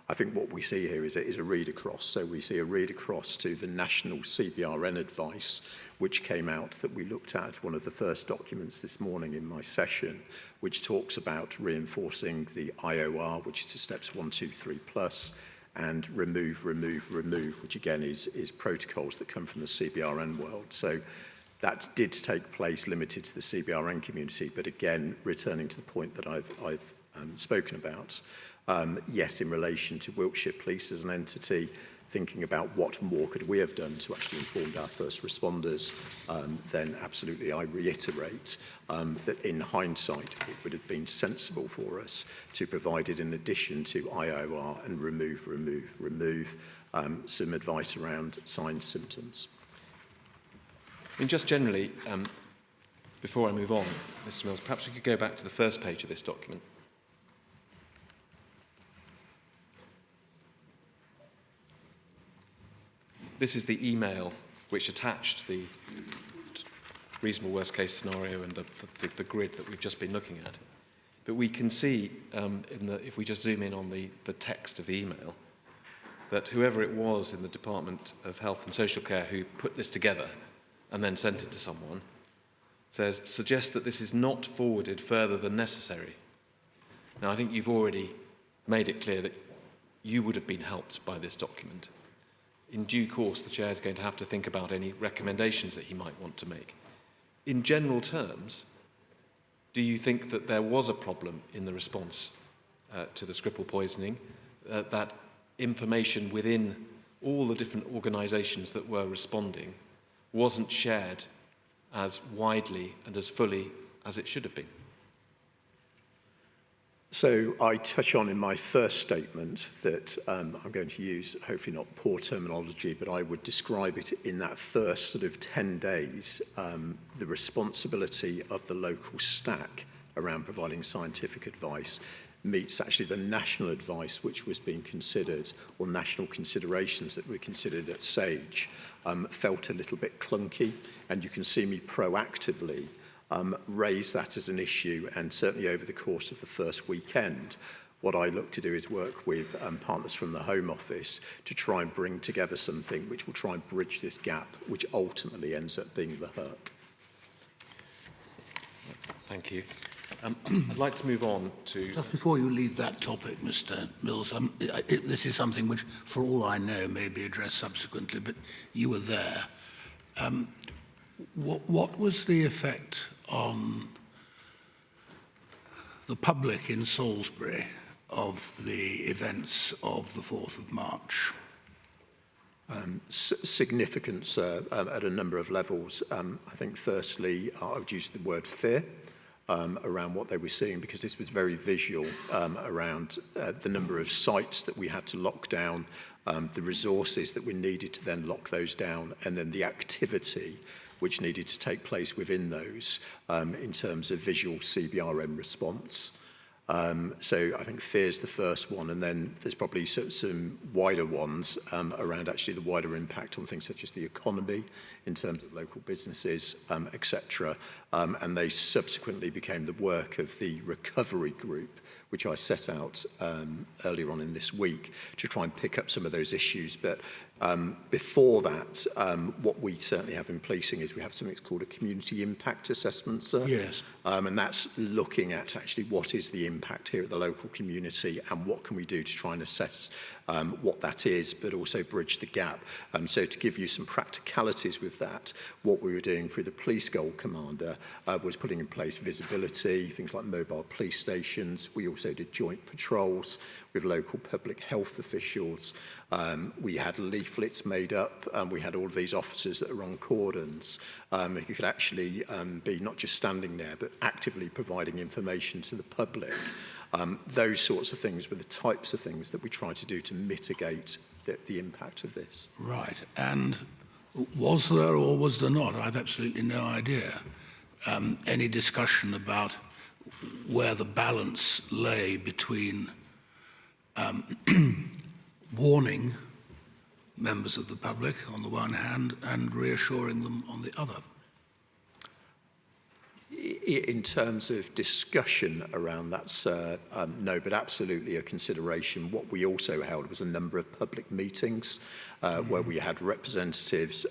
I think what we see here is a read across. So we see a read across to the national CBRN advice, which came out that we looked at, one of the first documents this morning in my session, which talks about reinforcing the IOR, which is the steps 1, 2, 3 plus, and remove, which again is protocols that come from the CBRN world. So that did take place limited to the CBRN community, but again, returning to the point that I've spoken about, yes, in relation to Wiltshire Police as an entity, thinking about what more could we have done to actually inform our first responders, then absolutely I reiterate that in hindsight it would have been sensible for us to provide it in addition to IOR and remove some advice around signs, symptoms. I mean, just generally, before I move on, Mr. Mills, perhaps we could go back to the first page of this document. This is the email which attached the reasonable worst case scenario and the grid that we've just been looking at. But we can see, if we just zoom in on the text of the email, that whoever it was in the Department of Health and Social Care who put this together and then sent it to someone, suggests that this is not forwarded further than necessary. Now, I think you've already made it clear that you would have been helped by this document. In due course, the Chair is going to have to think about any recommendations that he might want to make. In general terms, do you think that there was a problem in the response to the Skripal poisoning, that information within all the different organisations that were responding wasn't shared as widely and as fully as it should have been? So I touch on in my first statement that I'm going to use, hopefully not poor terminology, but I would describe it in that first sort of 10 days, the responsibility of the local stack around providing scientific advice meets actually the national advice which was being considered, or national considerations that were considered at SAGE, felt a little bit clunky, and you can see me proactively raise that as an issue, and certainly over the course of the first weekend, what I look to do is work with partners from the Home Office to try and bring together something which will try and bridge this gap, which ultimately ends up being the HERC. Thank you. I'd like to move on to... Just before you leave that topic, Mr. Mills, this is something which, for all I know, may be addressed subsequently, but you were there. What was the effect on the public in Salisbury of the events of the 4th of March? Significance at a number of levels. I think firstly, I would use the word fear around what they were seeing, because this was very visual around the number of sites that we had to lock down, the resources that we needed to then lock those down, and then the activity which needed to take place within those in terms of visual CBRN response. So I think fear is the first one, and then there's probably some wider ones around actually the wider impact on things such as the economy in terms of local businesses, etc. And they subsequently became the work of the recovery group, which I set out earlier on in this week to try and pick up some of those issues. But before that, what we certainly have in policing is we have something called a community impact assessment, sir. Yes. And that's looking at actually what is the impact here at the local community and what can we do to try and assess what that is, but also bridge the gap. So to give you some practicalities with that, what we were doing through the Police Gold Commander was putting in place visibility, things like mobile police stations. We also did joint patrols with local public health officials. We had leaflets made up, and we had all of these officers that are on cordons who could actually be not just standing there, but actively providing information to the public. Those sorts of things were the types of things that we tried to do to mitigate the impact of this. Right. And was there or was there not, I have absolutely no idea, any discussion about where the balance lay between warning members of the public on the one hand and reassuring them on the other? In terms of discussion around that, no, but absolutely a consideration. What we also held was a number of public meetings where we had representatives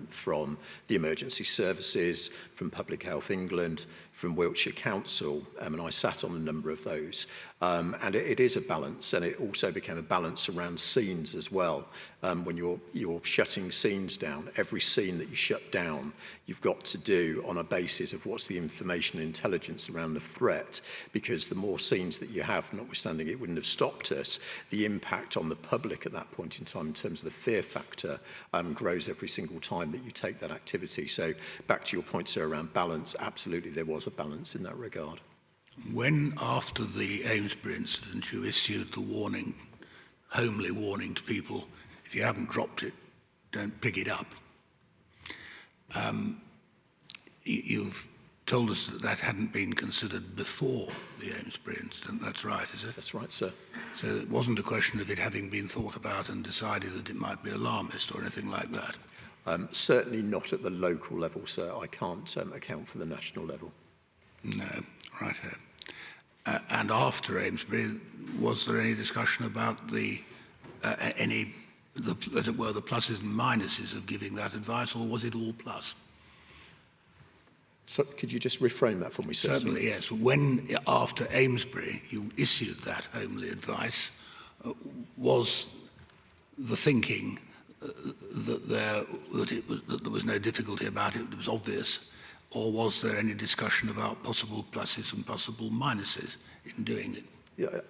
from the emergency services, from from Public Health England, from Wiltshire Council, and I sat on a number of those. And it is a balance, and it also became a balance around scenes as well. When you're shutting scenes down, every scene that you shut down, you've got to do on a basis of what's the information and intelligence around the threat, because the more scenes that you have, notwithstanding it wouldn't have stopped us, the impact on the public at that point in time in terms of the fear factor grows every single time that you take that activity. So back to your point, sir, around balance, absolutely there was a balance in that regard. When, after the Amesbury incident, you issued the warning, homely warning to people, if you haven't dropped it, don't pick it up, you've told us that that hadn't been considered before the Amesbury incident. That's right, is it? That's right, sir. So it wasn't a question of it having been thought about and decided that it might be alarmist or anything like that? Certainly not at the local level, sir. I can't account for the national level. No, right. And after Amesbury, was there any discussion about as it were, the pluses and minuses of giving that advice, or was it all plus? So could you just reframe that for me, sir? Certainly, yes. When, after Amesbury, you issued that homely advice, was the thinking that there was no difficulty about it was obvious, or was there any discussion about possible pluses and possible minuses in doing it? Yeah,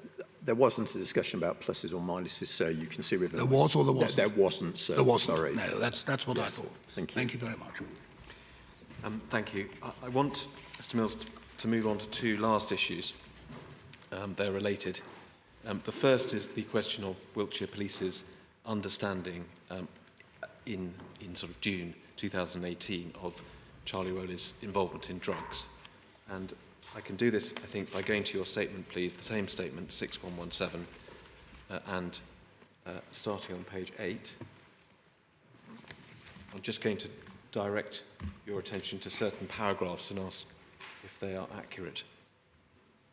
there wasn't a discussion about pluses or minuses, sir. You can see with There was or there wasn't? There wasn't, sir. There wasn't. Sorry. No, that's what Yes. I thought. Thank you. Thank you very much. Thank you. I want, Mr Mills, to move on to two last issues. They're related. The first is the question of Wiltshire Police's understanding in sort of June 2018 of Charlie Rowley's involvement in drugs. And I can do this, I think, by going to your statement, please, the same statement, 6117, and starting on page 8. I'm just going to direct your attention to certain paragraphs and ask if they are accurate.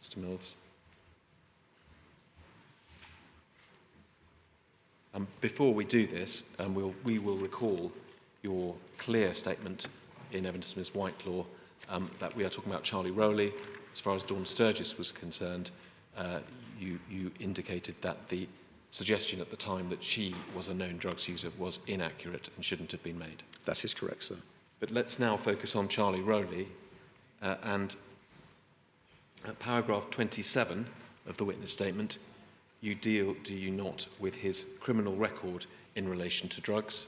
Mr Mills. Before we do this, we will recall your clear statement in evidence Ms Whitelaw that we are talking about Charlie Rowley. As far as Dawn Sturgess was concerned, you indicated that the suggestion at the time that she was a known drugs user was inaccurate and shouldn't have been made. That is correct, sir. But let's now focus on Charlie Rowley and at paragraph 27 of the witness statement, you deal, do you not, with his criminal record in relation to drugs,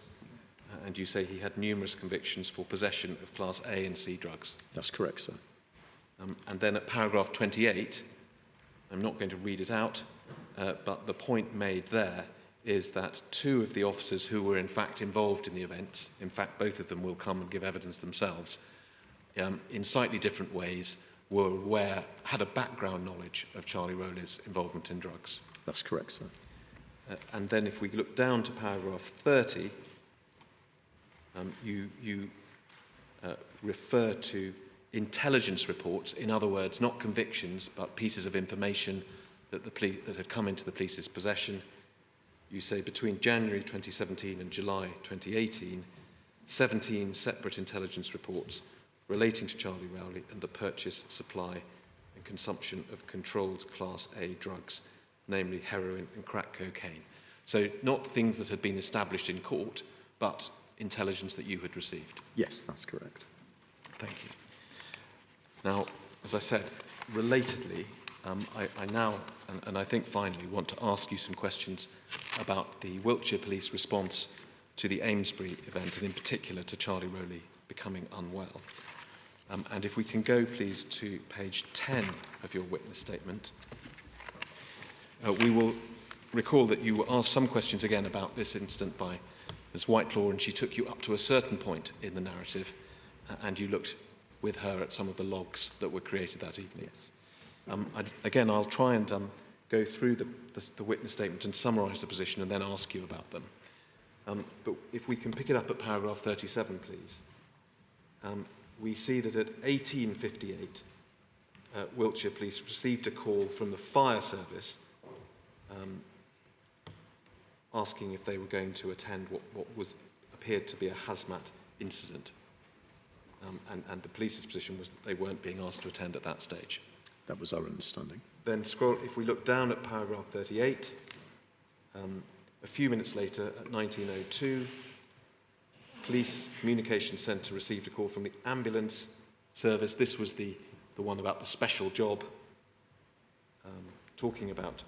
and you say he had numerous convictions for possession of Class A and C drugs. That's correct, sir. And then at paragraph 28, I'm not going to read it out, but the point made there is that two of the officers who were in fact involved in the events, in fact both of them will come and give evidence themselves, in slightly different ways were aware, had a background knowledge of Charlie Rowley's involvement in drugs. That's correct, sir. And then if we look down to paragraph 30, you refer to intelligence reports, in other words, not convictions, but pieces of information that had come into the police's possession. You say between January 2017 and July 2018, 17 separate intelligence reports relating to Charlie Rowley and the purchase, supply and consumption of controlled Class A drugs, namely heroin and crack cocaine. So not things that had been established in court, but intelligence that you had received. Yes, that's correct. Thank you. Now, as I said, relatedly, I now, and I think finally, want to ask you some questions about the Wiltshire Police response to the Amesbury event, and in particular to Charlie Rowley becoming unwell. And if we can go, please, to page 10 of your witness statement. We will recall that you were asked some questions again about this incident by Ms Whitelaw, and she took you up to a certain point in the narrative, and you looked with her at some of the logs that were created that evening. Yes. Again, I'll try and go through the witness statement and summarise the position and then ask you about them. But if we can pick it up at paragraph 37, please. We see that at 18:58, Wiltshire Police received a call from the fire service asking if they were going to attend what appeared to be a hazmat incident. and the police's position was that they weren't being asked to attend at that stage. That was our understanding. Then if we look down at paragraph 38, a few minutes later at 19:02, Police Communication Centre received a call from the ambulance service. This was the one about the special job, talking about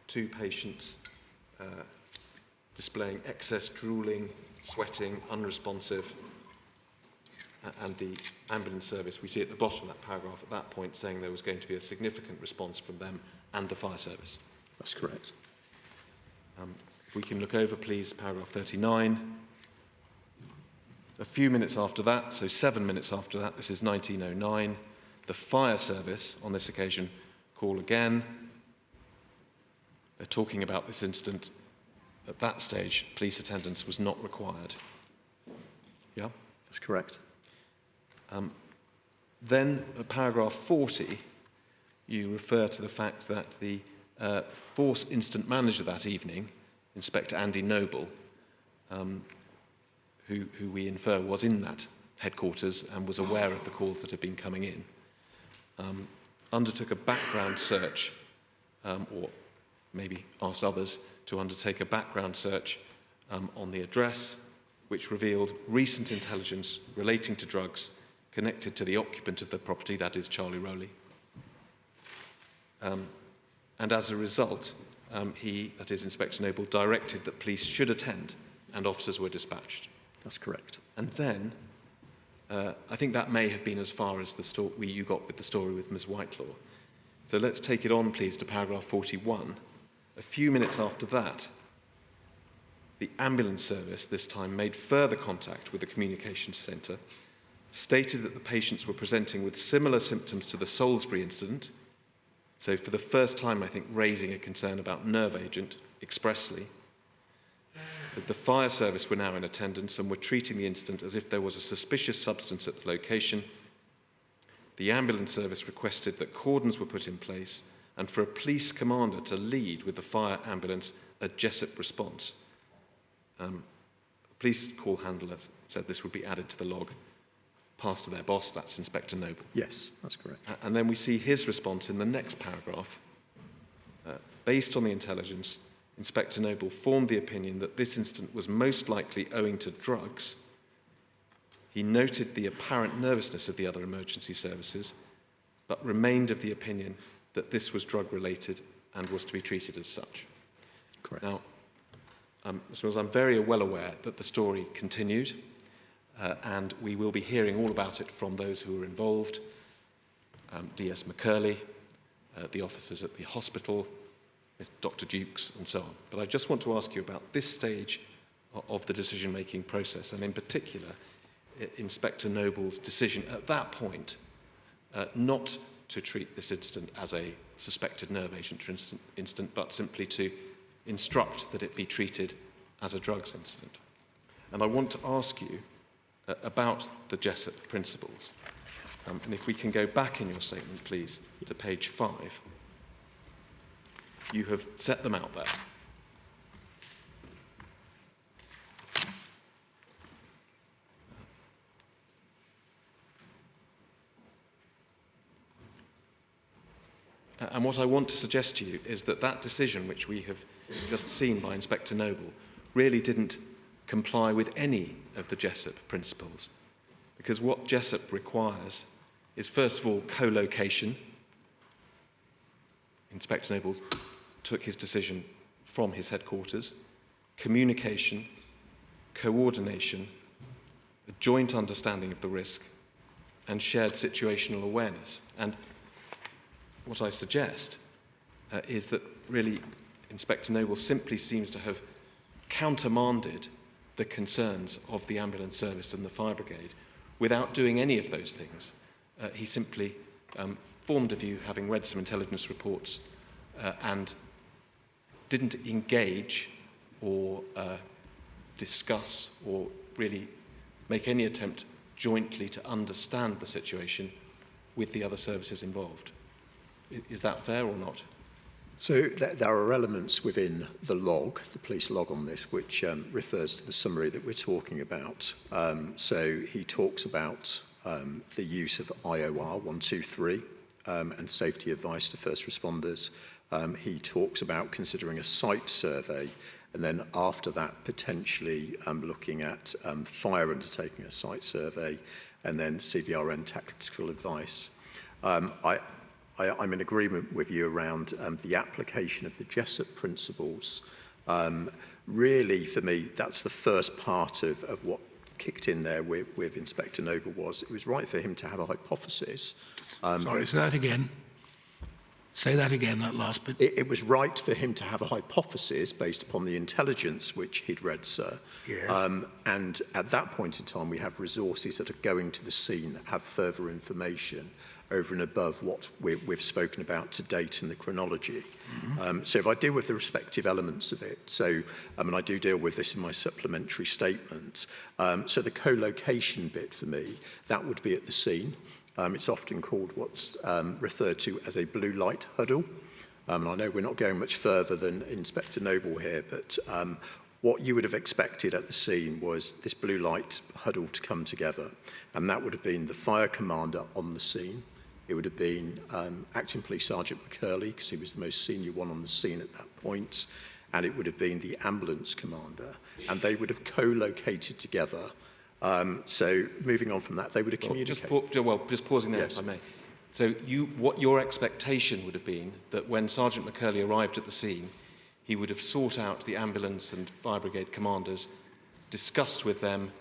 2 patients displaying excess drooling, sweating, unresponsive, and the ambulance service, we see at the bottom of that paragraph at that point saying there was going to be a significant response from them and the fire service. That's correct. If we can look over, please, paragraph 39. A few minutes after that, so 7 minutes after that, this is 1909, the fire service, on this occasion, call again. They're talking about this incident. At that stage, police attendance was not required. Yeah? That's correct. Then, at paragraph 40, you refer to the fact that the force incident manager that evening, Inspector Andy Noble, who we infer was in that headquarters and was aware of the calls that had been coming in, undertook a background search, or maybe asked others to undertake a background search on the address, which revealed recent intelligence relating to drugs connected to the occupant of the property, that is Charlie Rowley. And as a result, he, that is Inspector Noble, directed that police should attend and officers were dispatched. That's correct. And then, I think that may have been as far as the story you got with the story with Ms. Whitelaw. So let's take it on, please, to paragraph 41. A few minutes after that, the ambulance service this time made further contact with the communications centre, stated that the patients were presenting with similar symptoms to the Salisbury incident, so for the first time, I think, raising a concern about nerve agent expressly. So the fire service were now in attendance and were treating the incident as if there was a suspicious substance at the location. The ambulance service requested that cordons were put in place and for a police commander to lead with the fire ambulance a Jessup response. The police call handler said this would be added to the log, passed to their boss, that's Inspector Noble. Yes, that's correct. And then we see his response in the next paragraph. Based on the intelligence, Inspector Noble formed the opinion that this incident was most likely owing to drugs. He noted the apparent nervousness of the other emergency services, but remained of the opinion that this was drug-related and was to be treated as such. Correct. Now, Mr. Mills, I'm very well aware that the story continued, and we will be hearing all about it from those who were involved, D.S. McCurley, the officers at the hospital, Dr. Dukes, and so on. But I just want to ask you about this stage of the decision-making process, and in particular, Inspector Noble's decision at that point not to treat this incident as a suspected nerve agent incident, but simply to instruct that it be treated as a drugs incident. And I want to ask you about the Jessup principles. And if we can go back in your statement, please, to page 5. You have set them out there. And what I want to suggest to you is that that decision, which we have just seen by Inspector Noble, really didn't comply with any of the Jessup principles. Because what Jessup requires is, first of all, co-location. Inspector Noble took his decision from his headquarters, communication, coordination, a joint understanding of the risk, and shared situational awareness. And what I suggest is that really Inspector Noble simply seems to have countermanded the concerns of the ambulance service and the fire brigade without doing any of those things. He simply formed a view, having read some intelligence reports, and didn't engage or discuss or really make any attempt jointly to understand the situation with the other services involved. Is that fair or not? So there are elements within the log, the police log on this, which refers to the summary that we're talking about. So he talks about the use of IOR 123 and safety advice to first responders. He talks about considering a site survey, and then after that potentially looking at fire undertaking a site survey, and then CBRN tactical advice. I'm in agreement with you around the application of the Jessup principles. Really, for me, that's the first part of what kicked in there with Inspector Noble. Was it was right for him to have a hypothesis. Sorry, say that again. Say that again, that last bit. It was right for him to have a hypothesis based upon the intelligence which he'd read, sir. Yes. And at that point in time, we have resources that are going to the scene that have further information over and above what we've spoken about to date in the chronology. So if I deal with the respective elements of it, so and I do deal with this in my supplementary statement, so the co-location bit for me, that would be at the scene. It's often called what's referred to as a blue light huddle. And I know we're not going much further than Inspector Noble here, but what you would have expected at the scene was this blue light huddle to come together. And that would have been the fire commander on the scene. It would have been Acting Police Sergeant McCurley, because he was the most senior one on the scene at that point. And it would have been the ambulance commander. And they would have co-located together. So moving on from that, they would have communicated. Just pausing there, Yes. if I may. So what your expectation would have been that when Sergeant McCurley arrived at the scene, he would have sought out the ambulance and fire brigade commanders, discussed with them,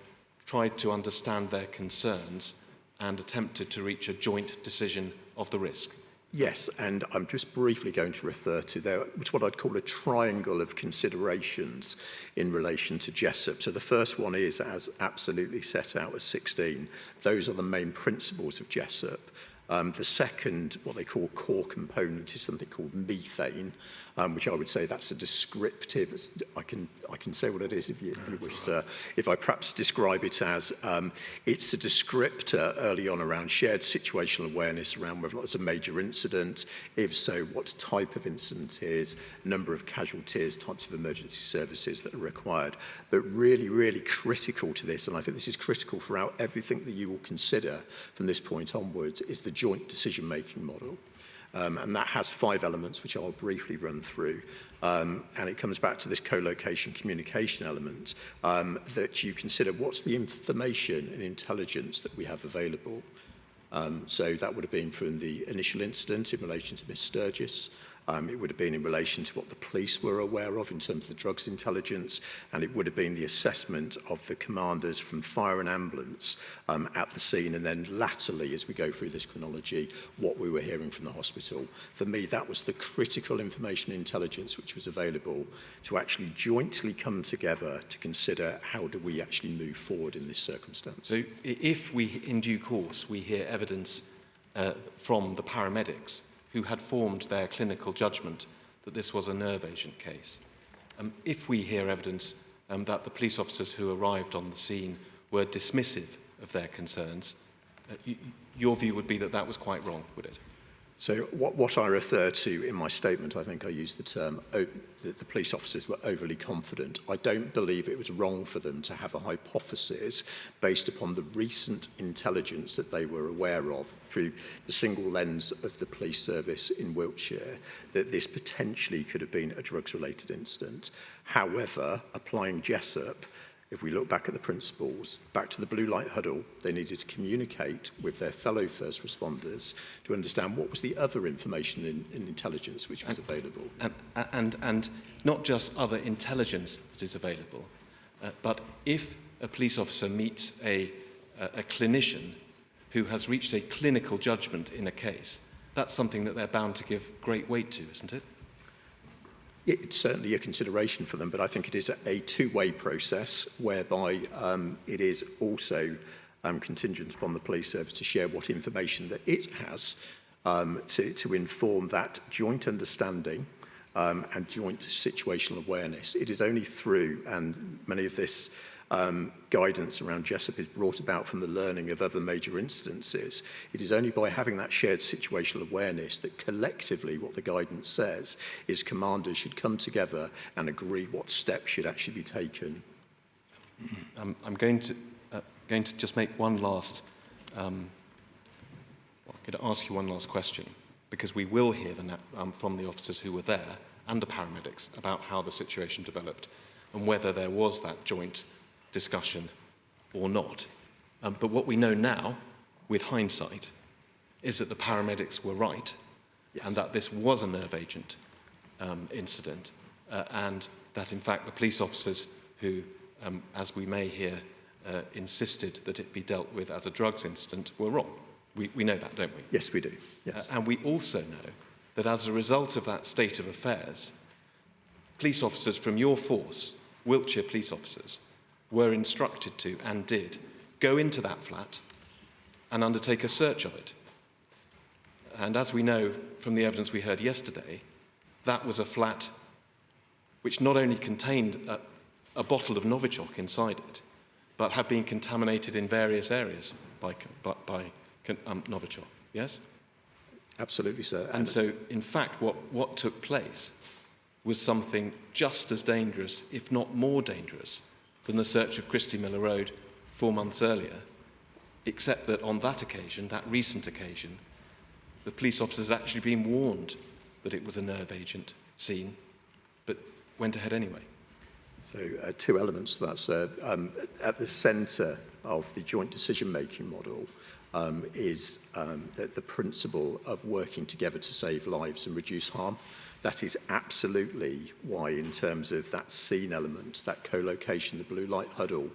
tried to understand their concerns, and attempted to reach a joint decision of the risk. Yes, and I'm just briefly going to refer to there, which what I'd call a triangle of considerations in relation to Jessup. So the first one is, as absolutely set out as 16, those are the main principles of Jessup. The second, what they call core component, is something called methane, which I would say that's a descriptive. I can say what it is if you wish to. If I perhaps describe it as, it's a descriptor early on around shared situational awareness around whether it's a major incident, if so, what type of incident it is, number of casualties, types of emergency services that are required. But really, really critical to this, and I think this is critical throughout everything that you will consider from this point onwards, is the joint decision-making model. And that has 5 elements, which I'll briefly run through. And it comes back to this co-location communication element, that you consider what's the information and intelligence that we have available. So that would have been from the initial incident in relation to Miss Sturgess. It would have been in relation to what the police were aware of in terms of the drugs intelligence, and it would have been the assessment of the commanders from fire and ambulance at the scene, and then latterly, as we go through this chronology, what we were hearing from the hospital. For me, that was the critical information and intelligence which was available to actually jointly come together to consider how do we actually move forward in this circumstance. So if we, in due course, we hear evidence from the paramedics who had formed their clinical judgment that this was a nerve agent case, if we hear evidence that the police officers who arrived on the scene were dismissive of their concerns, your view would be that that was quite wrong, would it? So what I refer to in my statement, I think I used the term that the police officers were overly confident. I don't believe it was wrong for them to have a hypothesis based upon the recent intelligence that they were aware of through the single lens of the police service in Wiltshire, that this potentially could have been a drugs-related incident. However, applying Jessup, if we look back at the principles, back to the blue light huddle, they needed to communicate with their fellow first responders to understand what was the other information in intelligence which was available. And not just other intelligence that is available, but if a police officer meets a clinician who has reached a clinical judgment in a case, that's something that they're bound to give great weight to, isn't it? It's certainly a consideration for them, but I think it is a two-way process whereby it is also contingent upon the police service to share what information that it has to inform that joint understanding and joint situational awareness. It is only through, and many of this guidance around Jessup is brought about from the learning of other major incidences. It is only by having that shared situational awareness that collectively what the guidance says is commanders should come together and agree what steps should actually be taken. I'm going to just make one last I'm going to ask you one last question, because we will hear from the officers who were there and the paramedics about how the situation developed and whether there was that joint discussion or not. But what we know now, with hindsight, is that the paramedics were right, yes, and that this was a nerve agent incident, and that in fact the police officers who, as we may hear, insisted that it be dealt with as a drugs incident were wrong. We know that, don't we? Yes, we do. Yes. And we also know that as a result of that state of affairs, police officers from your force, Wiltshire police officers, were instructed to, and did, go into that flat and undertake a search of it. And as we know from the evidence we heard yesterday, that was a flat which not only contained a bottle of Novichok inside it, but had been contaminated in various areas by Novichok, yes? Absolutely, sir. And so, in fact, what took place was something just as dangerous, if not more dangerous, than the search of Christie Miller Road 4 months earlier, except that on that occasion, that recent occasion, the police officers had actually been warned that it was a nerve agent scene, but went ahead anyway. So two elements to that, sir. At the centre of the joint decision-making model is the principle of working together to save lives and reduce harm. That is absolutely why, in terms of that scene element, that co-location, the blue light huddle,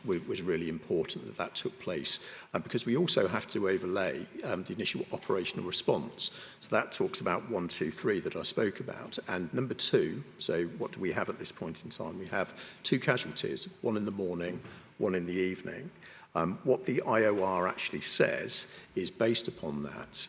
was really important that took place, because we also have to overlay the initial operational response. So that talks about 1, 2, 3 that I spoke about, and number 2. So what do we have at this point in time? We have 2 casualties, 1 in the morning, 1 in the evening. What the IOR actually says is, based upon that,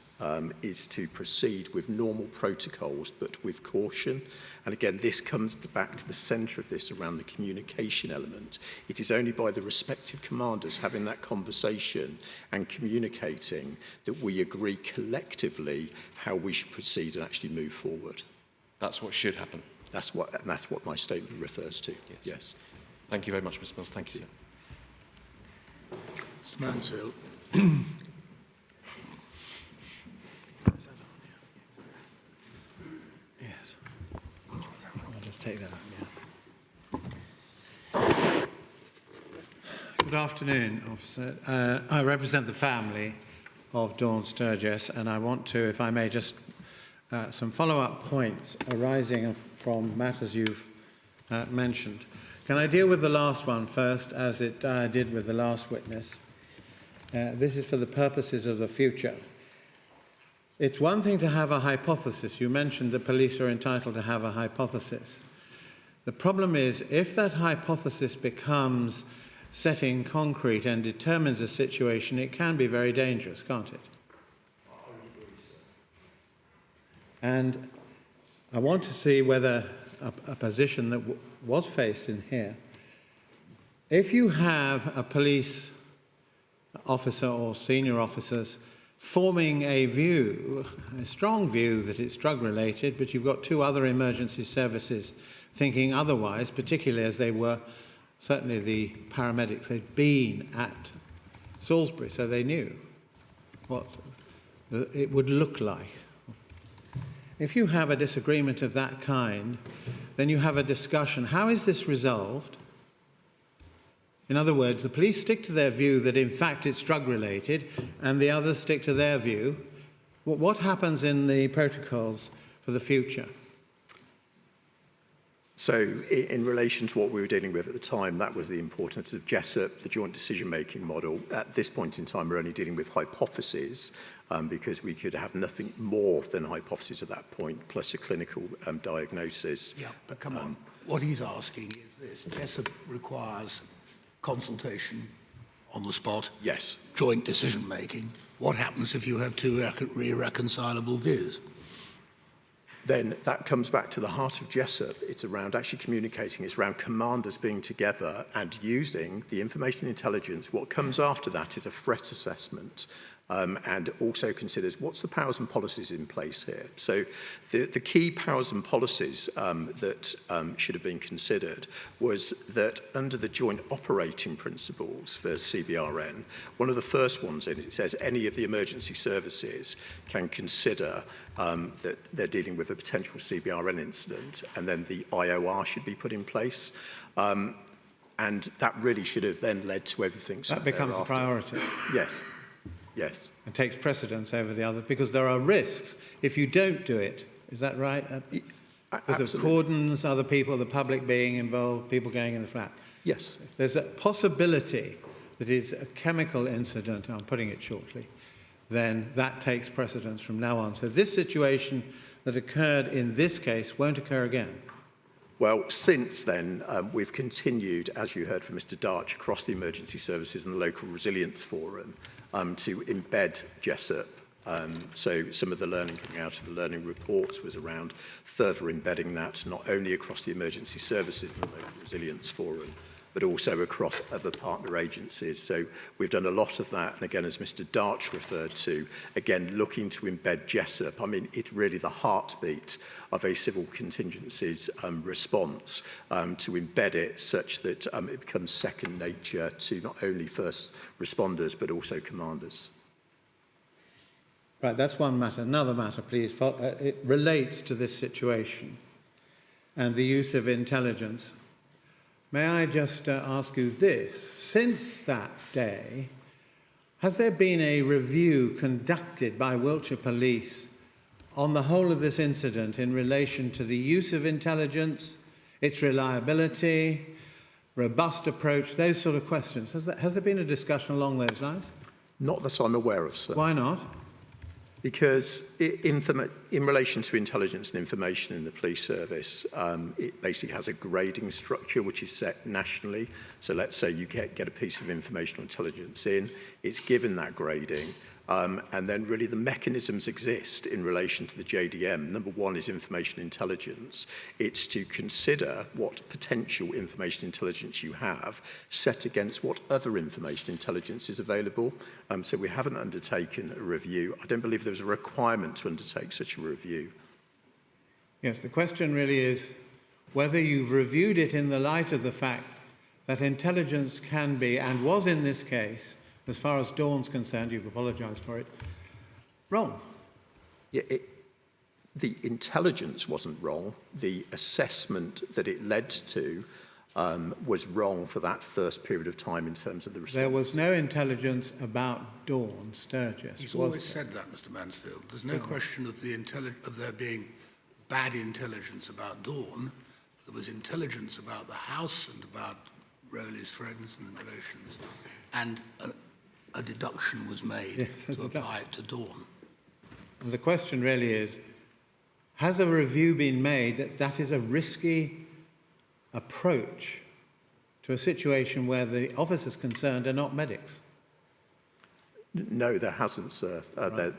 is to proceed with normal protocols, but with caution. And again, this comes back to the centre of this around the communication element. It is only by the respective commanders having that conversation and communicating that we agree collectively how we should proceed and actually move forward. That's what should happen. That's what my statement refers to. Yes. Thank you very much, Mr. Mills. Thank you, sir. Mr. Mansfield. Yes. I'll just take that up, yeah. Good afternoon, officer. I represent the family of Dawn Sturgess, and I want to, if I may, just some follow-up points arising from matters you've mentioned. Can I deal with the last one first, as it did with the last witness? This is for the purposes of the future. It's one thing to have a hypothesis. You mentioned the police are entitled to have a hypothesis. The problem is, if that hypothesis becomes set in concrete and determines a situation, it can be very dangerous, can't it? And I want to see whether a position that was faced in here, if you have a police officer or senior officers forming a view, a strong view that it's drug-related, but you've got 2 other emergency services thinking otherwise, particularly as they were, certainly the paramedics, they'd been at Salisbury, so they knew what it would look like. If you have a disagreement of that kind, then you have a discussion. How is this resolved? In other words, the police stick to their view that in fact it's drug-related, and the others stick to their view. What happens in the protocols for the future? So in relation to what we were dealing with at the time, that was the importance of Jessup, the joint decision-making model. At this point in time, we're only dealing with hypotheses, because we could have nothing more than hypotheses at that point, plus a clinical diagnosis. Yeah, but come on. What he's asking is this. Jessup requires consultation on the spot. Yes. Joint decision-making. What happens if you have 2 irreconcilable views? Then that comes back to the heart of Jessup. It's around actually communicating. It's around commanders being together and using the information intelligence. What comes after that is a threat assessment. and also considers what's the powers and policies in place here. So the key powers and policies that should have been considered was that under the joint operating principles for CBRN, one of the first ones in it says any of the emergency services can consider that they're dealing with a potential CBRN incident, and then the IOR should be put in place. And that really should have then led to everything. That becomes a priority. Yes. Yes. And takes precedence over the other, because there are risks if you don't do it. Is that right? Because of cordons, other people, the public being involved, people going in the flat. Yes. If there's a possibility that it's a chemical incident, I'm putting it shortly, then that takes precedence from now on. So this situation that occurred in this case won't occur again. Well, since then, we've continued, as you heard from Mr. Darch, across the emergency services and the local resilience forum to embed Jessup. So some of the learning coming out of the learning reports was around further embedding that not only across the emergency services and the local resilience forum, but also across other partner agencies. So we've done a lot of that. And again, as Mr. Darch referred to, again, looking to embed Jessup. I mean, it's really the heartbeat of a civil contingencies response to embed it such that it becomes second nature to not only first responders, but also commanders. Right, that's one matter. Another matter, please. It relates to this situation and the use of intelligence. May I just ask you this? Since that day, has there been a review conducted by Wiltshire Police on the whole of this incident in relation to the use of intelligence, its reliability, robust approach, those sort of questions? Has there been a discussion along those lines? Not that I'm aware of, sir. Why not? Because in relation to intelligence and information in the police service, it basically has a grading structure which is set nationally. So let's say you get a piece of information or intelligence in, it's given that grading, and then really the mechanisms exist in relation to the JDM. Number one is information intelligence. It's to consider what potential information intelligence you have set against what other information intelligence is available. So we haven't undertaken a review. I don't believe there's a requirement to undertake such a review. Yes, the question really is whether you've reviewed it in the light of the fact that intelligence can be, and was in this case, as far as Dawn's concerned, you've apologised for it, wrong. Yeah, the intelligence wasn't wrong. The assessment that it led to was wrong for that first period of time in terms of the response. There was no intelligence about Dawn, Sturgess. He's always said that, Mr. Mansfield. There's no question of there being bad intelligence about Dawn. There was intelligence about the house and about Rowley's friends and relations, and a deduction was made to apply it to Dawn. And the question really is, has a review been made that is a risky approach to a situation where the officers concerned are not medics? No, there hasn't, sir.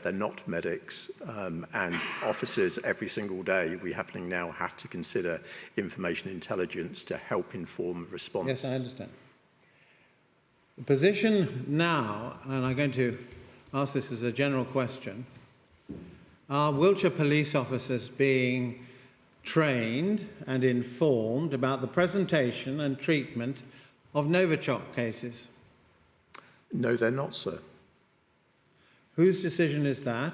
They're not medics, and officers every single day, we happening now, have to consider information intelligence to help inform response. Yes, I understand. The position now, and I'm going to ask this as a general question, are Wiltshire police officers being trained and informed about the presentation and treatment of Novichok cases? No, they're not, sir. Whose decision is that?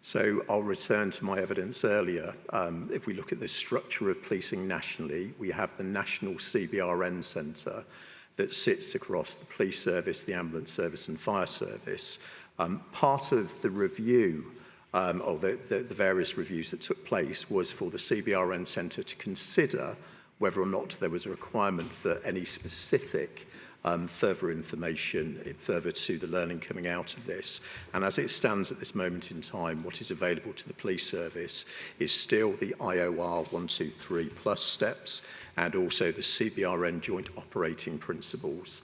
So I'll return to my evidence earlier. If we look at the structure of policing nationally, we have the National CBRN Centre that sits across the police service, the ambulance service and fire service. Part of the review, or the various reviews that took place, was for the CBRN Centre to consider whether or not there was a requirement for any specific further information, further to the learning coming out of this. And as it stands at this moment in time, what is available to the police service is still the IOR 123 plus steps and also the CBRN joint operating principles.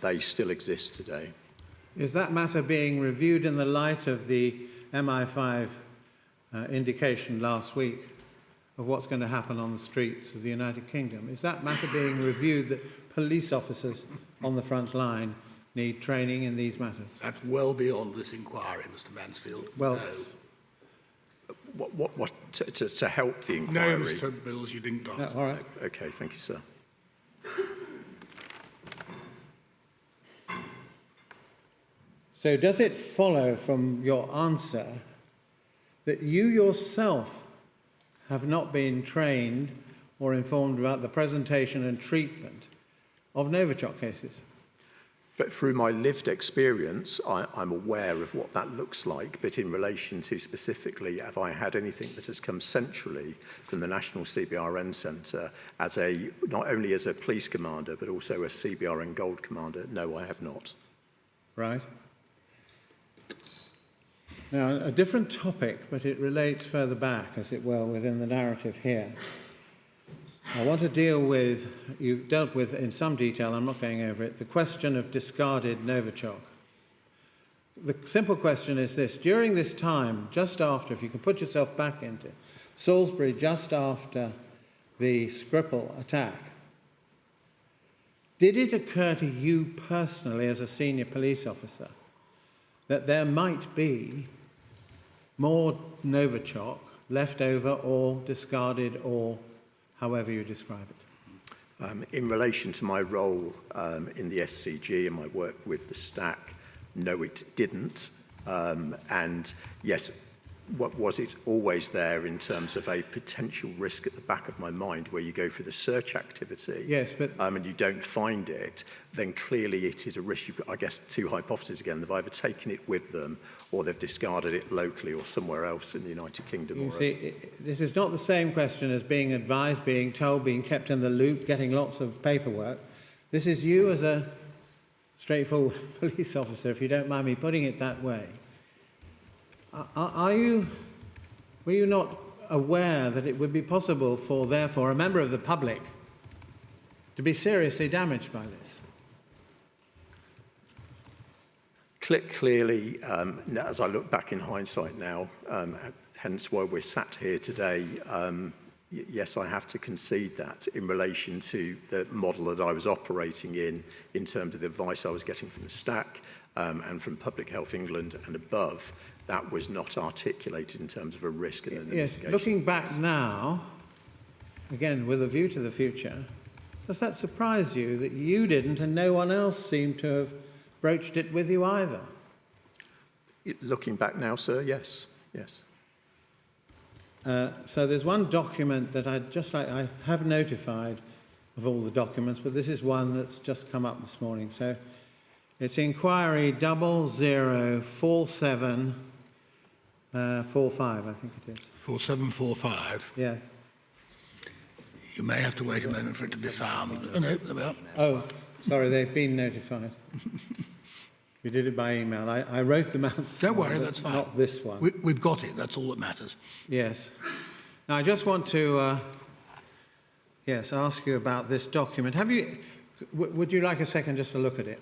They still exist today. Is that matter being reviewed in the light of the MI5 indication last week of what's going to happen on the streets of the United Kingdom? Is that matter being reviewed that police officers on the front line need training in these matters? That's well beyond this inquiry, Mr. Mansfield. Well, no. To help the No, inquiry? Mr. Bills, you didn't No, answer. all right. Okay, thank you, sir. So does it follow from your answer that you yourself have not been trained or informed about the presentation and treatment of Novichok cases? But through my lived experience, I'm aware of what that looks like, but in relation to specifically, have I had anything that has come centrally from the National CBRN Centre as not only as a police commander, but also a CBRN Gold commander? No, I have not. Right. Now, a different topic, but it relates further back, as it were, within the narrative here. I want to deal with, you dealt with in some detail, I'm not going over it, the question of discarded Novichok. The simple question is this: during this time, just after, if you can put yourself back into Salisbury, just after the Skripal attack, did it occur to you personally as a senior police officer that there might be more Novichok left over or discarded, or however you describe it? In relation to my role in the SCG and my work with the stack, no, it didn't. And yes, was it always there in terms of a potential risk at the back of my mind where you go through the search activity? Yes, but and you don't find it, then clearly it is a risk. You've got, I guess, two hypotheses again. They've either taken it with them or they've discarded it locally or somewhere else in the United Kingdom. you see, this is not the same question as being advised, being told, being kept in the loop, getting lots of paperwork. This is you as a straightforward police officer, if you don't mind me putting it that way. Were you not aware that it would be possible for, therefore, a member of the public to be seriously damaged by this? Clearly, as I look back in hindsight now, hence why we're sat here today, yes, I have to concede that in relation to the model that I was operating in terms of the advice I was getting from the stack and from Public Health England and above, that was not articulated in terms of a risk in the Yes, mitigation. looking back now, again, with a view to the future, does that surprise you that you didn't and no one else seemed to have broached it with you either? Looking back now, sir, yes, yes. So there's one document that I have notified of all the documents, but this is one that's just come up this morning. So it's inquiry 004745, I think it is. 4745. Yeah. You may have to wait a moment for it to be found. Oh, no, there we are. Oh, sorry, they've been notified. You did it by email. I wrote them out. Don't worry, that's fine. Not this one. We've got it. That's all that matters. Yes. Now, I just want to, ask you about this document. Would you like a second just to look at it?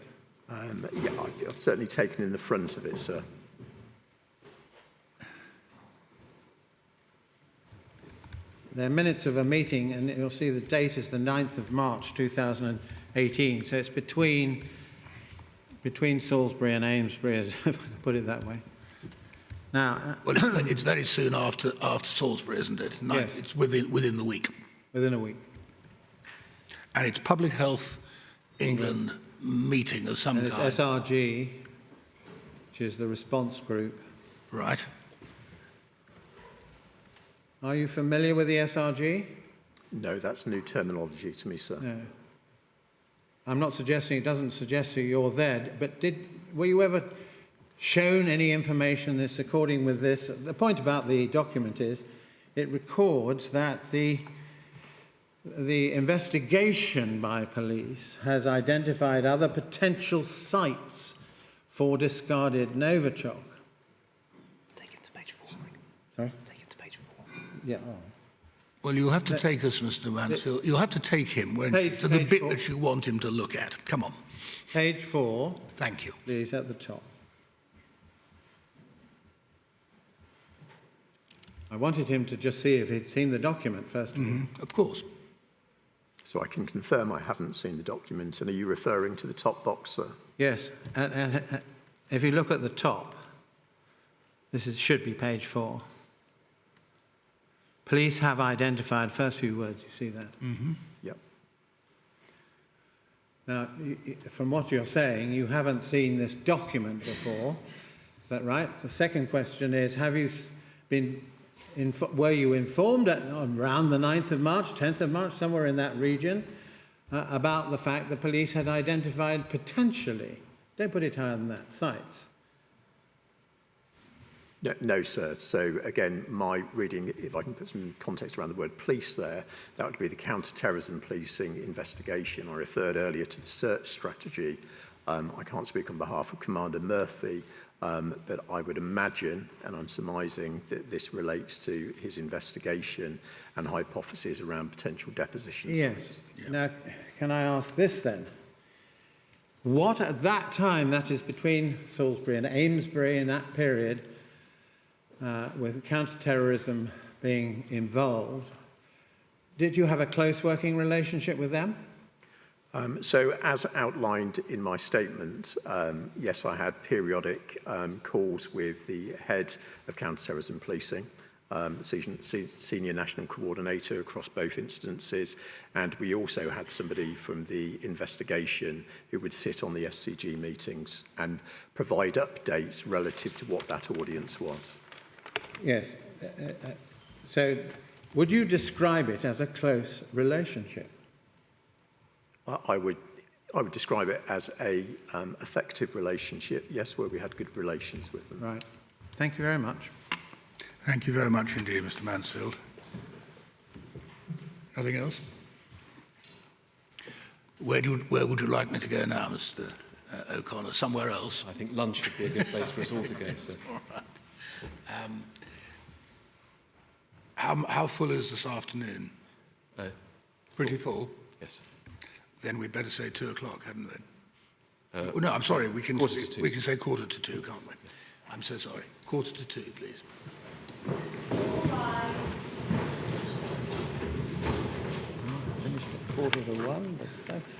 Yeah, I've certainly taken in the front of it, sir. They're minutes of a meeting, and you'll see the date is the 9th of March 2018. So it's between Salisbury and Amesbury, if I can put it that way. Now, Well, it's very soon after Salisbury, isn't it? Yes. It's within the week. within a week. And it's Public Health England meeting of some And it's kind. SRG, which is the response group. Right. Are you familiar with the SRG? No, that's new terminology to me, sir. No. I'm not suggesting, it doesn't suggest that you're there, but were you ever shown any information that's according with this? The point about the document is it records that the investigation by police has identified other potential sites for discarded Novichok. Take it to page 4. Sorry? Take it to page 4. Yeah, all right. Well, you'll have to take us, Mr. Mansfield. You'll have to take him to the Page bit 4. that you want him to look at. Come on. Page 4, Thank you. please, at the top. I wanted him to just see if he'd seen the document first of all. Of course. So I can confirm I haven't seen the document. And are you referring to the top box, sir? Yes, and if you look at the top, should be page 4. Police have identified, first few words, you see that? Mm-hmm. Yep. Now, from what you're saying, you haven't seen this document before. Is that right? The second question is, were you informed around the 9th of March, 10th of March, somewhere in that region, about the fact the police had identified potentially, don't put it higher than that, sites? No, sir. So again, my reading, if I can put some context around the word police there, that would be the counter-terrorism policing investigation. I referred earlier to the search strategy. I can't speak on behalf of Commander Murphy, but I would imagine, and I'm surmising, that this relates to his investigation and hypotheses around potential depositions. Yes. Yeah. Now, can I ask this then? What at that time, that is between Salisbury and Amesbury in that period, with counter-terrorism being involved, did you have a close working relationship with them? So as outlined in my statement, yes, I had periodic calls with the head of counter-terrorism policing, the senior national coordinator across both instances, and we also had somebody from the investigation who would sit on the SCG meetings and provide updates relative to what that audience was. Yes. So would you describe it as a close relationship? I would describe it as a effective relationship, yes, where we had good relations with them. Right. Thank you very much. Thank you very much indeed, Mr. Mansfield. Nothing else? Where would you like me to go now, Mr. O'Connor? Somewhere else? I think lunch would be a good place for us all to go. So. All right. How full is this afternoon? Pretty full? Yes. Then we'd better say 2 o'clock, hadn't we? No, I'm sorry. We can say 1:45, can't we? Yes. I'm so sorry. 1:45, please. Finished at 1:45, but that's